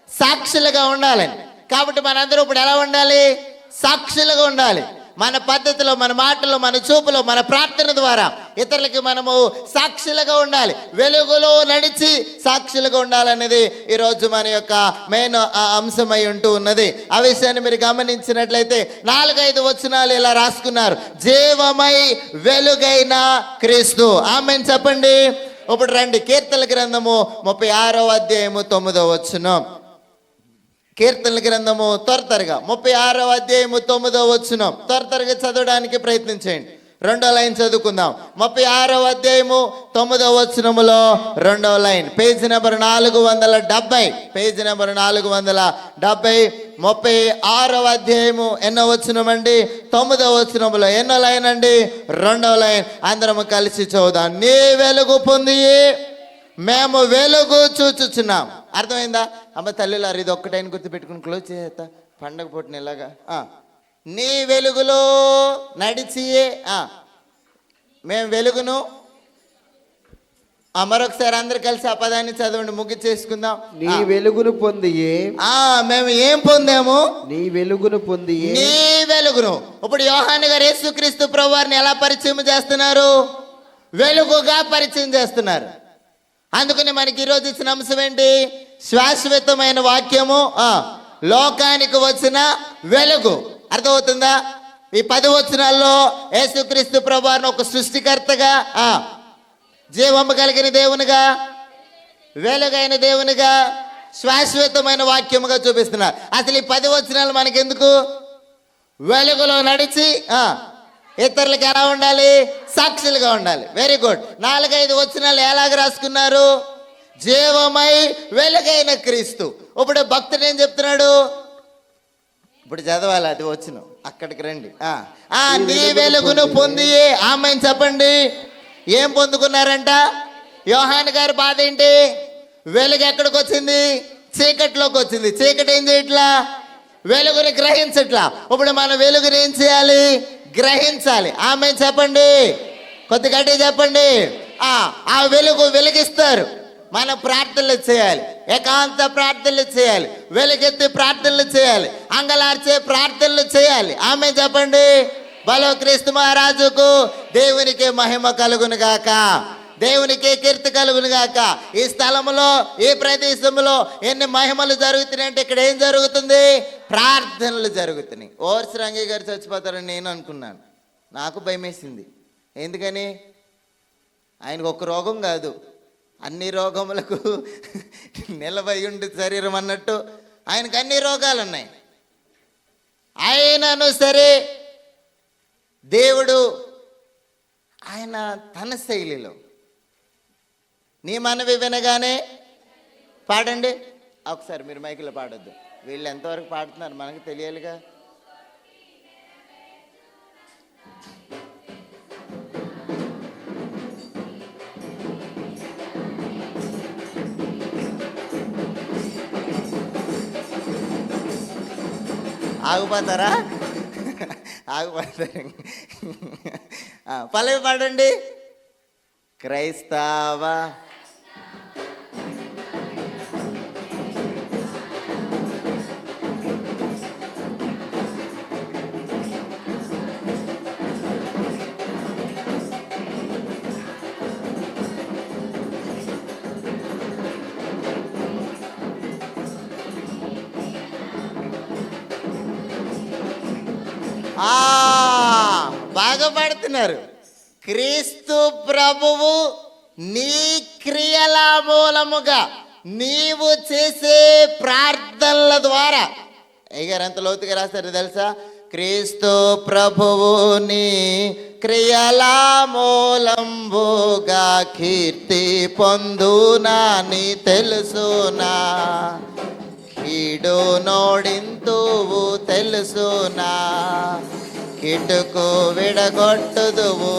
Speaker 1: సాక్షులుగా ఉండాలని. కాబట్టి మనందరూ ఇప్పుడు ఎలా ఉండాలి? సాక్షులుగా ఉండాలి. మన పద్ధతిలో, మన మాటలో, మన చూపులో, మన ప్రార్థన ద్వారా ఇతరులకి మనము సాక్షులుగా ఉండాలి. వెలుగులో నడిచి సాక్షులుగా ఉండాలనేది ఈరోజు మన యొక్క మెయిన్ అంశమై ఉంటూ ఉన్నది. ఆ విషయాన్ని మీరు గమనించినట్లయితే 4-5 వచనాలు ఇలా రాసుకున్నారు. జీవమై వెలుగైన క్రీస్తు. ఆమేన్ చెప్పండి. ఇప్పుడు రండి, కీర్తనల గ్రంథము 36వ అధ్యాయము 9వ వచనం. కీర్తనల గ్రంథము త్వరగా 36వ అధ్యాయము 9వ వచనం త్వరగా చదవడానికి ప్రయత్నించండి. 2వ లైన్ చదువుకుందాం. 36వ అధ్యాయము 9వ వచనములో 2వ line, page number 470. Page number 470, 36వ అధ్యాయము ఎన్నో వచనం అండి? 9వ వచనములో ఎన్నో లైన్ అండి? 2వ లైన్. అందరం కలిసి చదువుదాం. నీ వెలుగు పొంది మేము వెలుగు చూచుచున్నాం. అర్థమైందా? అమ్మ తల్లిలారు ఇది ఒక్కటైన గుర్తుపెట్టుకుని క్లోజ్ చేస్తా పండగ పూటని ఇలాగా. నీ వెలుగులో నడిచి మేము వెలుగును. మరొకసారి అందరు కలిసి ఆ పదాన్ని చదవండి, ముగ్గు చేసుకుందాం.
Speaker 11: నీ వెలుగును పొంది
Speaker 1: మేము ఏం పొందాము?
Speaker 11: నీ వెలుగును పొంది
Speaker 1: నీ వెలుగును. ఇప్పుడు యోహాను గారు యేసుక్రీస్తు ప్రభువారిని ఎలా పరిచయం చేస్తున్నారు? వెలుగుగా పరిచయం చేస్తున్నారు. అందుకని మనకి ఈరోజు ఇచ్చిన అంశం ఏంటి? శాశ్వతమైన వాక్యము, లోకానికి వచ్చిన వెలుగు. అర్థమవుతుందా? ఈ 10 వచనాల్లో యేసుక్రీస్తు ప్రభువారిని ఒక సృష్టికర్తగా, జీవము కలిగిన దేవునిగా, వెలుగైన దేవునిగా, శాశ్వతమైన వాక్యముగా చూపిస్తున్నారు. అసలు ఈ 10 వచనాలు మనకెందుకు? వెలుగులో నడిచి ఇతరులకు ఎలా ఉండాలి? సాక్షులుగా ఉండాలి. Very good. 4-5 వచనాలు ఎలాగ రాసుకున్నారు? జీవమై వెలుగైన క్రీస్తు. ఇప్పుడు భక్తుడు ఏం చెప్తున్నాడు? ఇప్పుడు చదవాలి, అది వచ్చిన అక్కడికి రండి. నీ వెలుగును పొంది ఆమెను చెప్పండి. ఏం పొందుకున్నారంట? యోహాను గారి బాధ ఏంటి? వెలుగు ఎక్కడికి వచ్చింది? చీకటిలోకి వచ్చింది. చీకటి ఏం చేయట్లా? వెలుగుని గ్రహించట్లా. ఇప్పుడు మన వెలుగుని ఏం చేయాలి? గ్రహించాలి. ఆమె చెప్పండి, కొద్ది గట్టి చెప్పండి. ఆ వెలుగు వెలిగిస్తారు. మన ప్రార్థనలు చేయాలి, ఏకాంత ప్రార్థనలు చేయాలి, వెలుగెత్తి ప్రార్థనలు చేయాలి, అంగలార్చే ప్రార్థనలు చేయాలి. ఆమె చెప్పండి. బలో క్రీస్తు మహారాజుకు దేవునికి మహిమ కలుగును గాక, దేవునికి కీర్తి కలుగును గాక. ఈ స్థలంలో, ఈ ప్రదేశంలో ఎన్ని మహిమలు జరుగుతున్నాయంటే ఇక్కడ ఏం జరుగుతుంది? ప్రార్థనలు జరుగుతున్నాయి. ఓర్స్ రంగి గారు చచ్చిపోతారని నేను అనుకున్నాను. నాకు భయమేసింది. ఎందుకని? ఆయనకు ఒక రోగం కాదు, అన్ని రోగములకు నిలబడి ఉండి శరీరం అన్నట్టు ఆయనకు అన్ని రోగాలు ఉన్నాయి. అయినను సరే దేవుడు ఆయన తన శైలిలో, నీ మనవి వినగానే పాడండి. ఒకసారి మీరు మైకులో పాడొద్దు, వీళ్ళు ఎంతవరకు పాడుతున్నారు మనకు తెలియాలిగా. ఆగిపోతారా? ఆగిపోతారు. పల్లవి పాడండి. క్రైస్తవ బాగా పాడుతున్నారు. క్రీస్తు ప్రభువు నీ క్రియల మూలముగా నీవు చేసే ప్రార్థనల ద్వారా, అయ్యారు ఎంత లోతుగా రాశారు తెలుసా? క్రీస్తు ప్రభువు నీ క్రియల మూలంబుగా కీర్తి పొందునా నీ తెలుసునా, కీడు నోడింతువు తెలుసునా, కిటుకు విడగొట్టుదువు.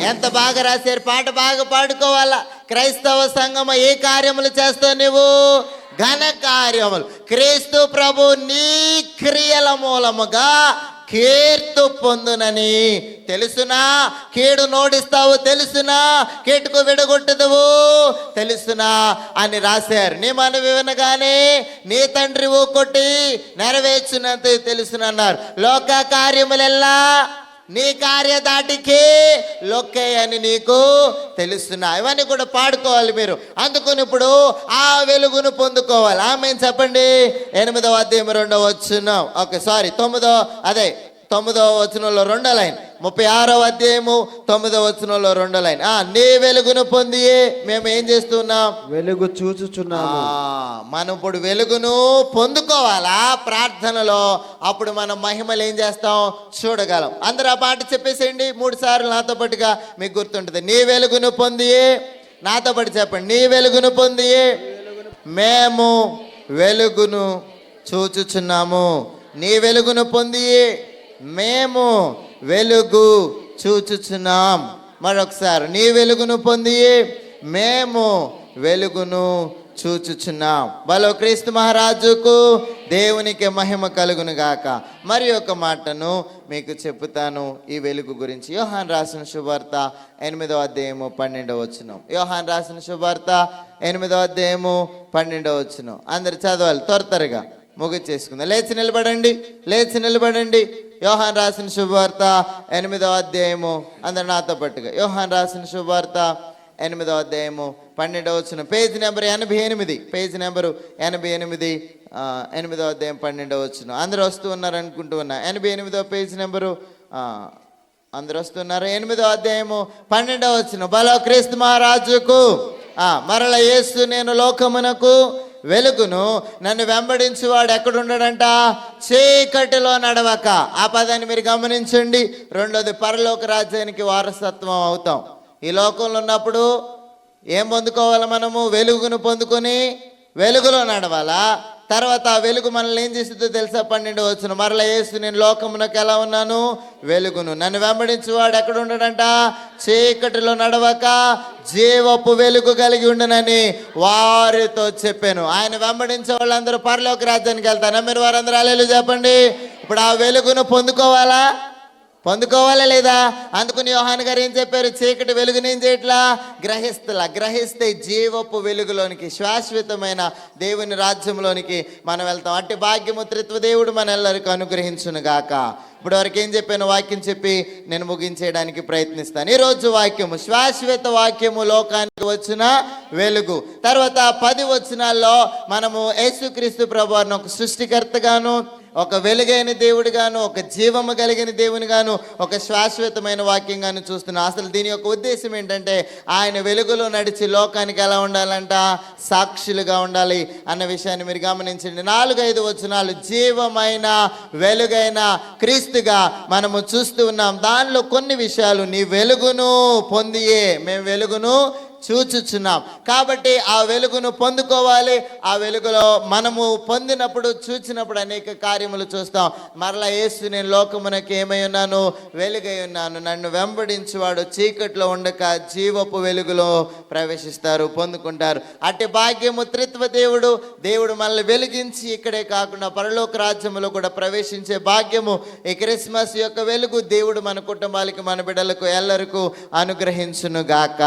Speaker 1: ఎంత బాగా రాశారు. పాట బాగా పాడుకోవాలా. క్రైస్తవ సంఘము ఏ కార్యములు చేస్తావు నువ్వు? ఘన కార్యములు. క్రీస్తు ప్రభు నీ క్రియల మూలముగా కీర్తి పొందునని తెలుసునా, కీడు నోడిస్తావు తెలుసునా, కీటుకు విడగొట్టుదువు తెలుసునా అని రాశారు. నీ మనవి వినగానే నీ తండ్రి ఊకొట్టి నెరవేర్చునంత తెలుసునన్నారు. లోక కార్యములెల్లా నీ కార్యదాటికే లొక్కే అని నీకు తెలుస్తున్నా. ఇవన్నీ కూడా పాడుకోవాలి మీరు. అందుకని ఇప్పుడు ఆ వెలుగును పొందుకోవాలి. ఆమేన్ చెప్పండి. 8వ అధ్యాయం 2వ వచనం. ఓకే సారీ 9వ వచనంలో 2వ లైన్. 36వ అధ్యాయము 9వ వచనంలో 2వ లైన్. నీ వెలుగును పొంది మేము ఏం చేస్తున్నాం?
Speaker 11: వెలుగు చూచుచున్నాము.
Speaker 1: మనం ఇప్పుడు వెలుగును పొందుకోవాలా ప్రార్థనలో. అప్పుడు మనం మహిమలు ఏం చేస్తాం? చూడగలం. అందరూ ఆ పాట చెప్పేసేయండి 3 సార్లు నాతో పాటుగా. మీకు గుర్తుంటుంది. నీ వెలుగును పొంది, నాతో పాటు చెప్పండి. నీ వెలుగును పొంది మేము వెలుగును చూచుచున్నాము. నీ వెలుగును పొంది మేము వెలుగు చూచుచున్నాం. మరొకసారి. నీ వెలుగును పొంది మేము వెలుగును చూచుచున్నాం. బలో క్రీస్తు మహారాజుకు దేవునికి మహిమ కలుగును గాక. మరి ఒక మాటను మీకు చెప్తాను ఈ వెలుగు గురించి. యోహాన్ రాసిన శుభవార్త 8వ అధ్యాయము 12వ వచనం. యోహాన్ రాసిన శుభవార్త 8వ అధ్యాయము 12వ వచనం. అందరు చదవాలి త్వరగా ముగించేసుకుందాం. లేచి నిలబడండి. యోహాన్ రాసిన శుభవార్త 8వ అధ్యాయము. అందరు నాతో పట్టుగా. యోహాన్ రాసిన శుభవార్త 8వ అధ్యాయము 12వ వచనం. Page number 88. Page number 88. 8వ అధ్యాయం 12వ వచనం. అందరూ వస్తూ ఉన్నారు అనుకుంటూ ఉన్నా. 88వ పేజ్ నెంబరు. అందరూ వస్తున్నారు. 8వ అధ్యాయము 12వ వచనం. బలో క్రీస్తు మహారాజుకు. మరల యేసు నేను లోకమునకు వెలుగును, నన్ను వెంబడించువాడు ఎక్కడున్నాడంట? చీకటిలో నడవక. ఆ పదాన్ని మీరు గమనించండి. 2వది పరలోక రాజ్యానికి వారసత్వం అవుతాం. ఈ లోకంలో ఉన్నప్పుడు ఏం పొందుకోవాలి మనము? వెలుగును పొందుకొని వెలుగులో నడవాలా. తర్వాత ఆ వెలుగు మనల్ని ఏం చేస్తుందో తెలుసా? 12వ వచనం. మరలా యేసు నేను లోకమునకు ఎలా ఉన్నాను? వెలుగును, నన్ను వెంబడించువాడు ఎక్కడ ఉండడంట? చీకటిలో నడవక జీవపు వెలుగు కలిగి ఉండనని వారితో చెప్పాను. ఆయన వెంబడించే వాళ్ళందరూ పరలోక రాజ్యానికి వెళ్తారు. మీరు వారందరూ హల్లెలూయా చెప్పండి. ఇప్పుడు ఆ వెలుగును పొందుకోవాలా లేదా? అందుకని యోహాను గారు ఏం చెప్పారు? చీకటి వెలుగుని ఏం చేయట్లా? గ్రహిస్తే జీవపు వెలుగులోనికి, శాశ్వతమైన దేవుని రాజ్యంలోనికి మనం వెళ్తాం. అట్టి భాగ్యము త్రిత్వ దేవుడు మన ಎಲ್ಲರಿకీ అనుగ్రహించును గాక. ఇప్పుడు వరకు ఏం చెప్పాను? వాక్యం చెప్పి నేను ముగించేయడానికి ప్రయత్నిస్తాను. ఈరోజు వాక్యము శాశ్వత వాక్యము, లోకానికి వచ్చిన వెలుగు. తర్వాత 10 వచనాల్లో మనము యేసుక్రీస్తు ప్రభువారిని ఒక సృష్టికర్తగాను, ఒక వెలుగైన దేవుడిగాను, ఒక జీవము కలిగిన దేవునిగాను, ఒక శాశ్వతమైన వాక్యంగాను చూస్తున్నాం. అసలు దీని యొక్క ఉద్దేశం ఏంటంటే ఆయన వెలుగులో నడిచి లోకానికి ఎలా ఉండాలంట? సాక్షులుగా ఉండాలి అన్న విషయాన్ని మీరు గమనించండి. 4-5 వచనాలు జీవమైన వెలుగైన క్రీస్తుగా మనము చూస్తూ ఉన్నాం. దానిలో కొన్ని విషయాలు నీ వెలుగును పొందియే మేము వెలుగును చూచుచున్నాం. కాబట్టి ఆ వెలుగును పొందుకోవాలి. ఆ వెలుగులో మనము పొందినప్పుడు చూచినప్పుడు అనేక కార్యములు చూస్తాం. మరలా యేసు, నేను లోకమునకు ఏమై ఉన్నాను? వెలుగై ఉన్నాను, నన్ను వెంబడించువాడు చీకట్లో ఉండక జీవపు వెలుగులో ప్రవేశిస్తారు, పొందుకుంటారు. అట్టి భాగ్యము త్రిత్వ దేవుడు మనల్ని వెలిగించి ఇక్కడే కాకుండా పరలోక రాజ్యములో కూడా ప్రవేశించే భాగ్యము ఈ క్రిస్మస్ యొక్క వెలుగు దేవుడు మన కుటుంబాలకి, మన బిడ్డలకు ఎల్లరికూ అనుగ్రహించును గాక.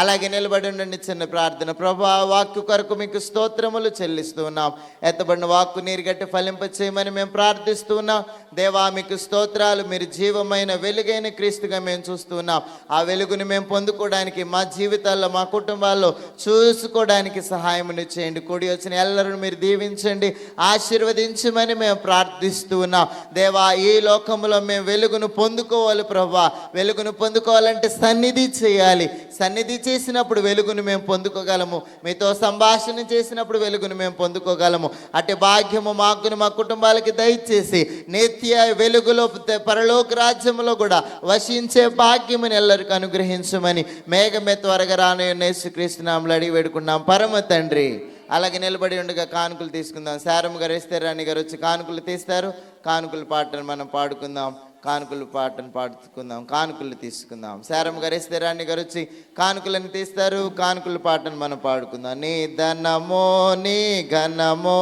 Speaker 1: అలాగే నిలబడి ఉండండి. చిన్న ప్రార్థన. ప్రభువా, వాక్కు కొరకు మీకు స్తోత్రములు చెల్లిస్తూ ఉన్నాం. ఎత్తబడిన వాక్కు నీరుగట్టి ఫలింప చేయమని మేము ప్రార్థిస్తూ ఉన్నాం. దేవా, మీకు స్తోత్రాలు. మీరు జీవమైన వెలుగైన క్రీస్తుగా మేము చూస్తూ ఉన్నాం. ఆ వెలుగుని మేము పొందుకోవడానికి, మా జీవితాల్లో, మా కుటుంబాల్లో చూసుకోవడానికి సహాయముని చేయండి. కూడి వచ్చిన ఎల్లరూ మీరు దీవించండి, ఆశీర్వదించమని మేము ప్రార్థిస్తూ ఉన్నాం. దేవా, ఈ లోకంలో మేము వెలుగును పొందుకోవాలి. ప్రభువా, వెలుగును పొందుకోవాలంటే సన్నిధి చేయాలి. సన్నిధి చేసినప్పుడు వెలుగును మేము పొందుకోగలము. మీతో సంభాషణ చేసినప్పుడు వెలుగును మేము పొందుకోగలము. అట్టి భాగ్యము మాకును, మా కుటుంబాలకి దయచేసి నిత్య వెలుగులో పరలోక రాజ్యములో కూడా వసించే భాగ్యముని ఎల్లరికీ అనుగ్రహించమని మేఘమే త్వరగా రాను యేసుక్రీస్తు నామములో అడిగి వేడుకున్నాం పరమ తండ్రి. అలాగే నిలబడి ఉండగా కానుకలు తీసుకుందాం. శారమ్మ గారు, రాణి గారు వచ్చి కానుకలు తీస్తారు. కానుకల పాటను మనం పాడుకుందాం. కానుకల పాటను పాడుకుందాం. కానుకలు తీసుకుందాం. శారమ్మ గారు, రాణి గారు వచ్చి కానుకలను తీస్తారు. కానుకల పాటను మనం పాడుకుందాం. నీ ధనమో నీ ఘనమో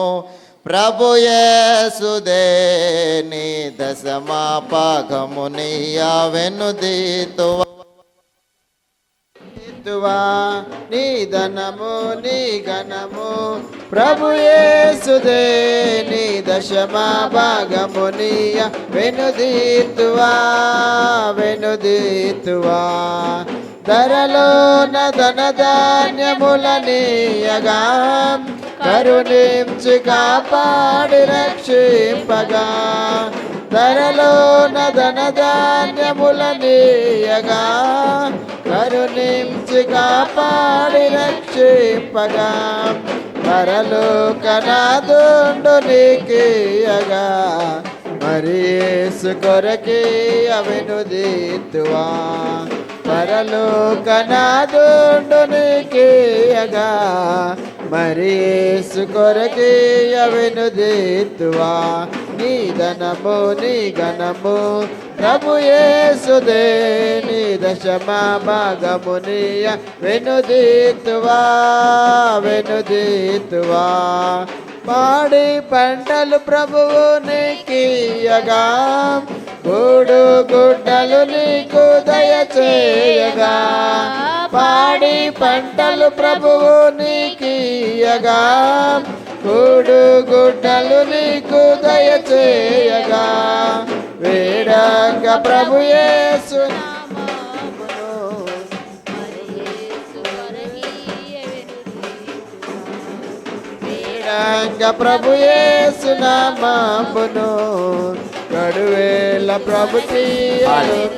Speaker 1: ప్రభు యేసుదే, నీ దశమా పాకము నీయా వెనుదీతువా. నీ ధనము నీ ఘనము ప్రభు యేసుదే, నీ దశమా భాగము నీయ వెనుదీతువా వెనుదీతువా. ధరలోన ధన ధాన్యముల నీయగా కరుణించి కాపాడి రక్షింపగా. ధరలోన ధన ధాన్యముల నీయగా కరుణించి కాపాడి రక్షింపగా. పరలోకనాథుండు నీకియగా మరి యేసు కొరకీయ వెనుదీతువా. పరలోకనాథుండు నీకియగా మరి యేసు కొరకీయ వెనుదీతువా. నీ ధనము నీ ఘనము ప్రభు యేసుదే, నీ దశమా భాగము నీయ వెనుదీతువా వెనుదీతువా. పాడి పంటలు ప్రభువు నీకియగా, గూడు గుడ్డలు నీకు దయచేయగా. పాడి పంటలు ప్రభువు నీకియగా, గూడు గుడ్డలు నీకు దయచేయగా. వేడంగ ప్రభు యేసు నామమును మరి యేసు కొరకీయ వెనుదీతువా. వేడంగ ప్రభు యేసు నామమును గడువేల ప్రభు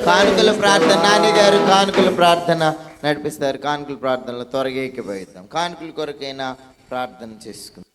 Speaker 1: కానుకల ప్రార్థన. నాని గారు కానుకల ప్రార్థన నడిపిస్తారు. కానుకల ప్రార్థనలో త్వరగా ఎక్కిపోయిద్దాం. కానుకల కొరకైనా ప్రార్థన చేసుకుందాం.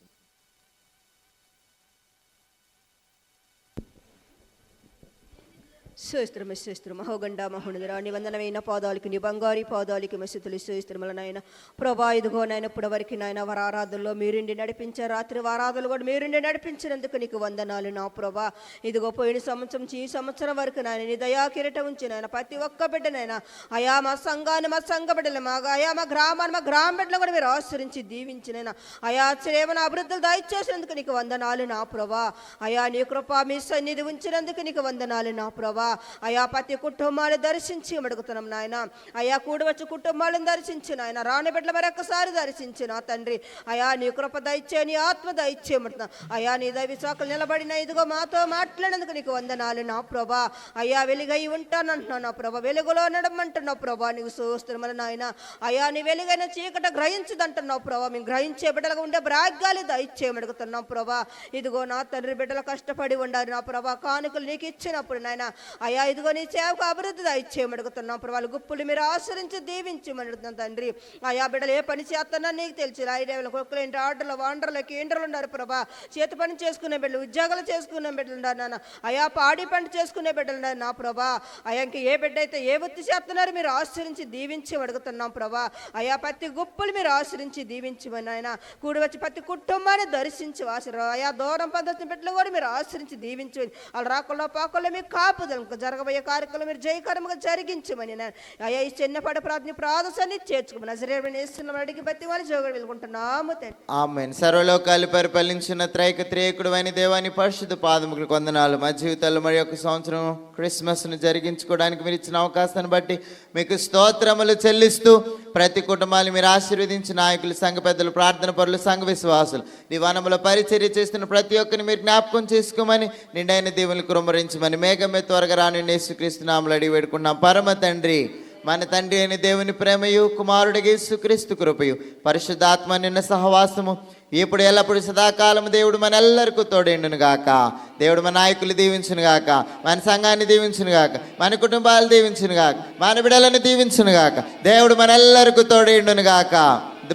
Speaker 12: స్తోత్రము స్తోత్రము మహోగండ మహోన్నతుడా, నీ వందనమైన పాదాలకి, నీ బంగారు పాదాలకి మస్తుతులు స్తోత్రములు నాయన. ప్రభా, ఇదిగో నాయన ఇప్పుడు వరకు నాయన వారాధనలో మీరుండి నడిపించారు. రాత్రి వారాధనలు కూడా మీరుండి నడిపించినందుకు నీకు వందనాలు నా ప్రభా. ఇదిగో పోయిన సంవత్సరం నుంచి ఈ సంవత్సరం వరకు నాయన నీ దయా కిరీటం ఉంచి నాయన ప్రతి ఒక్క బిడ్డనైనా అయా మా సంఘాన్ని, మా సంఘ బిడ్డలు, అయా మా గ్రామాన్ని, మా గ్రామ బిడ్డలు కూడా మీరు ఆశ్రయించి దీవించినైనా అయా శ్రేమన అభివృద్ధులు దయచేసినందుకు నీకు వందనాలు నా ప్రభా. అయా నీ కృప మీ సన్నిధి ఉంచినందుకు నీకు వందనాలు నా ప్రభా. అయా ప్రతి కుటుంబాన్ని దర్శించి అడుగుతున్నాం నాయన. అయా కూడవచ్చు కుటుంబాలను దర్శించి నాయన, రాని బిడ్డలు మరొకసారి దర్శించి నా తండ్రి. అయా నీ కృప దయచే, నీ ఆత్మ దయచేయమంటున్నా. అయా నీ దైవ సాకులు నిలబడిన ఇదిగో మాతో మాట్లాడినందుకు నీకు వందనాలు నా ప్రభా. అయా వెలుగై ఉంటానంటున్నావు నా ప్రభా, వెలుగులో నడమంటున్నావు ప్రభా. నీకు స్తోత్రములు నాయన. అయా నీ వెలుగైన చీకట గ్రహించదంటున్నావు ప్రభా. మేము గ్రహించే బిడ్డలుగా ఉండే భాగ్యాలు దయచేయమడుగుతున్నాం ప్రభా. ఇదిగో నా తండ్రి బిడ్డలు కష్టపడి ఉండాలి నా ప్రభా. కానుకలు నీకు ఇచ్చినప్పుడు నాయన అయా ఇదిగో నీ సేవకు అభివృద్ధి దయచేయమని అడుగుతున్నాం ప్రభా. వాళ్ళ గుప్పులు మీరు ఆశ్రయించి దీవించమని అడుగుతున్నాం తండ్రి. అయా బిడ్డలు ఏ పని చేస్తున్నా నీకు తెలుసు. ఐదేళ్ళ కుక్కలు ఏంటి, ఆర్డర్లు వాండర్లు కేంద్రాలు ఉన్నారు ప్రభా. చేతి పని చేసుకునే బిడ్డలు, ఉద్యోగాలు చేసుకునే బిడ్డలు ఉన్నారు నాన్న. అయా పాడి పంట చేసుకునే బిడ్డలు ఉన్నారు నా ప్రభా. అయా ఇంకా ఏ బిడ్డ అయితే ఏ వృత్తి చేస్తున్నారు మీరు ఆశ్రయించి దీవించి అడుగుతున్నాం ప్రభా. అయా ప్రతి గుప్పులు మీరు ఆశ్రయించి దీవించమని ఆయన కూడి వచ్చి ప్రతి కుటుంబాన్ని దర్శించి ఆశీర్వాదం. అయా దూరం పద్ధతి బిడ్డలు కూడా మీరు ఆశ్రయించి దీవించమని, వాళ్ళు రాకుండా పాకుల్లో మీ కాపుదలు జరగబోయే కార్యక్రమం మీరు జయకరంగా జరిగించమని అయ్యా ఈ చిన్నపాటి ప్రార్థనని చేర్చుకోమని నజరేయుడైన యేసునామమున అడిగి బతి వారి జోగడు వెళ్ళుకుంటున్నాము తండ్రి.
Speaker 1: ఆమేన్. సర్వలోకాలు పరిపాలించిన త్రైక అయిన దేవాని పరిశుద్ధ పాదములకు వందనాలు. మా జీవితాల్లో మరి ఒక సంవత్సరం క్రిస్మస్ను జరిగించుకోవడానికి మీరు ఇచ్చిన అవకాశాన్ని బట్టి మీకు స్తోత్రములు చెల్లిస్తూ ప్రతి కుటుంబాన్ని మీరు ఆశీర్వదించి నాయకులు, సంఘ పెద్దలు, ప్రార్థన పరులు, సంఘ విశ్వాసులు ఈ వనములో పరిచర్య చేస్తున్న ప్రతి ఒక్కరిని మీరు జ్ఞాపకం చేసుకోమని, నిండైన దేవుని కుమ్మరించమని మేఘమే త్వరగా రాని యేసుక్రీస్తు నామములో అడిగి వేడుకున్నాం పరమ తండ్రి. మన తండ్రి అయిన దేవుని ప్రేమయు, కుమారుడికి యేసుక్రీస్తు కృపయు, పరిశుద్ధాత్మ నిన్న సహవాసము ఇప్పుడు ఎల్లప్పుడు సదాకాలము దేవుడు మన ఎల్లరికూ తోడేండును గాక. దేవుడు మన నాయకులు దీవించును గాక, మన సంఘాన్ని దీవించును గాక, మన కుటుంబాలు దీవించును గాక, మన బిడ్డలను దీవించును గాక. దేవుడు మన ఎల్లరికూ తోడేండును గాక.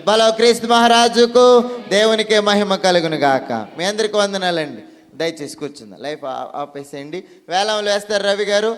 Speaker 1: బలో క్రీస్తు మహారాజుకు దేవునికే మహిమ కలుగును గాక. మీ అందరికీ వందనాలండి. దయచేసి కూర్చుందాం. లైఫ్ ఆపేసేయండి. వేలంలో వేస్తారు రవి గారు.